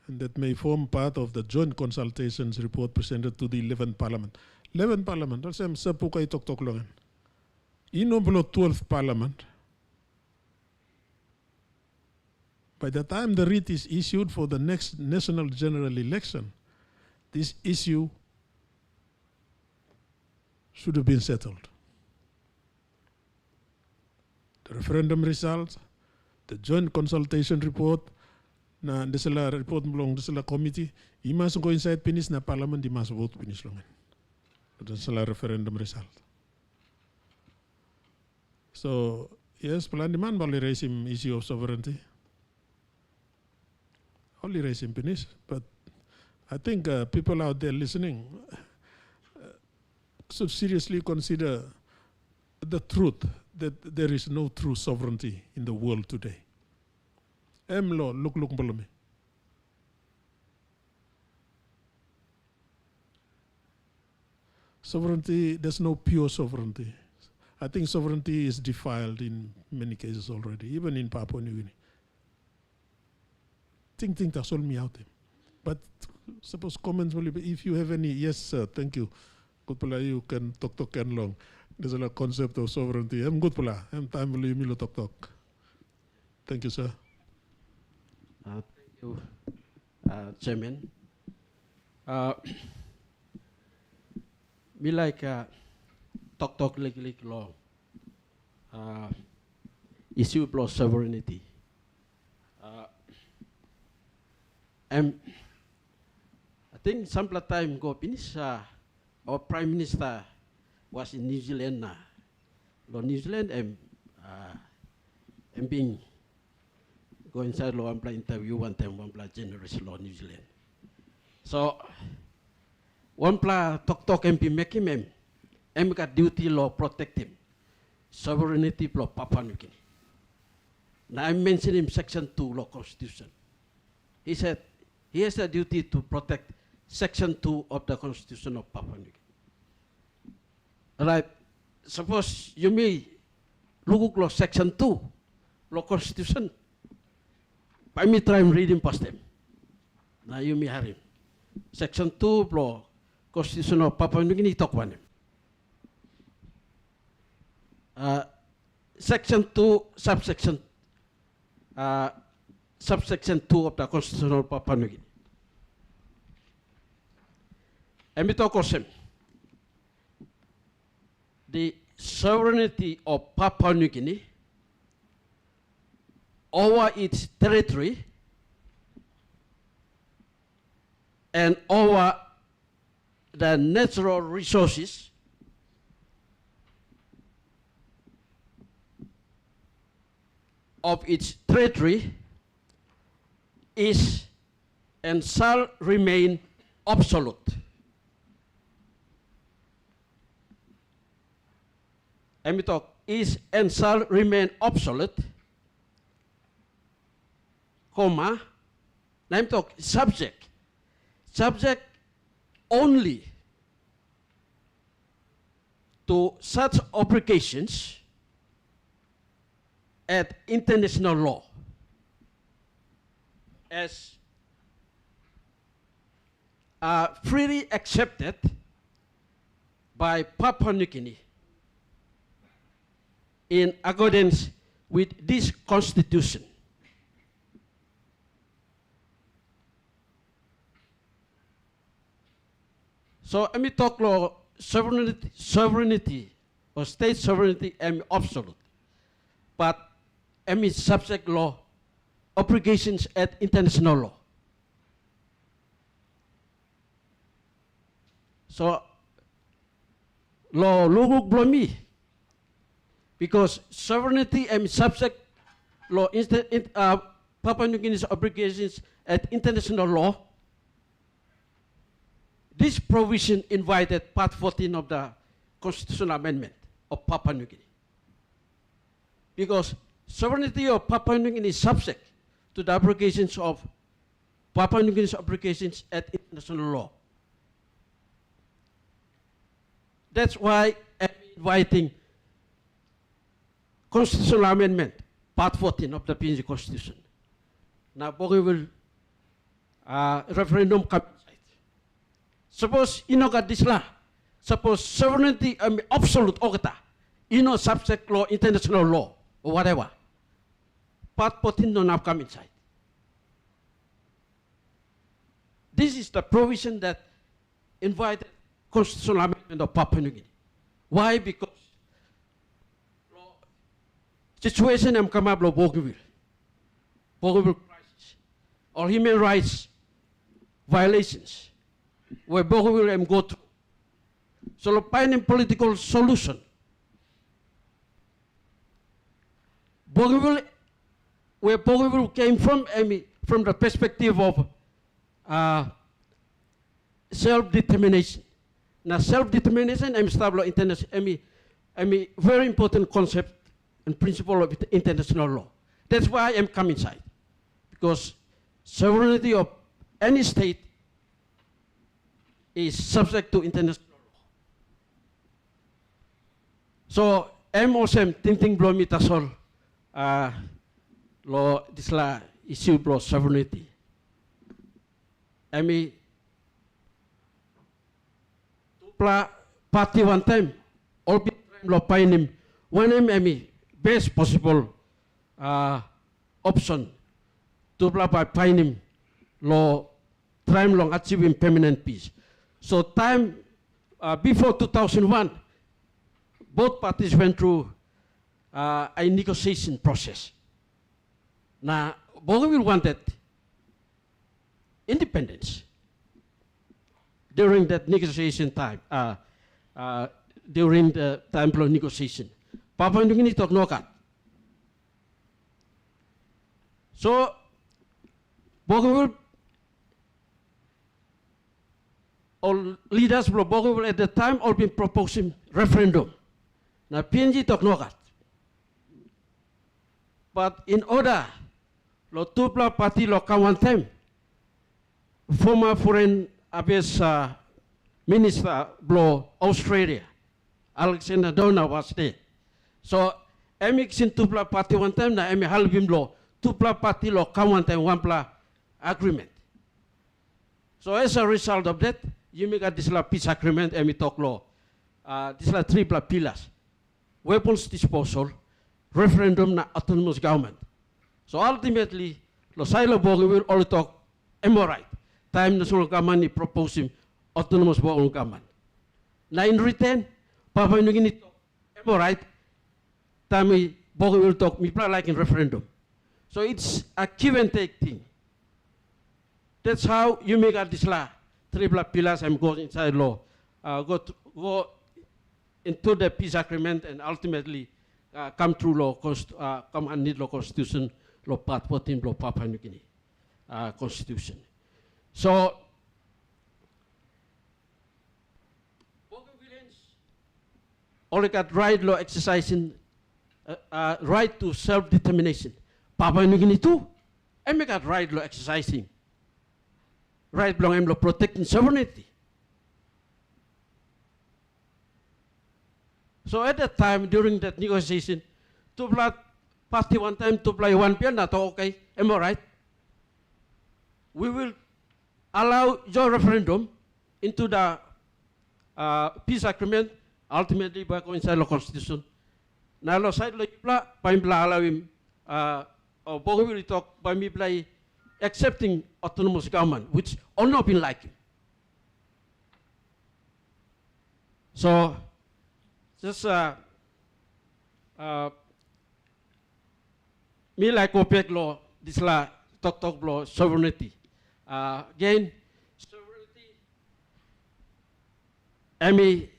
And that may form part of the joint consultations report presented to the 11th Parliament. 11th Parliament, also I'm sapukay tok long. In 12th Parliament, by the time the writ is issued for the next national general election, this issue should have been settled. The referendum results, the joint consultation report, na desala report belong desala committee, he must go inside finish na parliament, he must vote finish long. Desala referendum result. So yes, plan demand bali raise him issue of sovereignty. Only raise him finish, but I think people out there listening should seriously consider the truth that there is no true sovereignty in the world today. Lo look below me. Sovereignty, there's no pure sovereignty. I think sovereignty is defiled in many cases already, even in Papua New Guinea. Think that's all me out there. But suppose comments will be, if you have any, yes sir, thank you. Good pala, you can talk and long. There's a concept of sovereignty. I'm good pala. I'm time will you talk. Thank you, sir. Thank you, Chairman. Me like talk long. Issue plus sovereignty. I think some time ago, our Prime Minister was in New Zealand. New Zealand and being go inside law and play interview one play generous law New Zealand. So one play talk MP make him got duty law protect him. Sovereignty law Papua New Guinea. Now I mentioned him section 2 law constitution. He said he has a duty to protect section 2 of the constitution of Papua New Guinea. Right, suppose you may look at section 2 law constitution. By me try and read him past them. Now you may have him. Section 2 law constitution of Papua New Guinea talk one him. Section 2 subsection subsection 2 of the constitution of Papua New Guinea. And we talk of the sovereignty of Papua New Guinea over its territory and over the natural resources of its territory is and shall remain absolute. And we talk is and shall remain absolute, comma, now we talk subject only to such obligations at international law as are freely accepted by Papua New Guinea in accordance with this constitution. So let me talk law sovereignty or state sovereignty am absolute, but am subject law obligations at international law. So law luguk blomi because sovereignty am subject law Papua New Guinea's obligations at international law. This provision invited Part 14 of the Constitutional Amendment of Papua New Guinea. Because sovereignty of Papua New Guinea is subject to the obligations of Papua New Guinea's obligations at international law. That's why I'm inviting Constitutional Amendment, Part 14 of the PNG Constitution. Now, Bougainville referendum comes. Suppose inoga disla, suppose sovereignty absolute ogata, subject law, international law, or whatever. Part 14 don't have come inside. This is the provision that invited constitutional amendment of Papua New Guinea. Why? Because situation am come up Bougainville crisis, or human rights violations, where Bougainville am go through. So finding political solution. Bougainville, where Bougainville came from the perspective of self-determination. Now self-determination I'm established international very important concept and principle of international law. That's why I'm coming inside. Because sovereignty of any state is subject to international law. So, I'm also thinking blow me tasol law this la issue blow sovereignty. Party one time, all be law painim one best possible option to by painim law time long achieving permanent peace. So time before 2001, both parties went through a negotiation process. Now, Bougainville wanted independence during that negotiation time, during the time of negotiation. Papua New Guinea talk no cut. So, Bougainville all leaders from Bougainville at the time all been proposing referendum. Now PNG talk no cut. But in order lo tupla party lo come one time, former foreign affairs minister blo Australia, Alexander Dona was there. So MX in tupla party one time na emi halbim lo tupla party lo come one time one pla agreement. So as a result of that, you make a this peace agreement and we talk law. These are three pillars: weapons disposal, referendum, na autonomous government. So ultimately, lo silo Bougainville all talk right. Time national government is proposing autonomous government. Now in return, Papua New Guinea talk right. Time Bougainville talk me like in referendum. So it's a give and take thing. That's how you make a this three pillars and go inside law, go into the peace agreement and ultimately come through law, come and need law constitution, law part 14, law Papua New Guinea constitution. So, Bougainvilleans only got right law exercising right to self-determination. Papua New Guinea too, and we got right law exercising. Right belong law protecting sovereignty. So at that time, during that negotiation, to party one time to play one pian, not okay, am I right? We will allow your referendum into the peace agreement, ultimately by coincide the constitution. Now, lo side lo ipla, paimpla allow him, or Bougainville talk by me play accepting autonomous government, which all not been like him. So, just me like OPEC law, this la talk law sovereignty. Again, sovereignty, me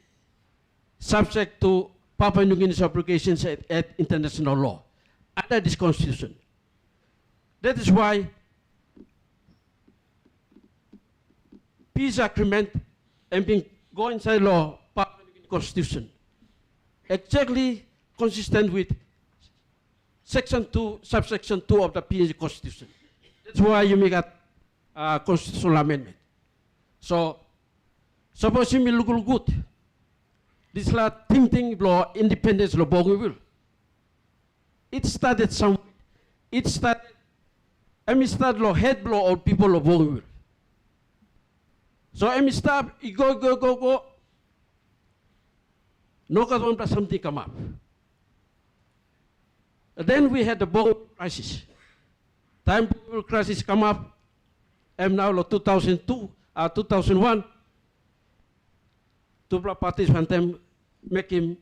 subject to Papua New Guinea's obligations at international law under this constitution. That is why peace agreement and being go inside law Papua New Guinea constitution exactly consistent with section 2, subsection 2 of the PNG constitution. That's why you make a constitutional amendment. So, suppose you look good. This is like thinking law, independence law, Bougainville. It started some, it started, start law, head law of people of Bougainville. So start, you go. No government something come up. Then we had the Bougainville crisis. Time Bougainville crisis come up, and now 2002, 2001, two parties one time make him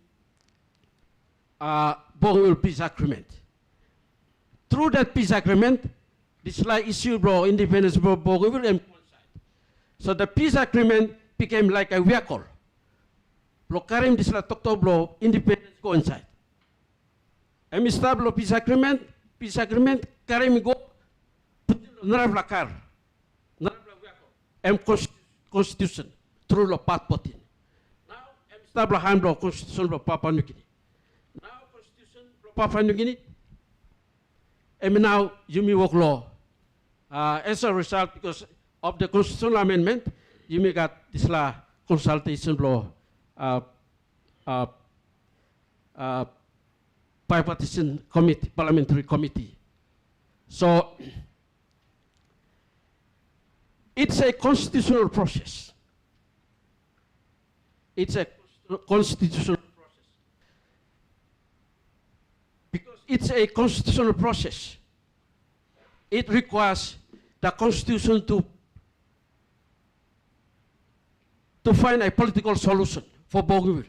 Bougainville peace agreement. Through that peace agreement, this like issue bro independence bro Bougainville and so the peace agreement became like a vehicle. Blo karim this la talk blo independence go inside. And start blo peace agreement karim go narab la car. Narab la vehicle. And constitution through the part 14. Now start blo hand blo constitution blo Papua New Guinea. Now constitution blo Papua New Guinea. And now you may work law. As a result, because of the constitutional amendment, you may got this law consultation law, bipartisan committee, parliamentary committee. So it's a constitutional process. It's a constitutional process. Because it's a constitutional process, it requires the constitution to find a political solution for Bougainville.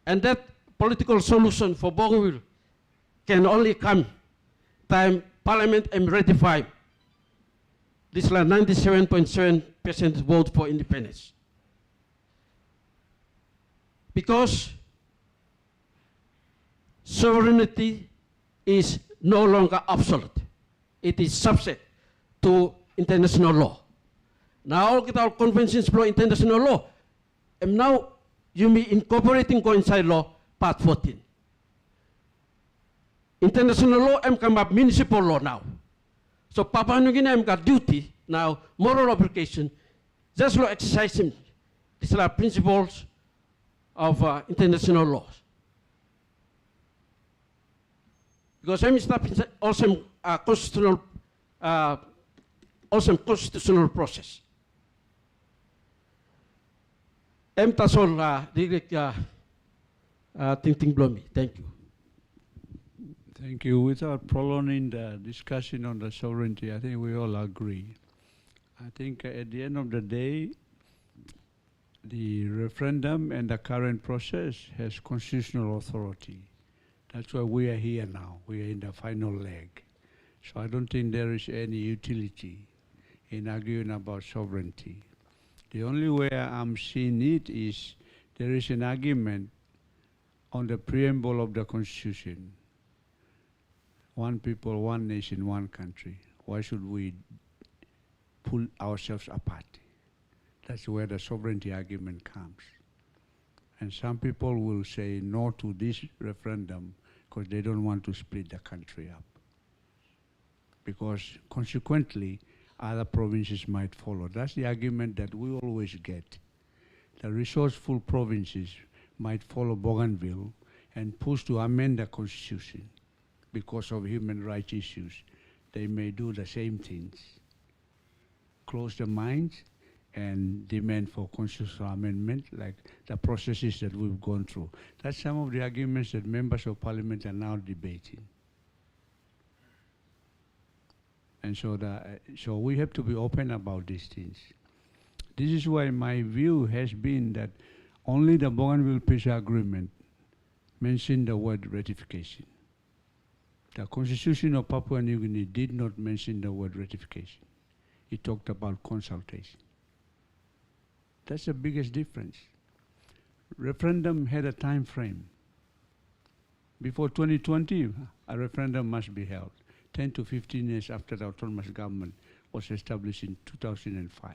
And that political solution for Bougainville can only come time Parliament and ratify this 97.7% vote for independence. Because sovereignty is no longer absolute. It is subject to international law. Now all our conventions for international law, and now you may incorporating coincide law part 14. International law come up municipal law now. So Papua New Guinea got duty now, moral obligation, just law exercising these are principles of international laws. Because I'm also constitutional process. That's all, Ting Blomi. Thank you. Thank you. Without prolonging the discussion on the sovereignty, I think we all agree. I think at the end of the day, the referendum and the current process has constitutional authority. That's why we are here now. We are in the final leg. So I don't think there is any utility in arguing about sovereignty. The only way I'm seeing it is there is an argument on the preamble of the Constitution, one people, one nation, one country. Why should we pull ourselves apart? That's where the sovereignty argument comes. And some people will say no to this referendum because they don't want to split the country up. Because consequently, other provinces might follow. That's the argument that we always get. The resourceful provinces might follow Bougainville and push to amend the Constitution because of human rights issues. They may do the same things, close their minds and demand for constitutional amendment, like the processes that we've gone through. That's some of the arguments that members of parliament are now debating. And so we have to be open about these things. This is why my view has been that only the Bougainville Peace Agreement mentioned the word ratification. The Constitution of Papua New Guinea did not mention the word ratification. It talked about consultation. That's the biggest difference. Referendum had a time frame. Before 2020, a referendum must be held. 10 to 15 years after the autonomous government was established in 2005.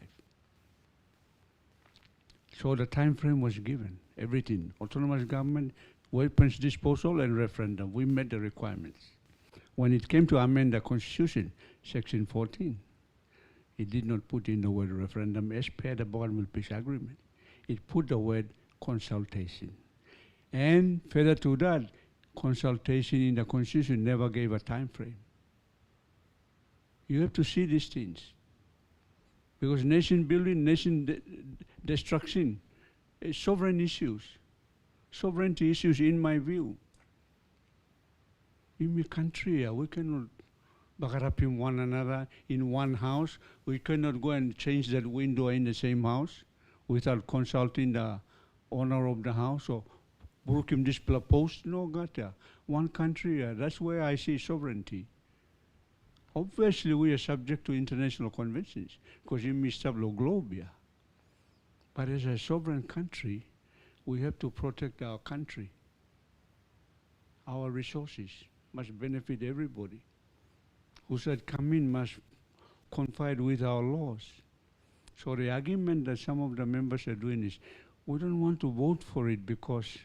So the time frame was given, everything. Autonomous government, weapons disposal, and referendum. We met the requirements. When it came to amend the Constitution, Section 14, it did not put in the word referendum as per the Bougainville Peace Agreement. It put the word consultation. And further to that, consultation in the Constitution never gave a time frame. You have to see these things. Because nation building, nation destruction, is sovereign issues. Sovereignty issues, in my view. In my country, we cannot bagarapim one another in one house. We cannot go and change that window in the same house without consulting the owner of the house or burukim this post. No, gata. One country, that's where I see sovereignty. Obviously, we are subject to international conventions because in Mistablo Globia. But as a sovereign country, we have to protect our country. Our resources must benefit everybody. Who said come in must confide with our laws. So the argument that some of the members are doing is, we don't want to vote for it because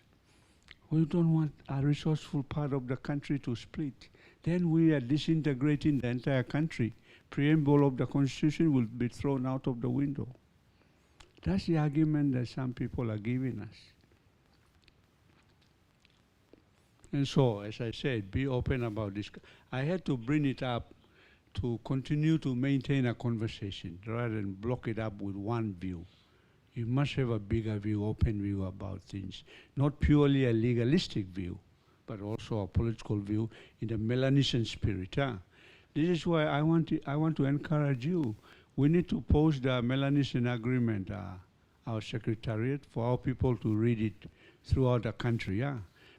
we don't want a resourceful part of the country to split. Then we are disintegrating the entire country. Preamble of the Constitution will be thrown out of the window. That's the argument that some people are giving us. And so, as I said, be open about this. I had to bring it up to continue to maintain a conversation rather than block it up with one view. You must have a bigger view, open view about things. Not purely a legalistic view, but also a political view in the Melanesian spirit. This is why I want to encourage you. We need to post the Melanesian agreement, our secretariat, for our people to read it throughout the country.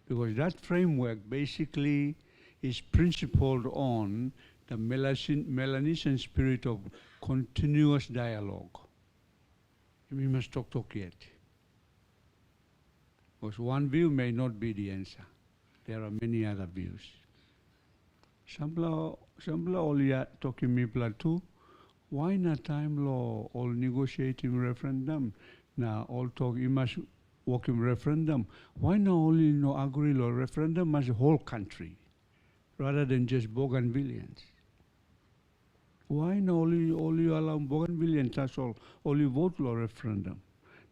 Because that framework basically is principled on the Melanesian spirit of continuous dialogue. We must talk yet. Because one view may not be the answer. There are many other views. Sambla olia talking me too. Why not time law or negotiating referendum? Now all talk must working referendum. Why not only no agree law referendum as a whole country, rather than just Bougainvilleans? Why not only allow Bougainvilleans, that's all, only vote law referendum?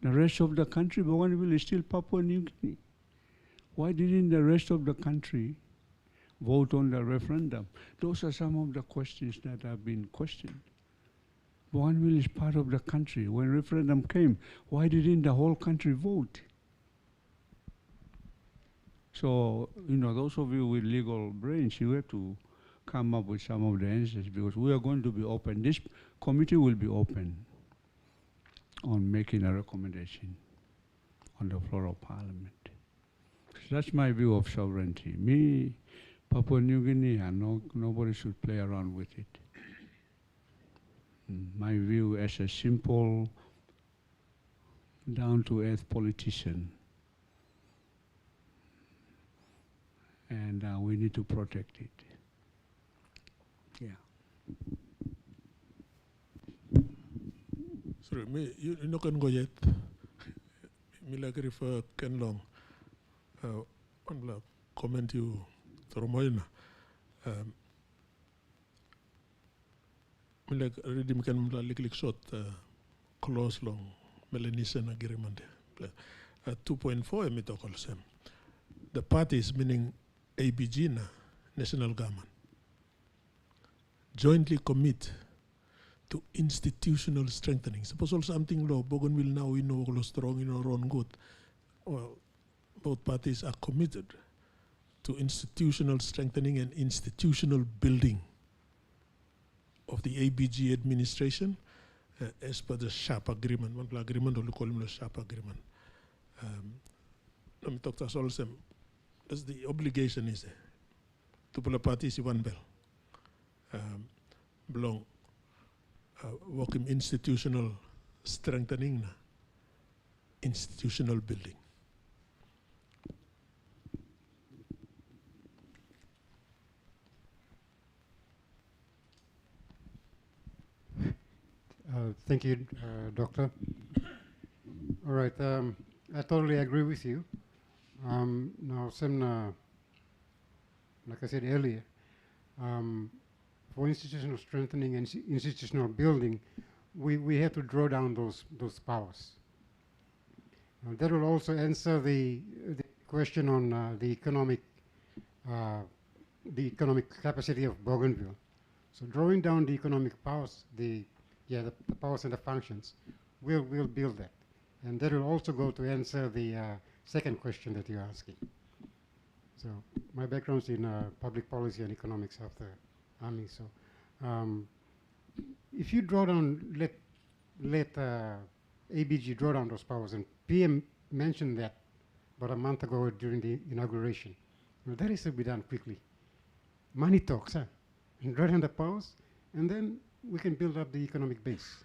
The rest of the country, Bougainville is still Papua New Guinea. Why didn't the rest of the country vote on the referendum? Those are some of the questions that have been questioned. Bougainville is part of the country. When referendum came, why didn't the whole country vote? So, those of you with legal brains, you have to come up with some of the answers because we are going to be open. This committee will be open on making a recommendation on the floor of Parliament. So that's my view of sovereignty. Me, Papua New Guinea, nobody should play around with it. My view as a simple, down-to-earth politician, and we need to protect it. Yeah. Sorry, me, you no can go yet. Me like refer Ken Long. On la comment you Toromoina. Me like ready me can like short close long Melanesian agreement. 2.4 me talk also. The parties meaning ABG na national government jointly commit to institutional strengthening. Suppose also something law, Bougainville now we know we're strong in our own good. Well, both parties are committed to institutional strengthening and institutional building of the ABG administration as per the sharp agreement. One agreement, or we call it the sharp agreement. Let me talk to us all. That's the obligation is to pull a parties in one bell. Belong. Work in institutional strengthening, institutional building. Thank you, Doctor. All right, I totally agree with you. Now, like I said earlier, for institutional strengthening and institutional building, we have to draw down those powers. That will also answer the question on the economic capacity of Bougainville. So drawing down the economic powers, the powers and the functions, we'll build that, and that will also go to answer the second question that you're asking. So my background's in public policy and economics after Army. So if you draw down, let ABG draw down those powers, and PM mentioned that about a month ago during the inauguration. That is to be done quickly. Money talks, huh? And draw down the powers, and then we can build up the economic base,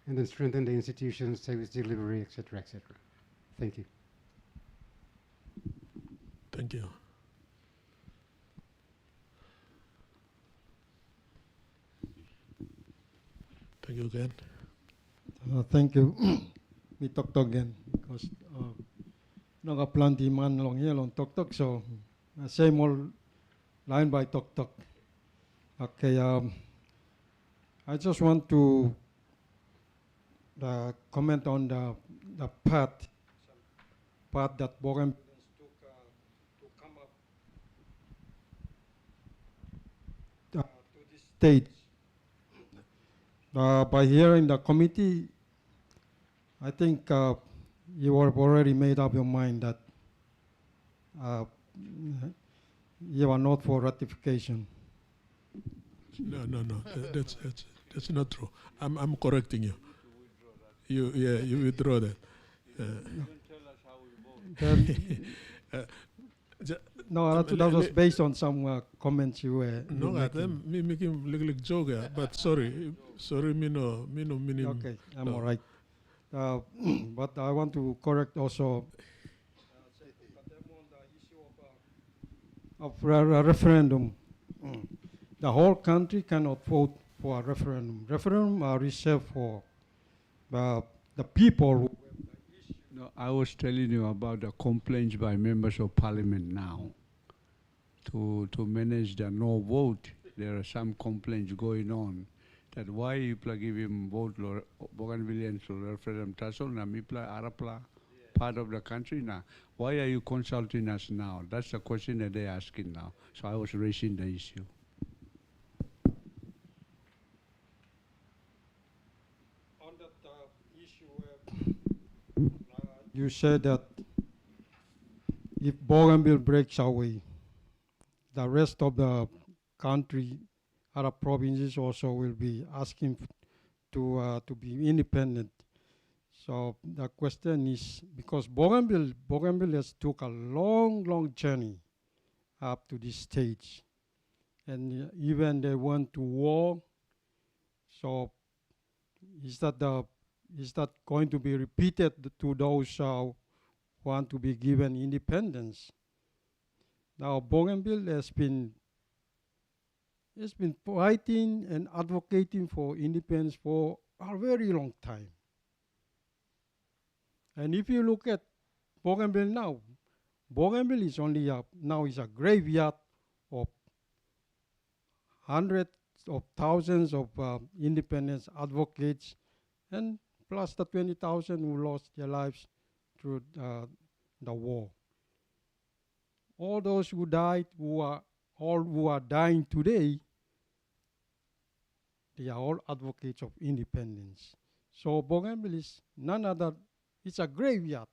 and then strengthen the institutions, service delivery, etc., etc. Thank you. Thank you. Thank you again. Thank you. Me talk again because naka-plenty man long here on talk, so same old line by talk. Okay, I just want to comment on the path that Bougainville took to come up to this stage. By hearing the committee, I think you have already made up your mind that you are not for ratification. No. That's not true. I'm correcting you. You withdraw that. No, that was based on some comments you were. No, me making little joke, but sorry, me no meaning. Okay, I'm all right. But I want to correct also of a referendum. The whole country cannot vote for a referendum. Referendum are reserved for the people who. No, I was telling you about the complaints by members of parliament now. To manage the no vote, there are some complaints going on that why you give him vote Bougainvillean referendum tasol na mipla arapla part of the country now. Why are you consulting us now? That's the question that they're asking now. So I was raising the issue. On that issue, you said that if Bougainville breaks away, the rest of the country, other provinces also will be asking to be independent. So the question is, because Bougainville has took a long journey up to this stage, and even they went to war. So is that going to be repeated to those who want to be given independence? Now Bougainville has been fighting and advocating for independence for a very long time. And if you look at Bougainville now, Bougainville is only now is a graveyard of hundreds of thousands of independence advocates, and plus the 20,000 who lost their lives through the war. All those who died, who are dying today, they are all advocates of independence. So Bougainville is none other, it's a graveyard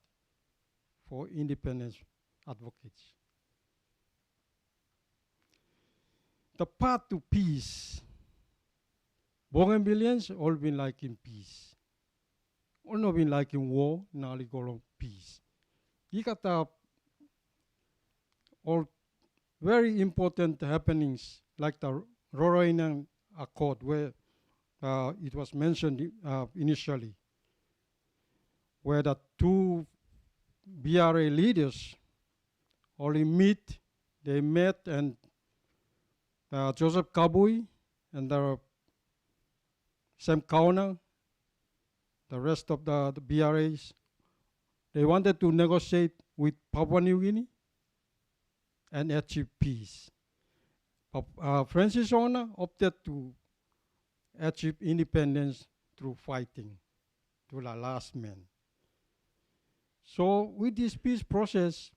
for independence advocates. The path to peace. Bougainvilleans all been liking peace. All not been liking war, now they go peace. You got all very important happenings like the Roroinan Accord, where it was mentioned initially, where the two BRA leaders only they met, and Joseph Kabui and Sam Kauna, the rest of the BRAs, they wanted to negotiate with Papua New Guinea and achieve peace. Francis Ona opted to achieve independence through fighting to the last man. So with this peace process,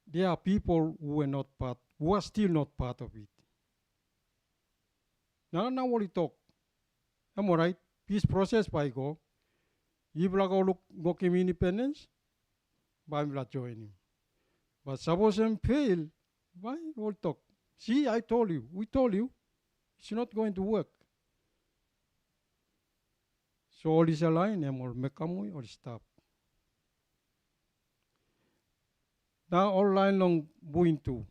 there are people who are still not part of it. Now what we talk. Am I right? Peace process by go. If we go independence, by joining. But suppose them fail, why all talk? See, I told you, we told you, it's not going to work. So all is aligned, or mekamui or stop. Now all line long buintu.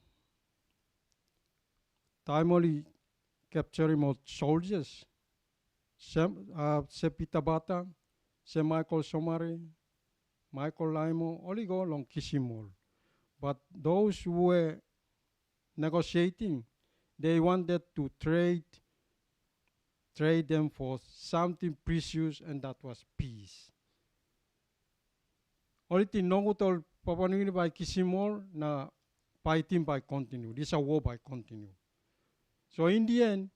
Time only capturing more soldiers. Sepita Bata, Michael Somare, Michael Laimo, only go along Kisimol. But those who were negotiating, they wanted to trade them for something precious, and that was peace. Only thing nongutol Papua New Guinea by Kisimol na fighting by continue. This is a war by continue. So in the end,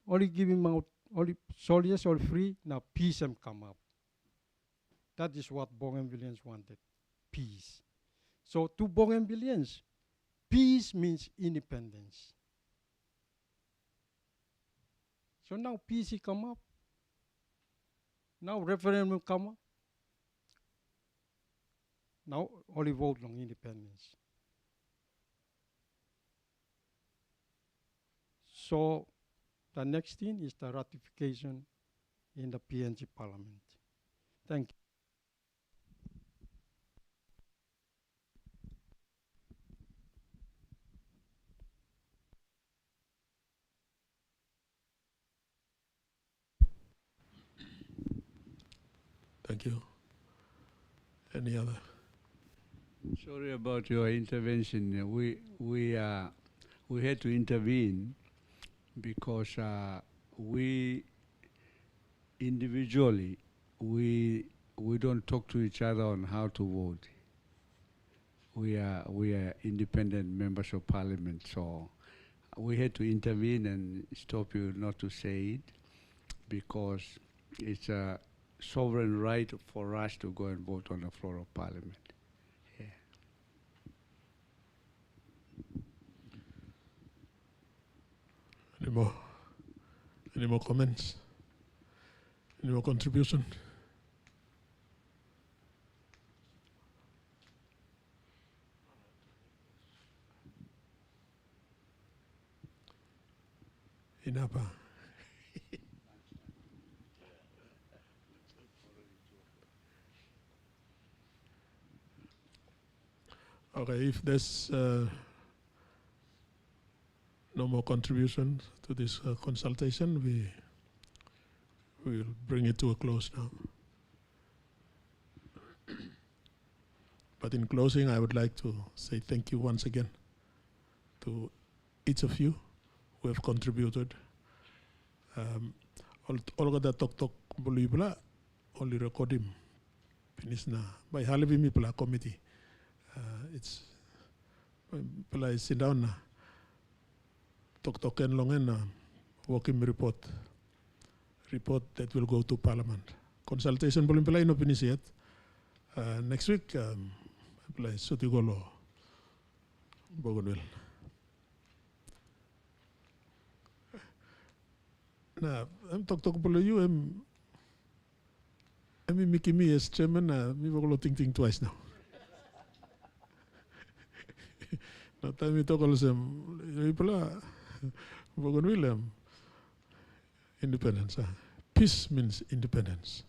only giving out only soldiers all free, now peace come up. That is what Bougainvilleans wanted, peace. So to Bougainvilleans, peace means independence. So now peace come up. Now referendum come up. Now only vote on independence. So the next thing is the ratification in the PNG Parliament. Thank you. Thank you. Any other? Sorry about your intervention. We had to intervene because we individually we don't talk to each other on how to vote. We are independent members of parliament, so we had to intervene and stop you not to say it, because it's a sovereign right for us to go and vote on the floor of parliament. Yeah. Any more comments? Any more contribution? Inapa. Okay, if there's no more contributions to this consultation, we will bring it to a close now. But in closing, I would like to say thank you once again to each of you who have contributed. All the talk bulu pula only record him finish na by halivi mi pula committee. It's pula sit down na talk and long and working report that will go to Parliament. Consultation belum pula ino finish yet. Next week pula suti golo Bougainville. Nah, I'm talk below you. I'm making me as chairman. Me will think twice now. Now time we talk also people Bougainville independence. Peace means independence.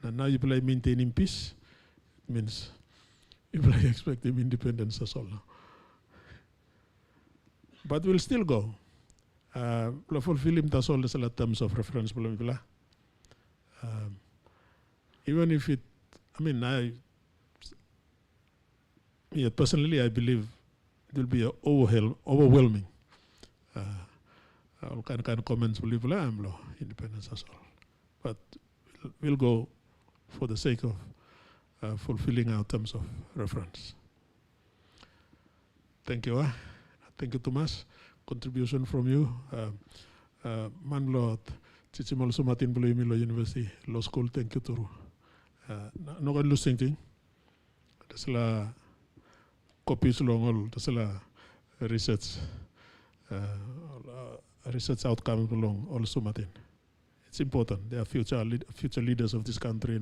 Now you play maintaining peace means you play expecting independence as well. But we'll still go. Fulfill that's all the terms of reference. Even if it, I mean, personally, I believe it will be overwhelming. All kind of comments will be independence as well. But we'll go for the sake of fulfilling our terms of reference. Thank you. Thank you, Thomas. Contribution from you. Manlord, Chichimol Sumatin Buluimilo University Law School, thank you too. No one losing thing. That's la copies long all, that's la research outcome along all Sumatin. It's important. They are future leaders of this country.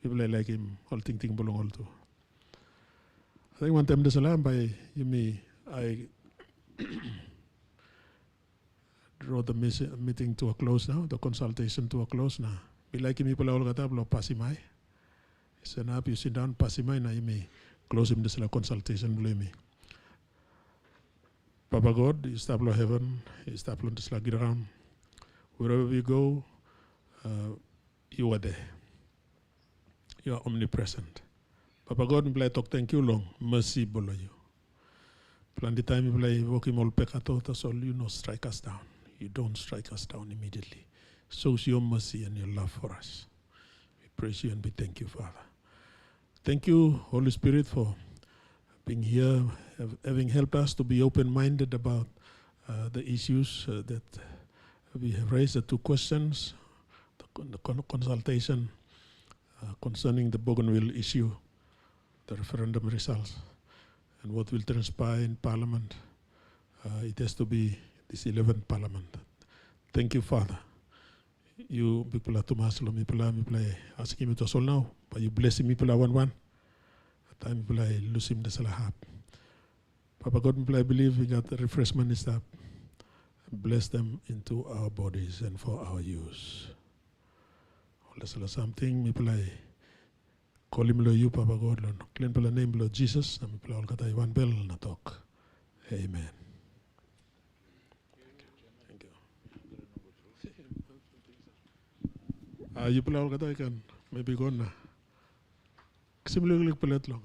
People like him, all thing belong all too. I think one time there's a lamb by I draw the meeting to a close now, the consultation to a close now. Be like me pala all kata blo pasimay. So now you sit down pasimay na imi close him this consultation blo imi. Papa God, you staplo heaven, you staplo this ground. Wherever we go, you are there. You are omnipresent. Papa God, we play talk thank you long, mercy below you. Plan the time you play walking all peccato, that's all you know, strike us down. You don't strike us down immediately. Shows your mercy and your love for us. We praise you and we thank you, Father. Thank you, Holy Spirit, for being here, having helped us to be open-minded about the issues that we have raised, the two questions, the consultation concerning the Bougainville issue, the referendum results, and what will transpire in Parliament. It has to be this 11th Parliament. Thank you, Father. You people Thomas lo mi play asking me to sol now, but you bless me people one. Time people lose him the salahab. Papa God I believe we got the refreshment is that bless them into our bodies and for our use. All something me play call him lo you Papa God lo clean pala name lo Jesus na me play all kata one bell na talk. Amen. You play all kata I can maybe go na. Similarly, pelet long.